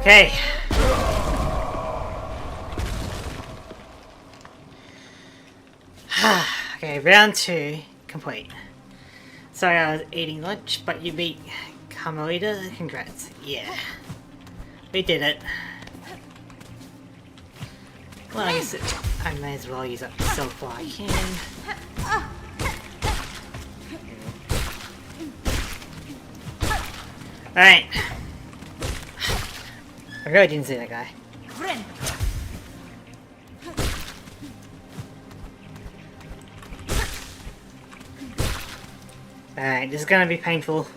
Okay. Okay, round 2 complete. Sorry I was eating lunch, but you beat Carmelita. Congrats. Yeah. We did it. Well, I guess I may as well use up the silk while I can. Alright. I really didn't see that guy. Alright, this is gonna be painful.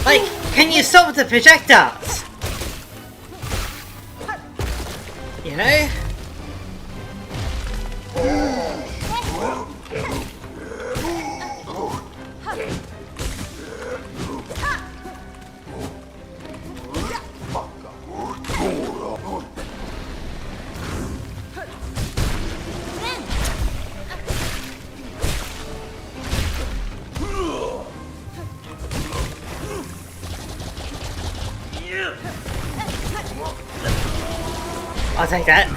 Like, can you stop with the projectiles? You know? I'll take that.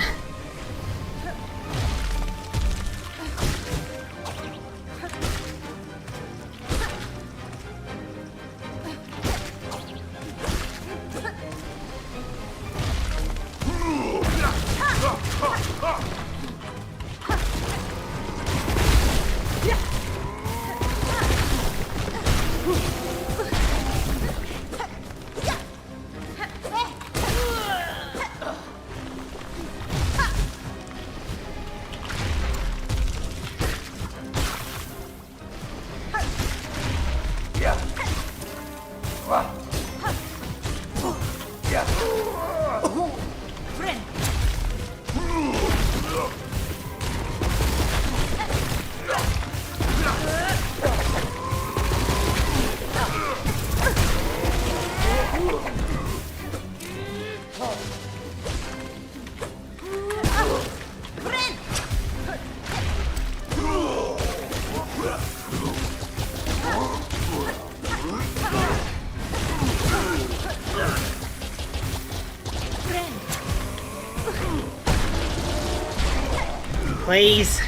Please.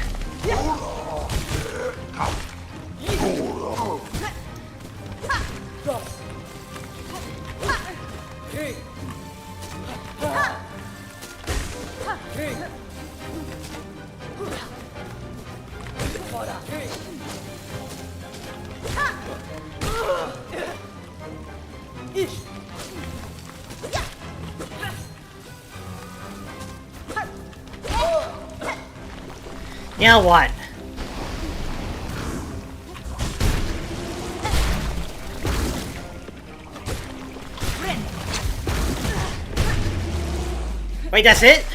Now what? Wait, that's it?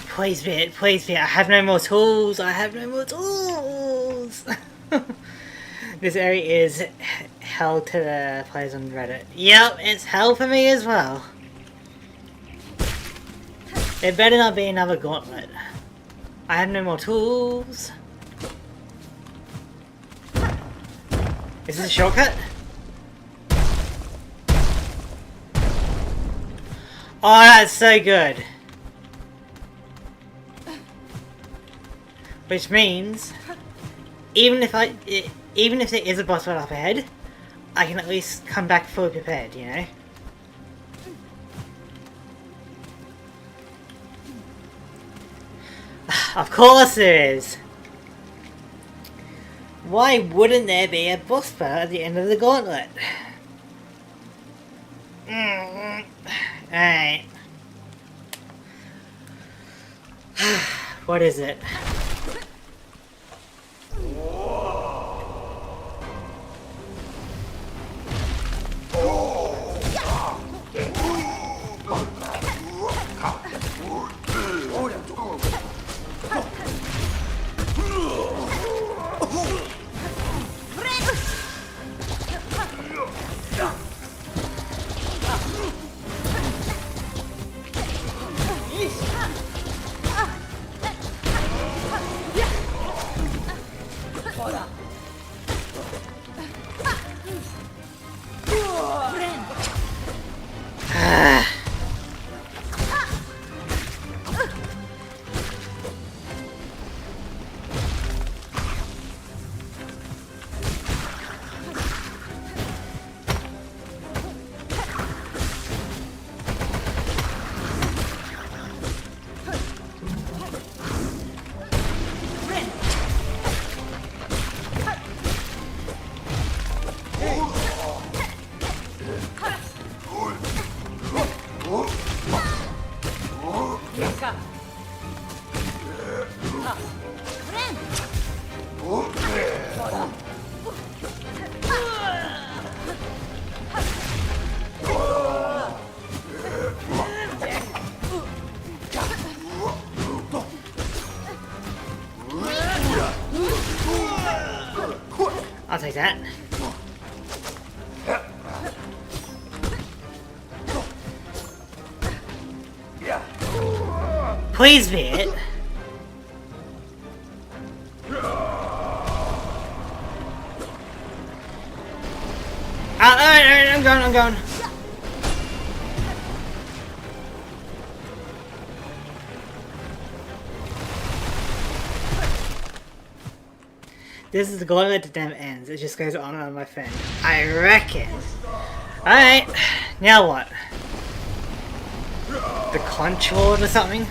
Please be it, please be it. I have no more tools. I have no more tools. This area is hell to the players on Reddit. Yep, it's hell for me as well. There better not be another gauntlet. I have no more tools. Is this a shortcut? Oh, that's so good. Which means, even if there is a boss fight up ahead, I can at least come back fully prepared, you know? Of course there is! Why wouldn't there be a boss fight at the end of the gauntlet? Alright. What is it? I'll take that. Please be it. Alright, I'm going. This is the gauntlet that never ends. It just goes on and on, my friend. I reckon. Alright, now what? The Control or something?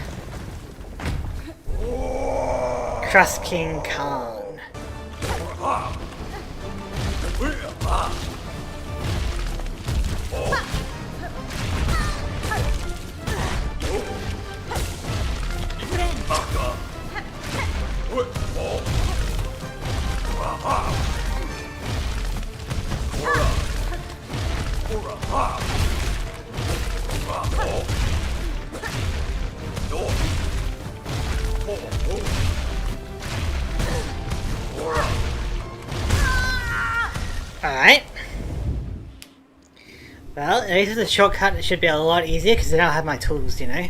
Crust King Khan. Alright. Well, at least with the shortcut it should be a lot easier because then I'll have my tools, you know?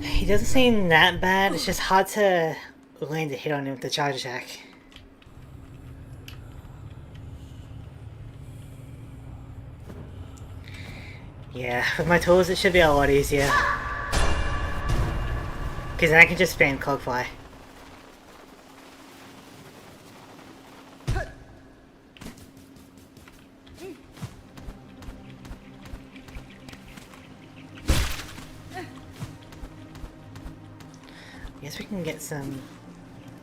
He doesn't seem that bad, it's just hard to land a hit on him with the charge attack. Yeah, with my tools it should be a lot easier. Because then I can just spam Cloakfly. Guess we can get some...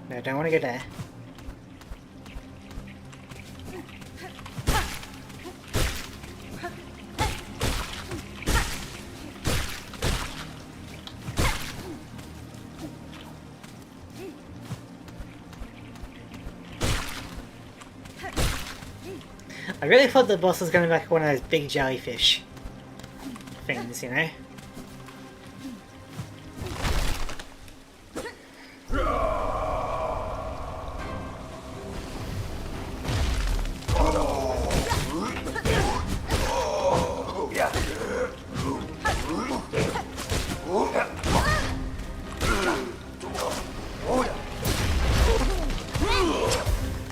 No, don't want to go there. I really thought the boss was going to be like one of those big jellyfish things, you know?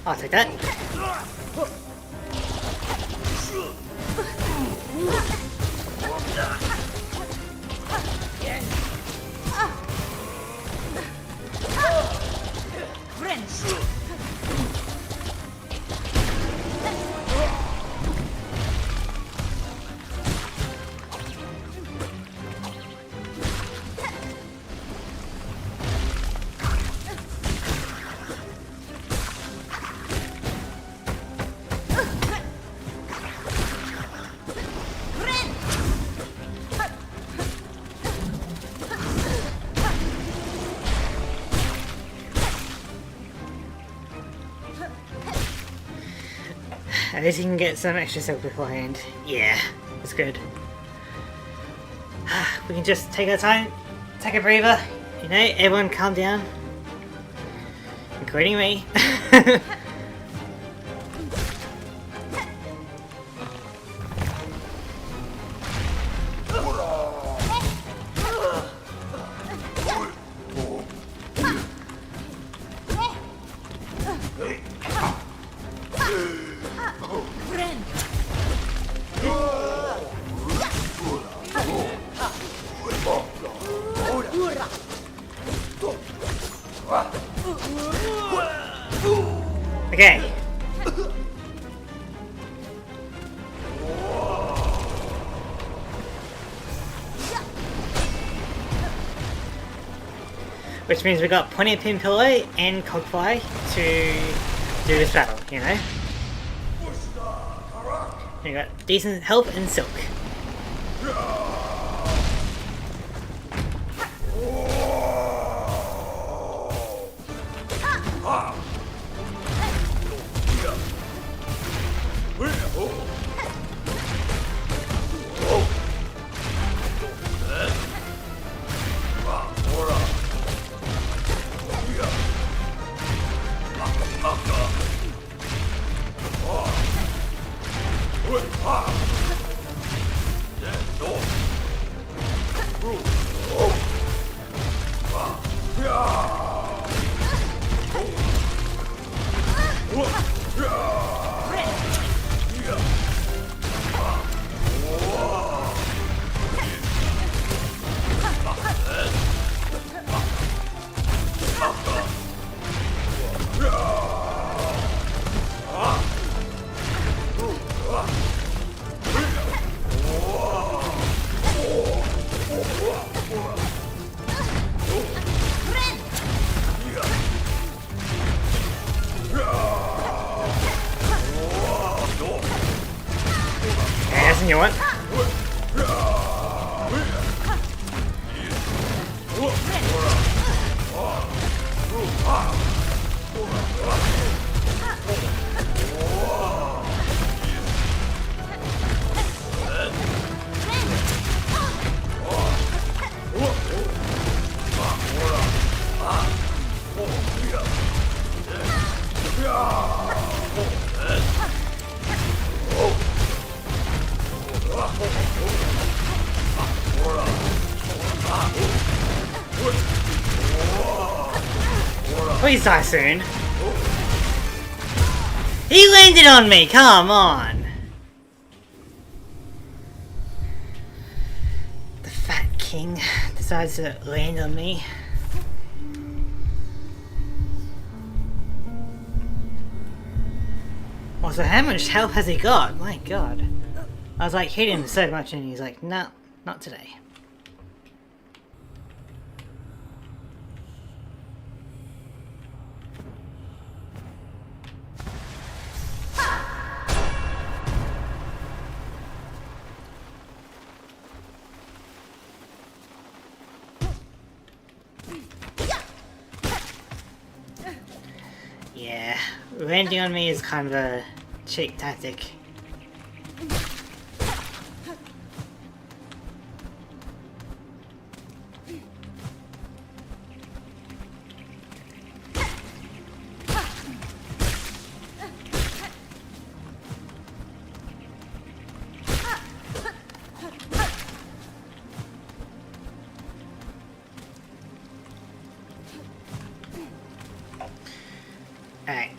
I'll take that. At least you can get some extra silk beforehand. Yeah, that's good. We can just take our time, take a breather. You know, everyone calm down. Including me. Okay. Which means we got plenty of pin pillow and cogfly to do this battle, you know? We got decent health and silk. You want? Please die soon. He landed on me, come on! The fat king decides to land on me. Also, how much health has he got? My god. I was like hitting him so much and he's like, nah, not today. Yeah, landing on me is kind of a cheap tactic. Alright.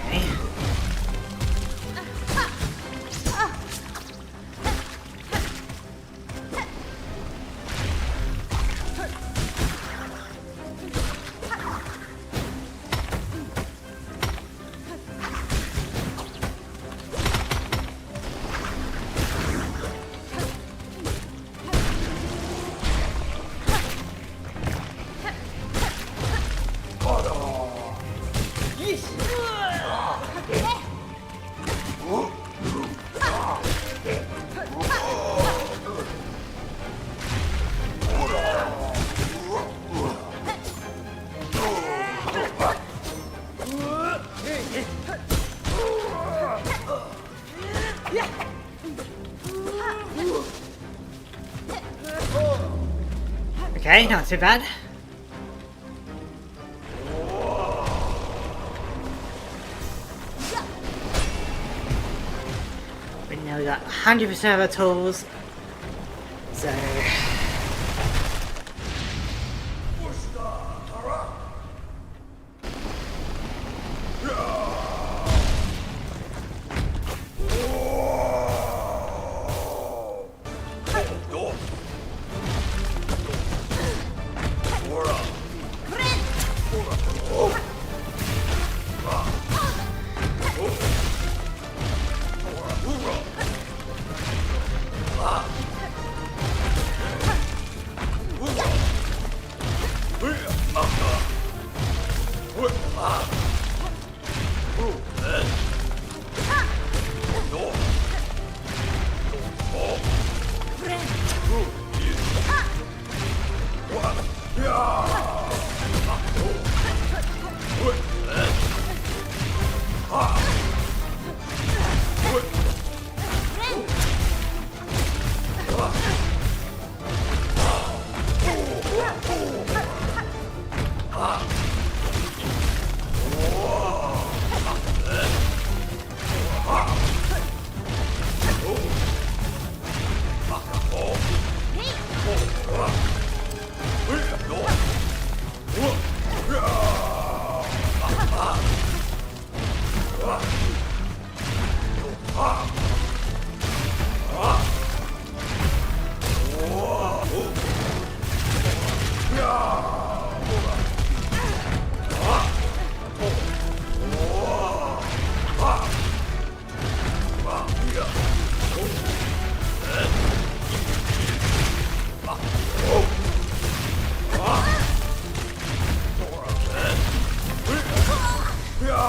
Okay. Okay, not too bad. We now got 100% of our tools. So...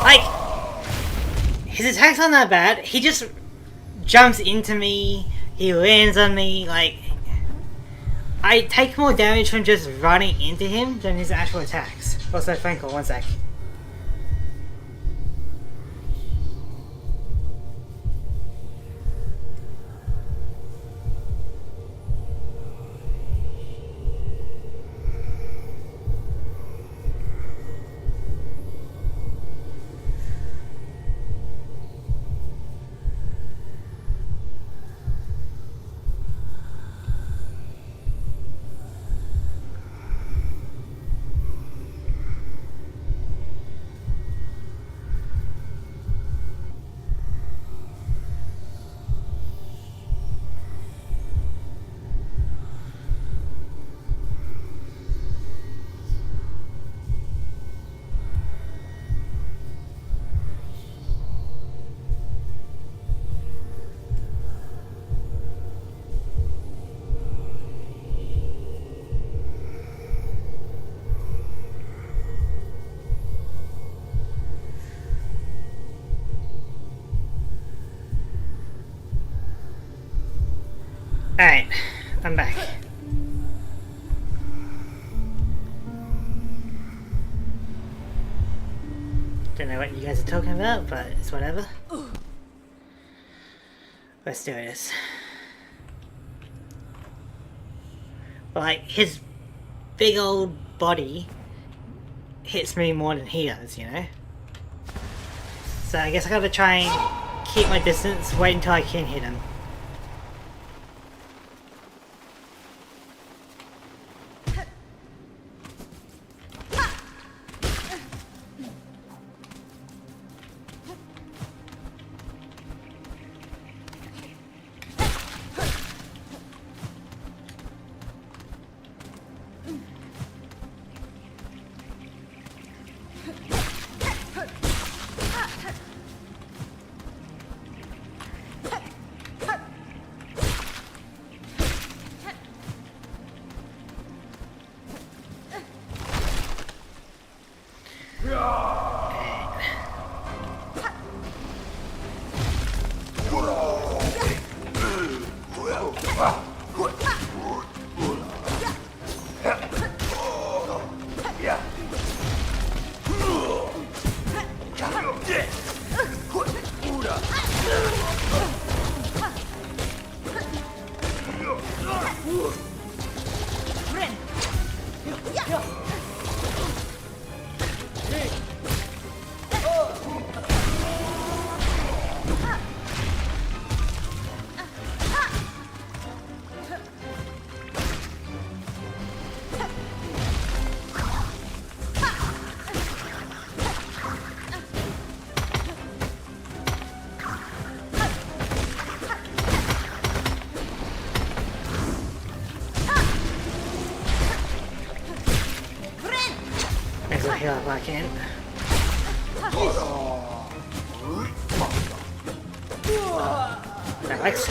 Like, his attack's not that bad. He just jumps into me, he lands on me, like... I take more damage from just running into him than his actual attacks. Also, Franco, one sec. Alright, I'm back. Don't know what you guys are talking about, but it's whatever. Let's do this. Like, his big old body hits me more than he does, you know? So I guess I gotta try and keep my distance, wait until I can hit him. Makes I heal up I can. That works.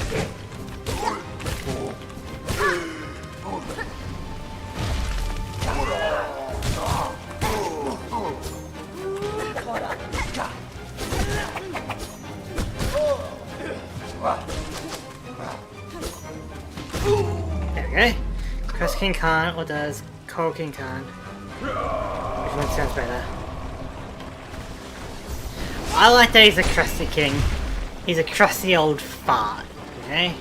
There we go. Cross King Khan or does Coral King Khan? Which one sounds better? I like that he's a crusty king. He's a crusty old fart, okay?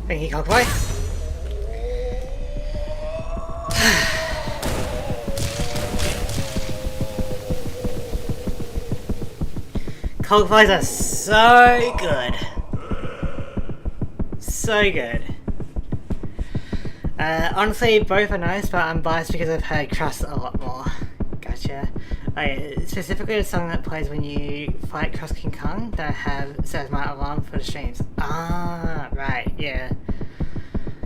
Thank you, Cowboy. Cowboys are so good. So good. Honestly, both are nice, but I'm biased because I've heard Crust a lot more. Gotcha. Specifically the song that plays when you fight Cross King Kong that I have set as my alarm for the streams. Ah, right, yeah.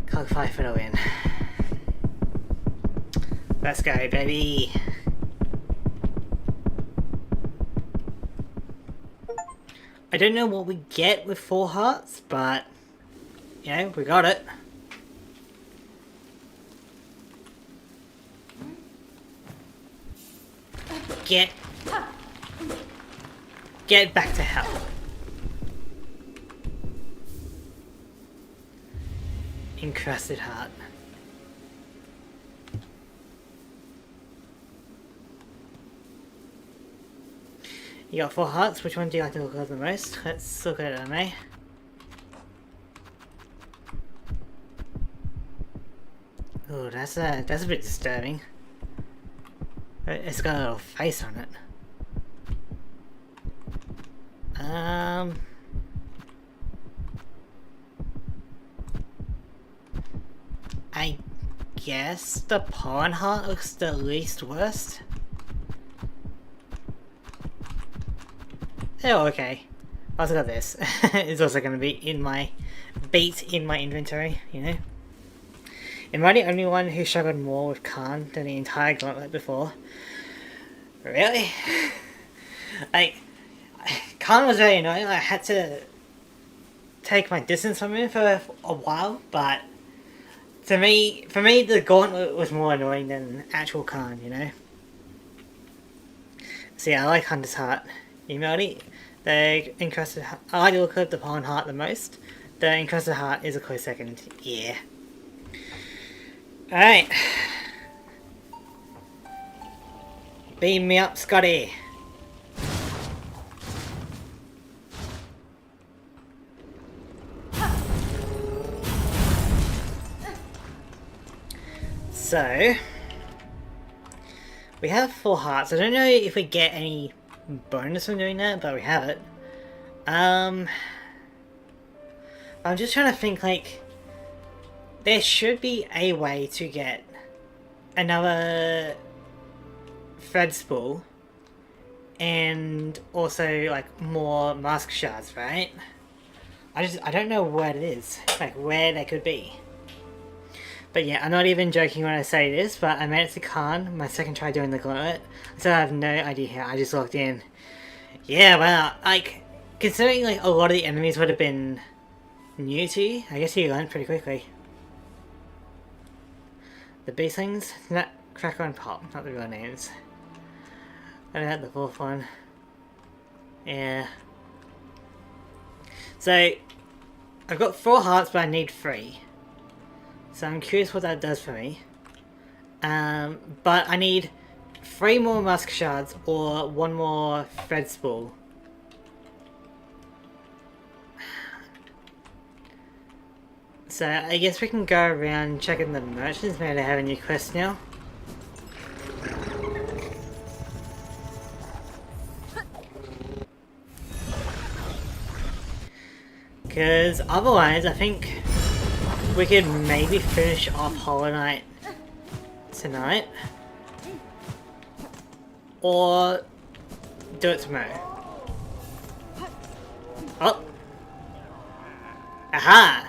Cogfly for the win. Let's go, baby. I don't know what we get with 4 hearts, but, you know, we got it. Get back to hell. encrusted heart. You got 4 hearts. Which one do you like to look at the most? Let's look at it, eh? Oh, that's a bit disturbing. It's got a little face on it. I guess the pawn heart looks the least worst. Oh, okay. I also got this. It's also going to be in my inventory, you know. Am I the only one who struggled more with Khan than the entire gauntlet before? Really? Like, Khan was very annoying. I had to take my distance from him for a while, but for me, the gauntlet was more annoying than actual Khan, you know. So yeah, I like Hunter's Heart. Emailed the encrusted heart. I like to look at the pawn heart the most. The encrusted heart is a close second. Yeah. Alright. Beam me up, Scotty. So, we have 4 hearts. I don't know if we get any bonus from doing that, but we have it. I'm just trying to think, like, there should be a way to get another thread spool and also like more mask shards, right? I don't know what it is, like where they could be. But yeah, I'm not even joking when I say this, but I made it to Khan, my second try doing the gauntlet, so I have no idea how. I just logged in. Yeah, well, like, considering like a lot of the enemies would have been new to you, I guess you learned pretty quickly. The beastlings, Nut, Cracker and Pop, not the real names. I had the 4th one. Yeah. So, I've got 4 hearts, but I need 3. So I'm curious what that does for me. But I need 3 more musk shards or 1 more thread spool. So I guess we can go around checking the merchants. Maybe they have a new quest now. Because otherwise I think we could maybe finish off Hollow Knight tonight. Or do it tomorrow. Oh! Aha!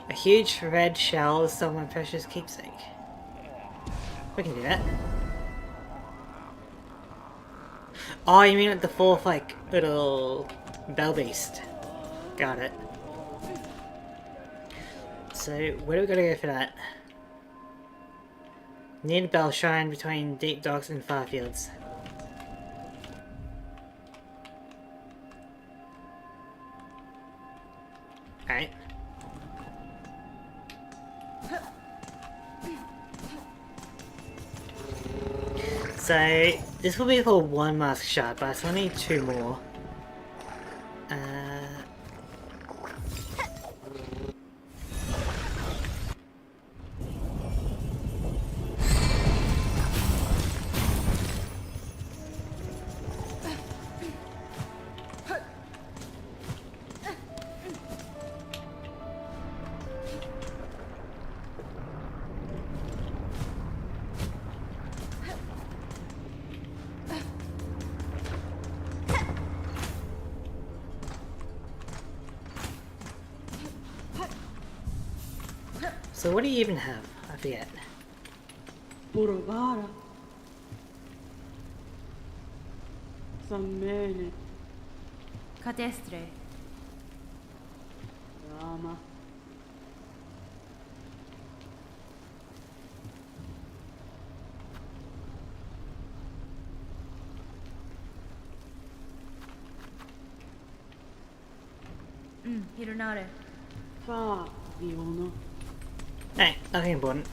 A huge red shell is someone precious keepsake. We can do that. Oh, you mean like the 4th, like, little bell beast. Got it. So, where do we gotta go for that? Near the bell shrine between Deep Docks and Farfields. Alright. So, this will be for 1 mask shard, but I still need 2 more. So what do you even have? I forget. Burgara. Sammene. Cadestre. Rama. Hironare. Fa, Diono. Hey, nothing important.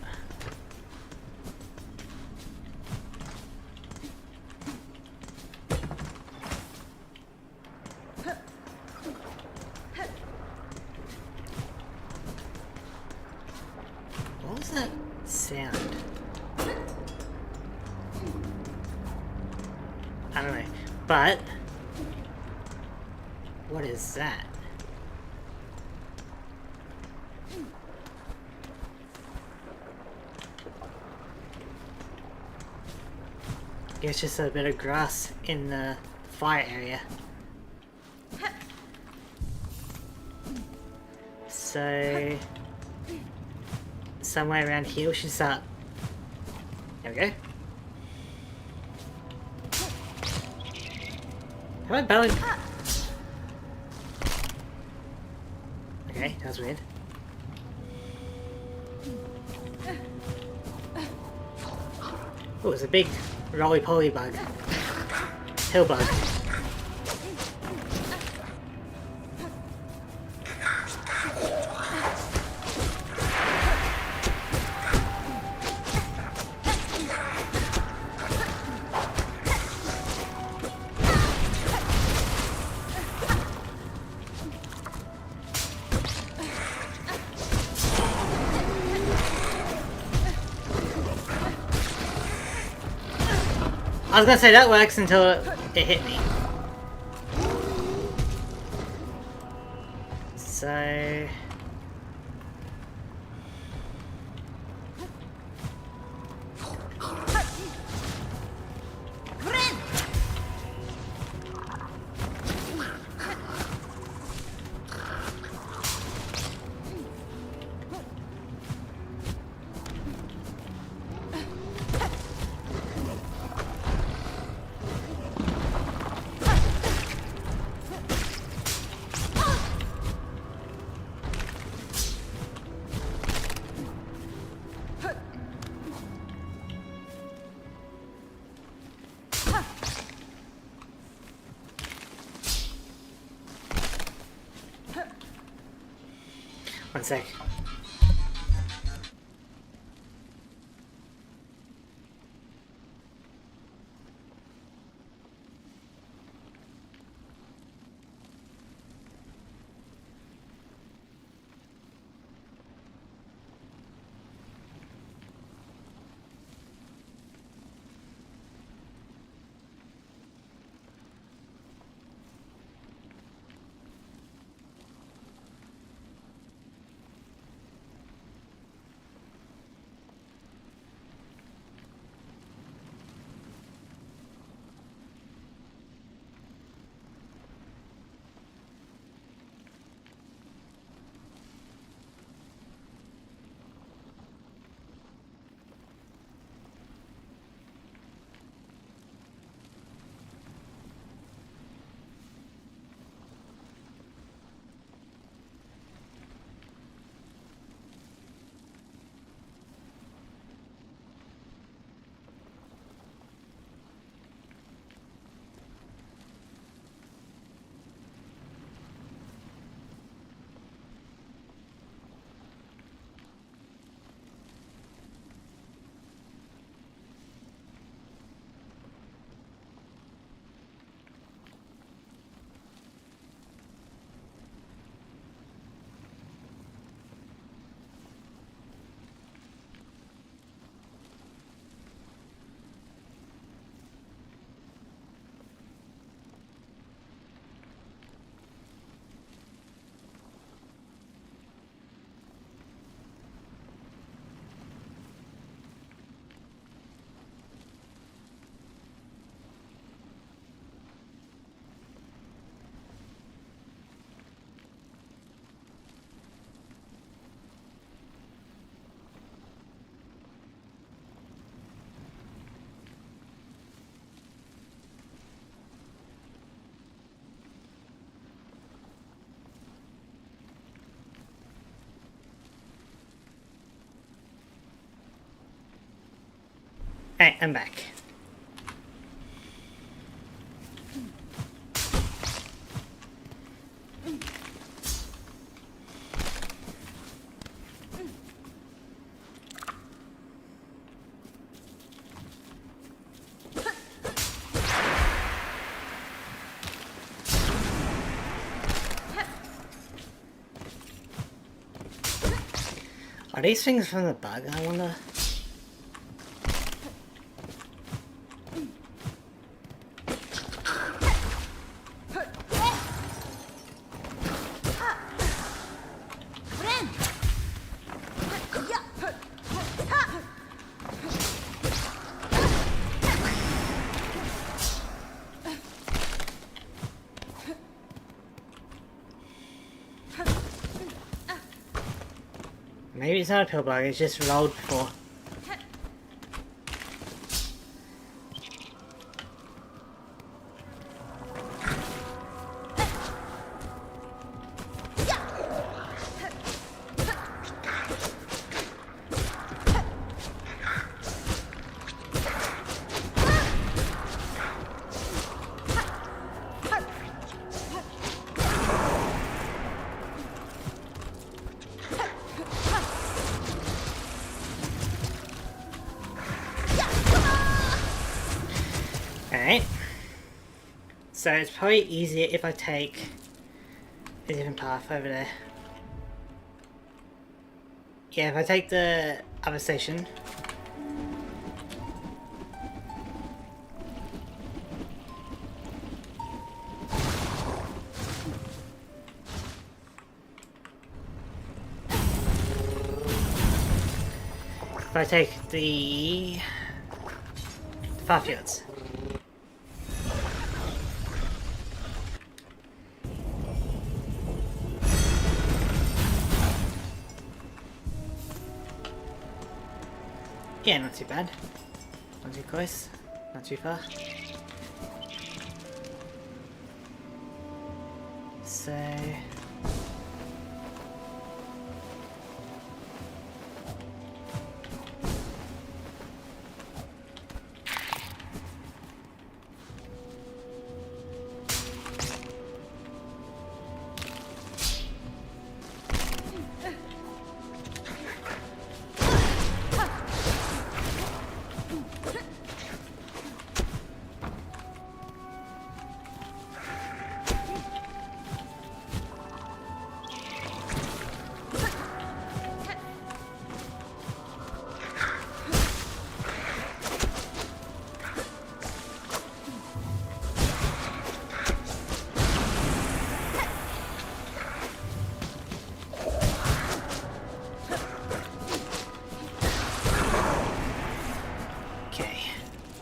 What was that sound? I don't know, but what is that? It's just a bit of grass in the fire area. So somewhere around here we should start. There we go. Have I balanced? Okay, that was weird. Oh, it's a big roly-poly bug. Hill bug. I was gonna say that works until it hit me. So... One sec. Alright, I'm back. Are these things from the bug, I wonder? Maybe it's not a pill bug, it's just rolled before. Alright. So it's probably easier if I take a different path over there. Yeah, if I take the other station. If I take the Farfields. Yeah, not too bad. Not too close. Not too far. So...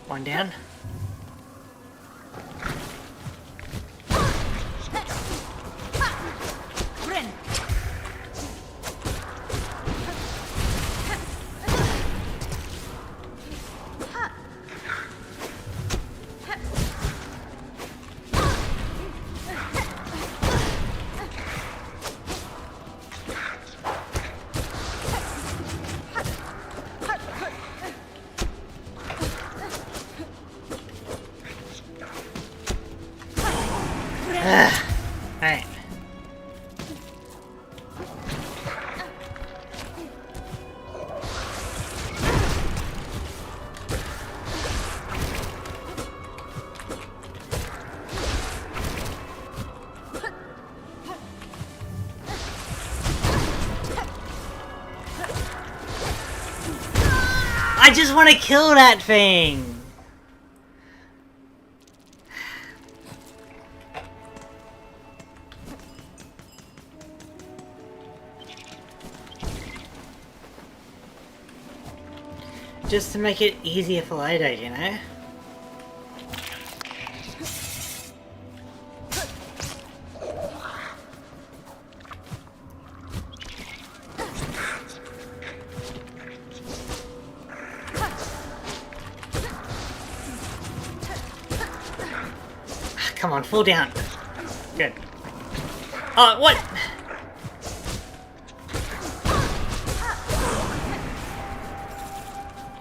One down. Alright. I just want to kill that thing! Just to make it easier for later, you know? Come on, fall down. Good. Oh, what?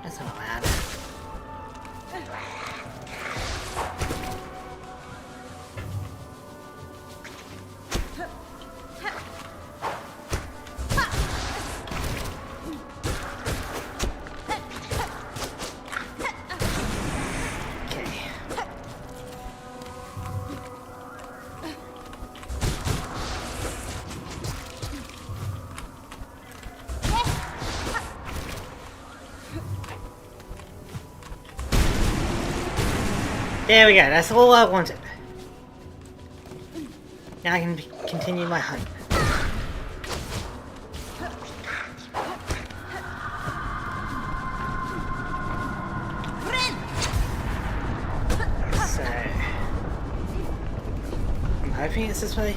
That's not allowed. Okay. There we go, that's all I wanted. Now I can continue my hunt. So... I'm hoping it's this way.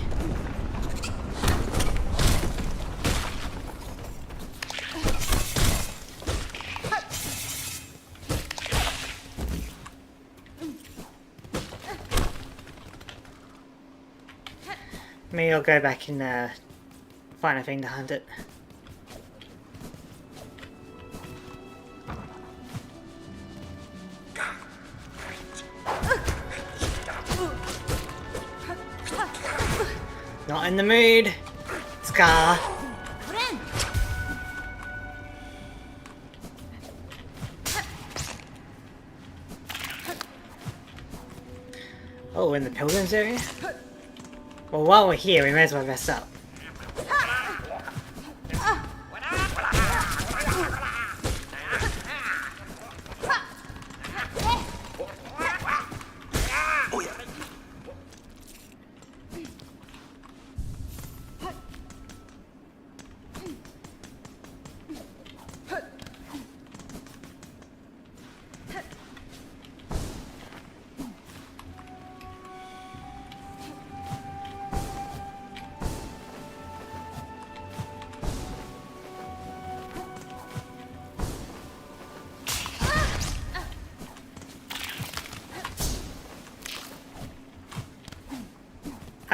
Maybe I'll go back and find a thing to hunt it. Not in the mood, Scar. Oh, we're in the Pilgrims area? Well, while we're here, we may as well rest up.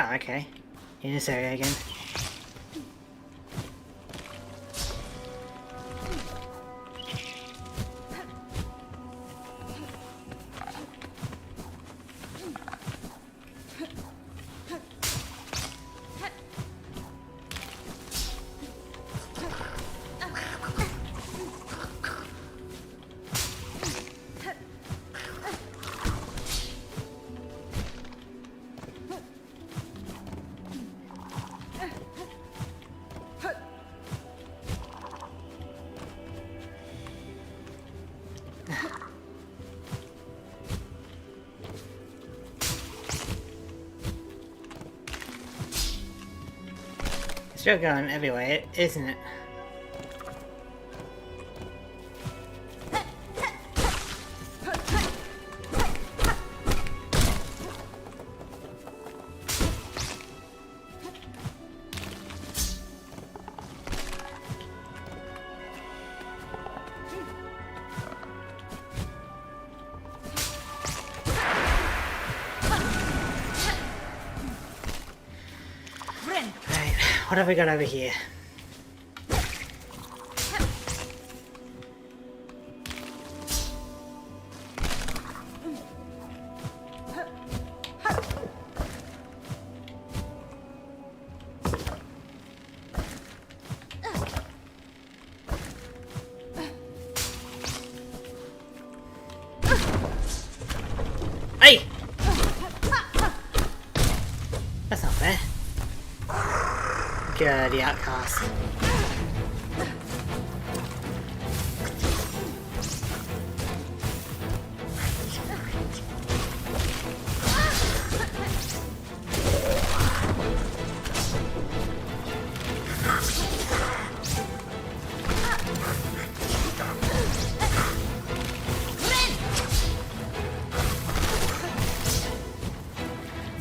Oh, okay. In this area again. It's still going everywhere, isn't it? What have we got over here? Hey! That's not fair. The outcast.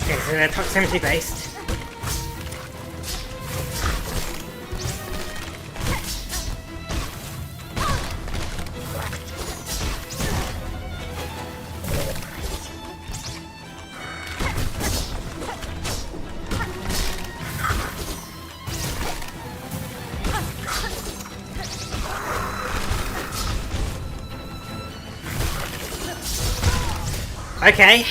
Okay, so they're proximity based. Okay.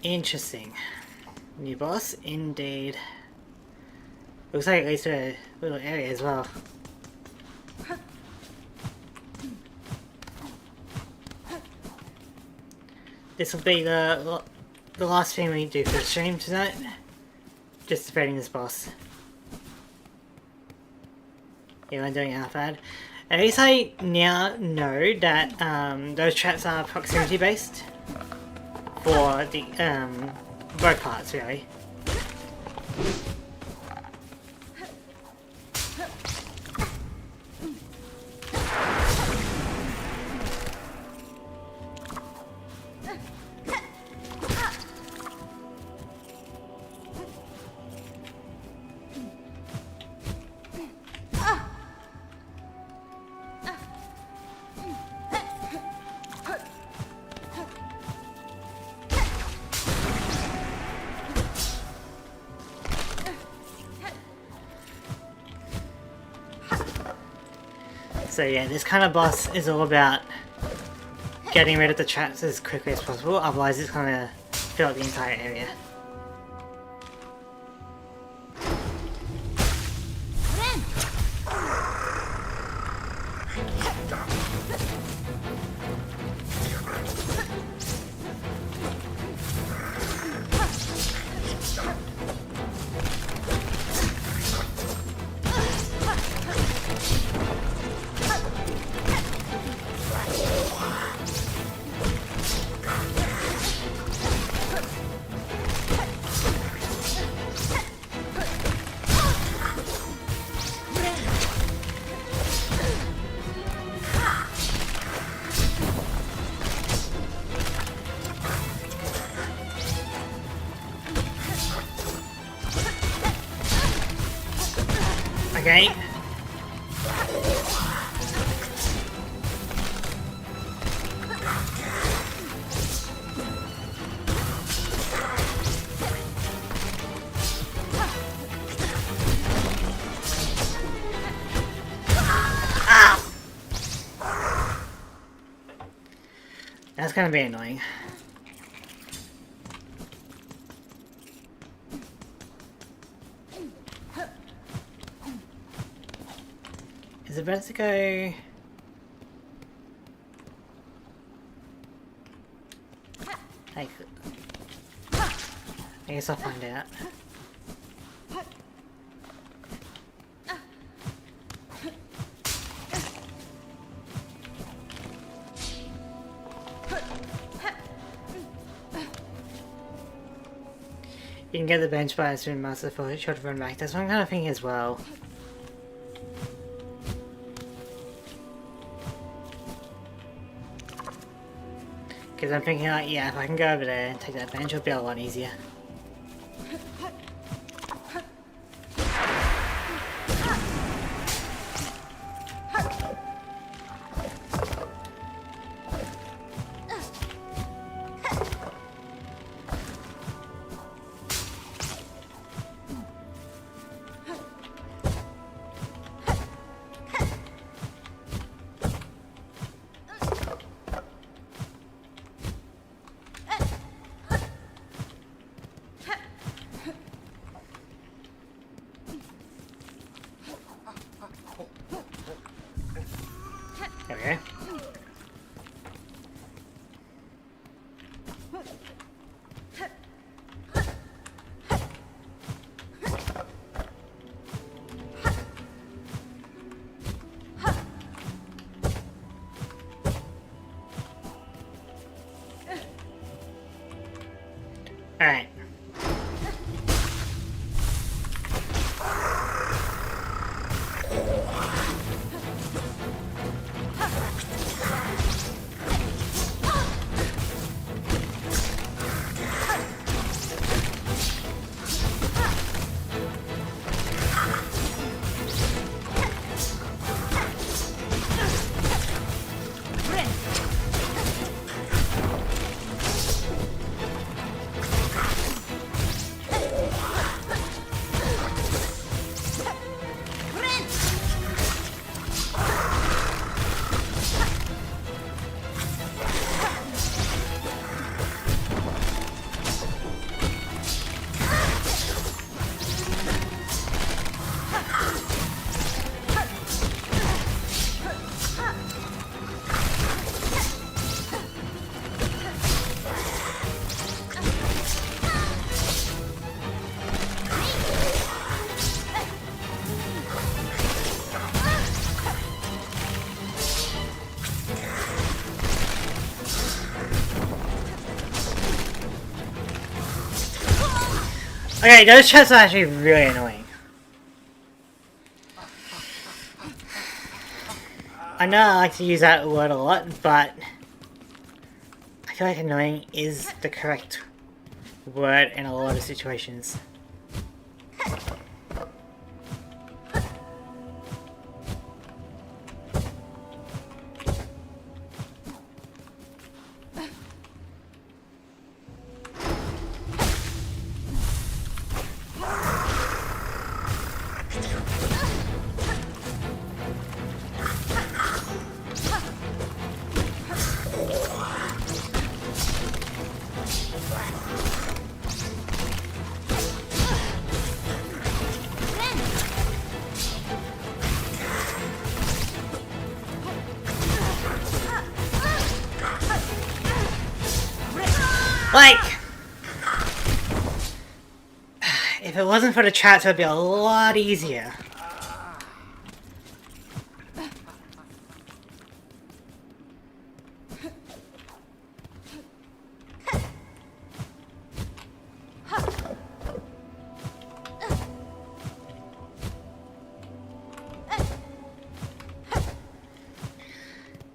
Interesting. New boss, indeed. Looks like it leads to a little area as well. This will be the last thing we do for the stream tonight. Just defeating this boss. Yeah, I'm doing it half bad. At least I now know that those traps are proximity based for the both parts really. So yeah, this kind of boss is all about getting rid of the traps as quickly as possible, otherwise it's gonna fill up the entire area. Okay. That's gonna be annoying. Is it better to go? I guess I'll find out. You can get the bench by a Spoon Master for a short run back. That's what I'm kind of thinking as well. Because I'm thinking like, yeah, if I can go over there and take that bench, it'll be a lot easier. There we go. Alright. Okay, those chats are actually really annoying. I know I like to use that word a lot, but I feel like annoying is the correct word in a lot of situations. Like, if it wasn't for the chats, it would be a lot easier.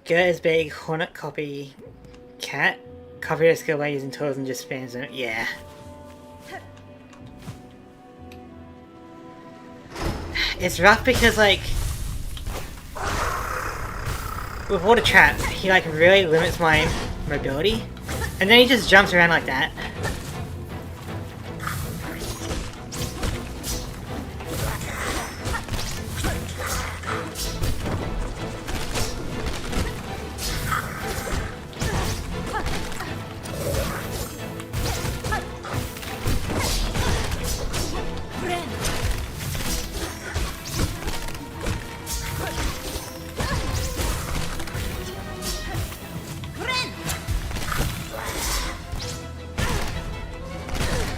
Get his big hornet copy cat. Copy the skill by using tools and just spams them. Yeah. It's rough because, like, with all the traps, he, like, really limits my mobility. And then he just jumps around like that.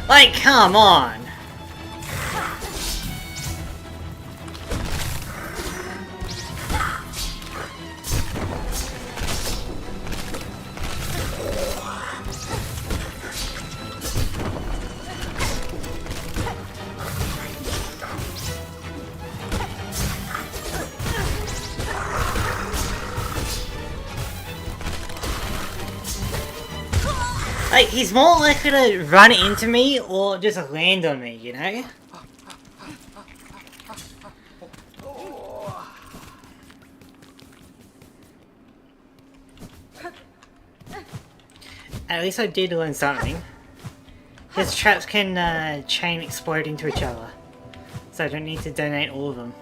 Like, come on! Like, he's more likely to run into me or just land on me, you know? At least I did learn something. His traps can chain explode into each other, so I don't need to donate all of them.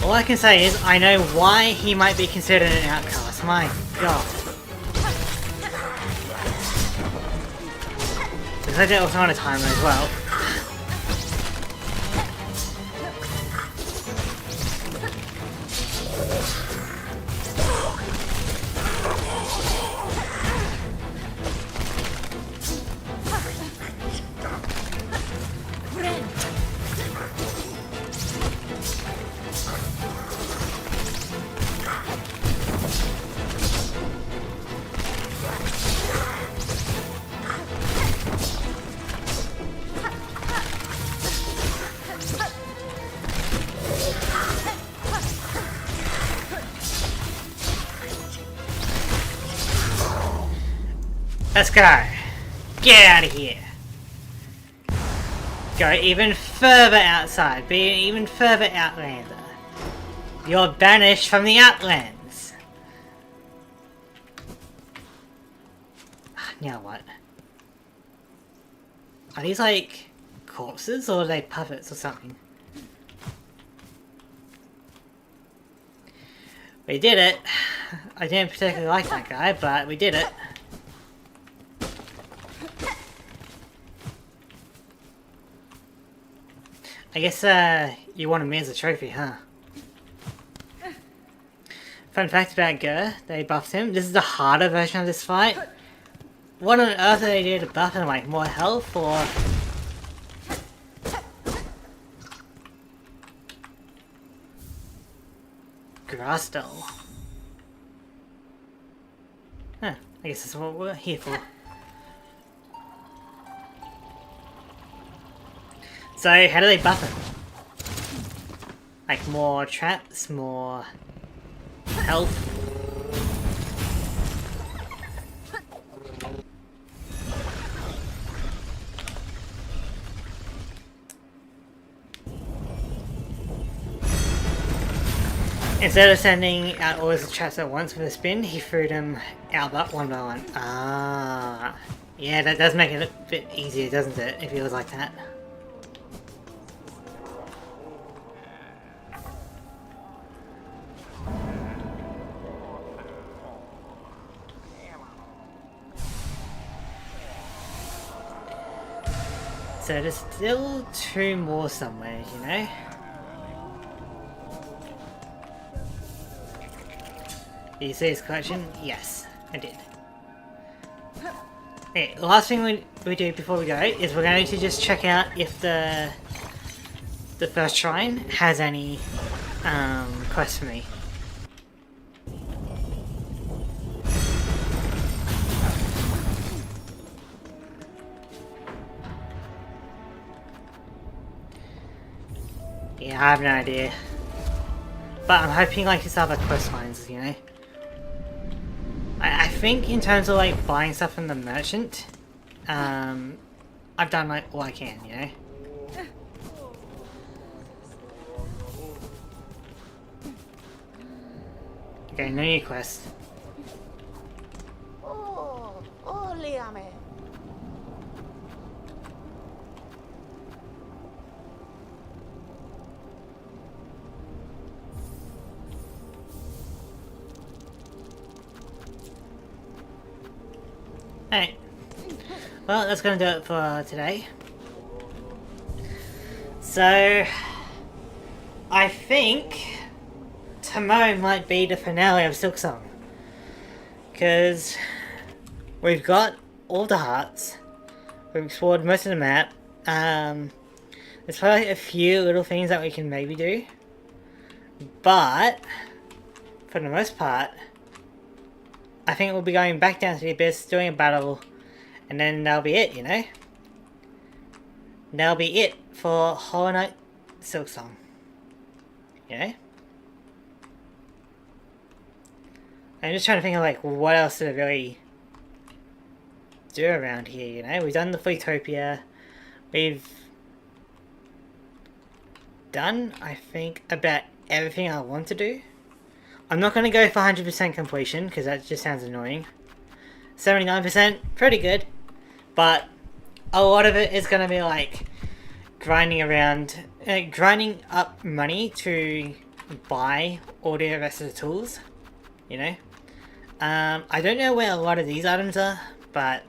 All I can say is, I know why he might be considered an outcast. My god. Because I did it also on a timer as well. Let's go. Get out of here. Go even further outside. Be an even further outlander. You're banished from the Outlands. Now what? Are these like corpses or are they puppets or something? We did it. I didn't particularly like that guy, but we did it. I guess you wanted me as a trophy, huh? Fun fact about Gur, they buffed him. This is the harder version of this fight. What on earth did they do to buff him? Like more health or... Grass doll. Huh, I guess that's what we're here for. So, how do they buff him? Like more traps, more health? Instead of sending out all his traps at once with a spin, he threw them out that one by one. Ah, yeah, that does make it a bit easier, doesn't it, if it was like that. So there's still 2 more somewhere, you know? Did you see his collection? Yes, I did. Okay, the last thing we do before we go is we're going to just check out if the first shrine has any quests for me. Yeah, I have no idea. But I'm hoping like it's other quest lines, you know? I think in terms of like buying stuff from the merchant, I've done like all I can, you know? Okay, no new quest. Oh, óleame. Alright. Well, that's gonna do it for today. So, I think tomorrow might be the finale of Silksong. Because we've got all the hearts. We've explored most of the map. There's probably a few little things that we can maybe do. But, for the most part, I think we'll be going back down to the abyss, doing a battle, and then that'll be it, you know? That'll be it for Hollow Knight Silksong. You know? I'm just trying to think of like, what else to really do around here, you know? We've done the Fleetopia. We've done, I think, about everything I want to do. I'm not going to go for 100% completion, because that just sounds annoying. 79%, pretty good. But a lot of it is going to be like grinding around, grinding up money to buy all the rest of the tools, you know. I don't know where a lot of these items are, but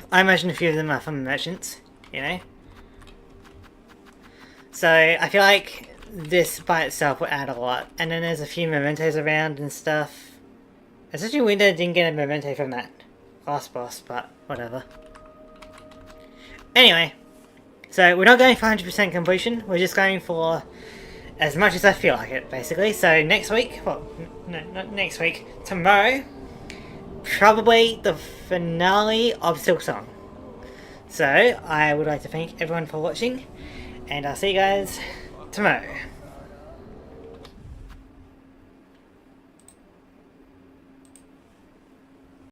I imagine a few of them are from the merchants, you know. So I feel like this by itself will add a lot, and then there's a few mementos around and stuff. Especially Winter didn't get a memento from that last boss, but whatever. Anyway, so we're not going for 100% completion, we're just going for as much as I feel like it, basically. So next week, well, no, not next week, tomorrow, probably the finale of Silksong. So I would like to thank everyone for watching, and I'll see you guys tomorrow.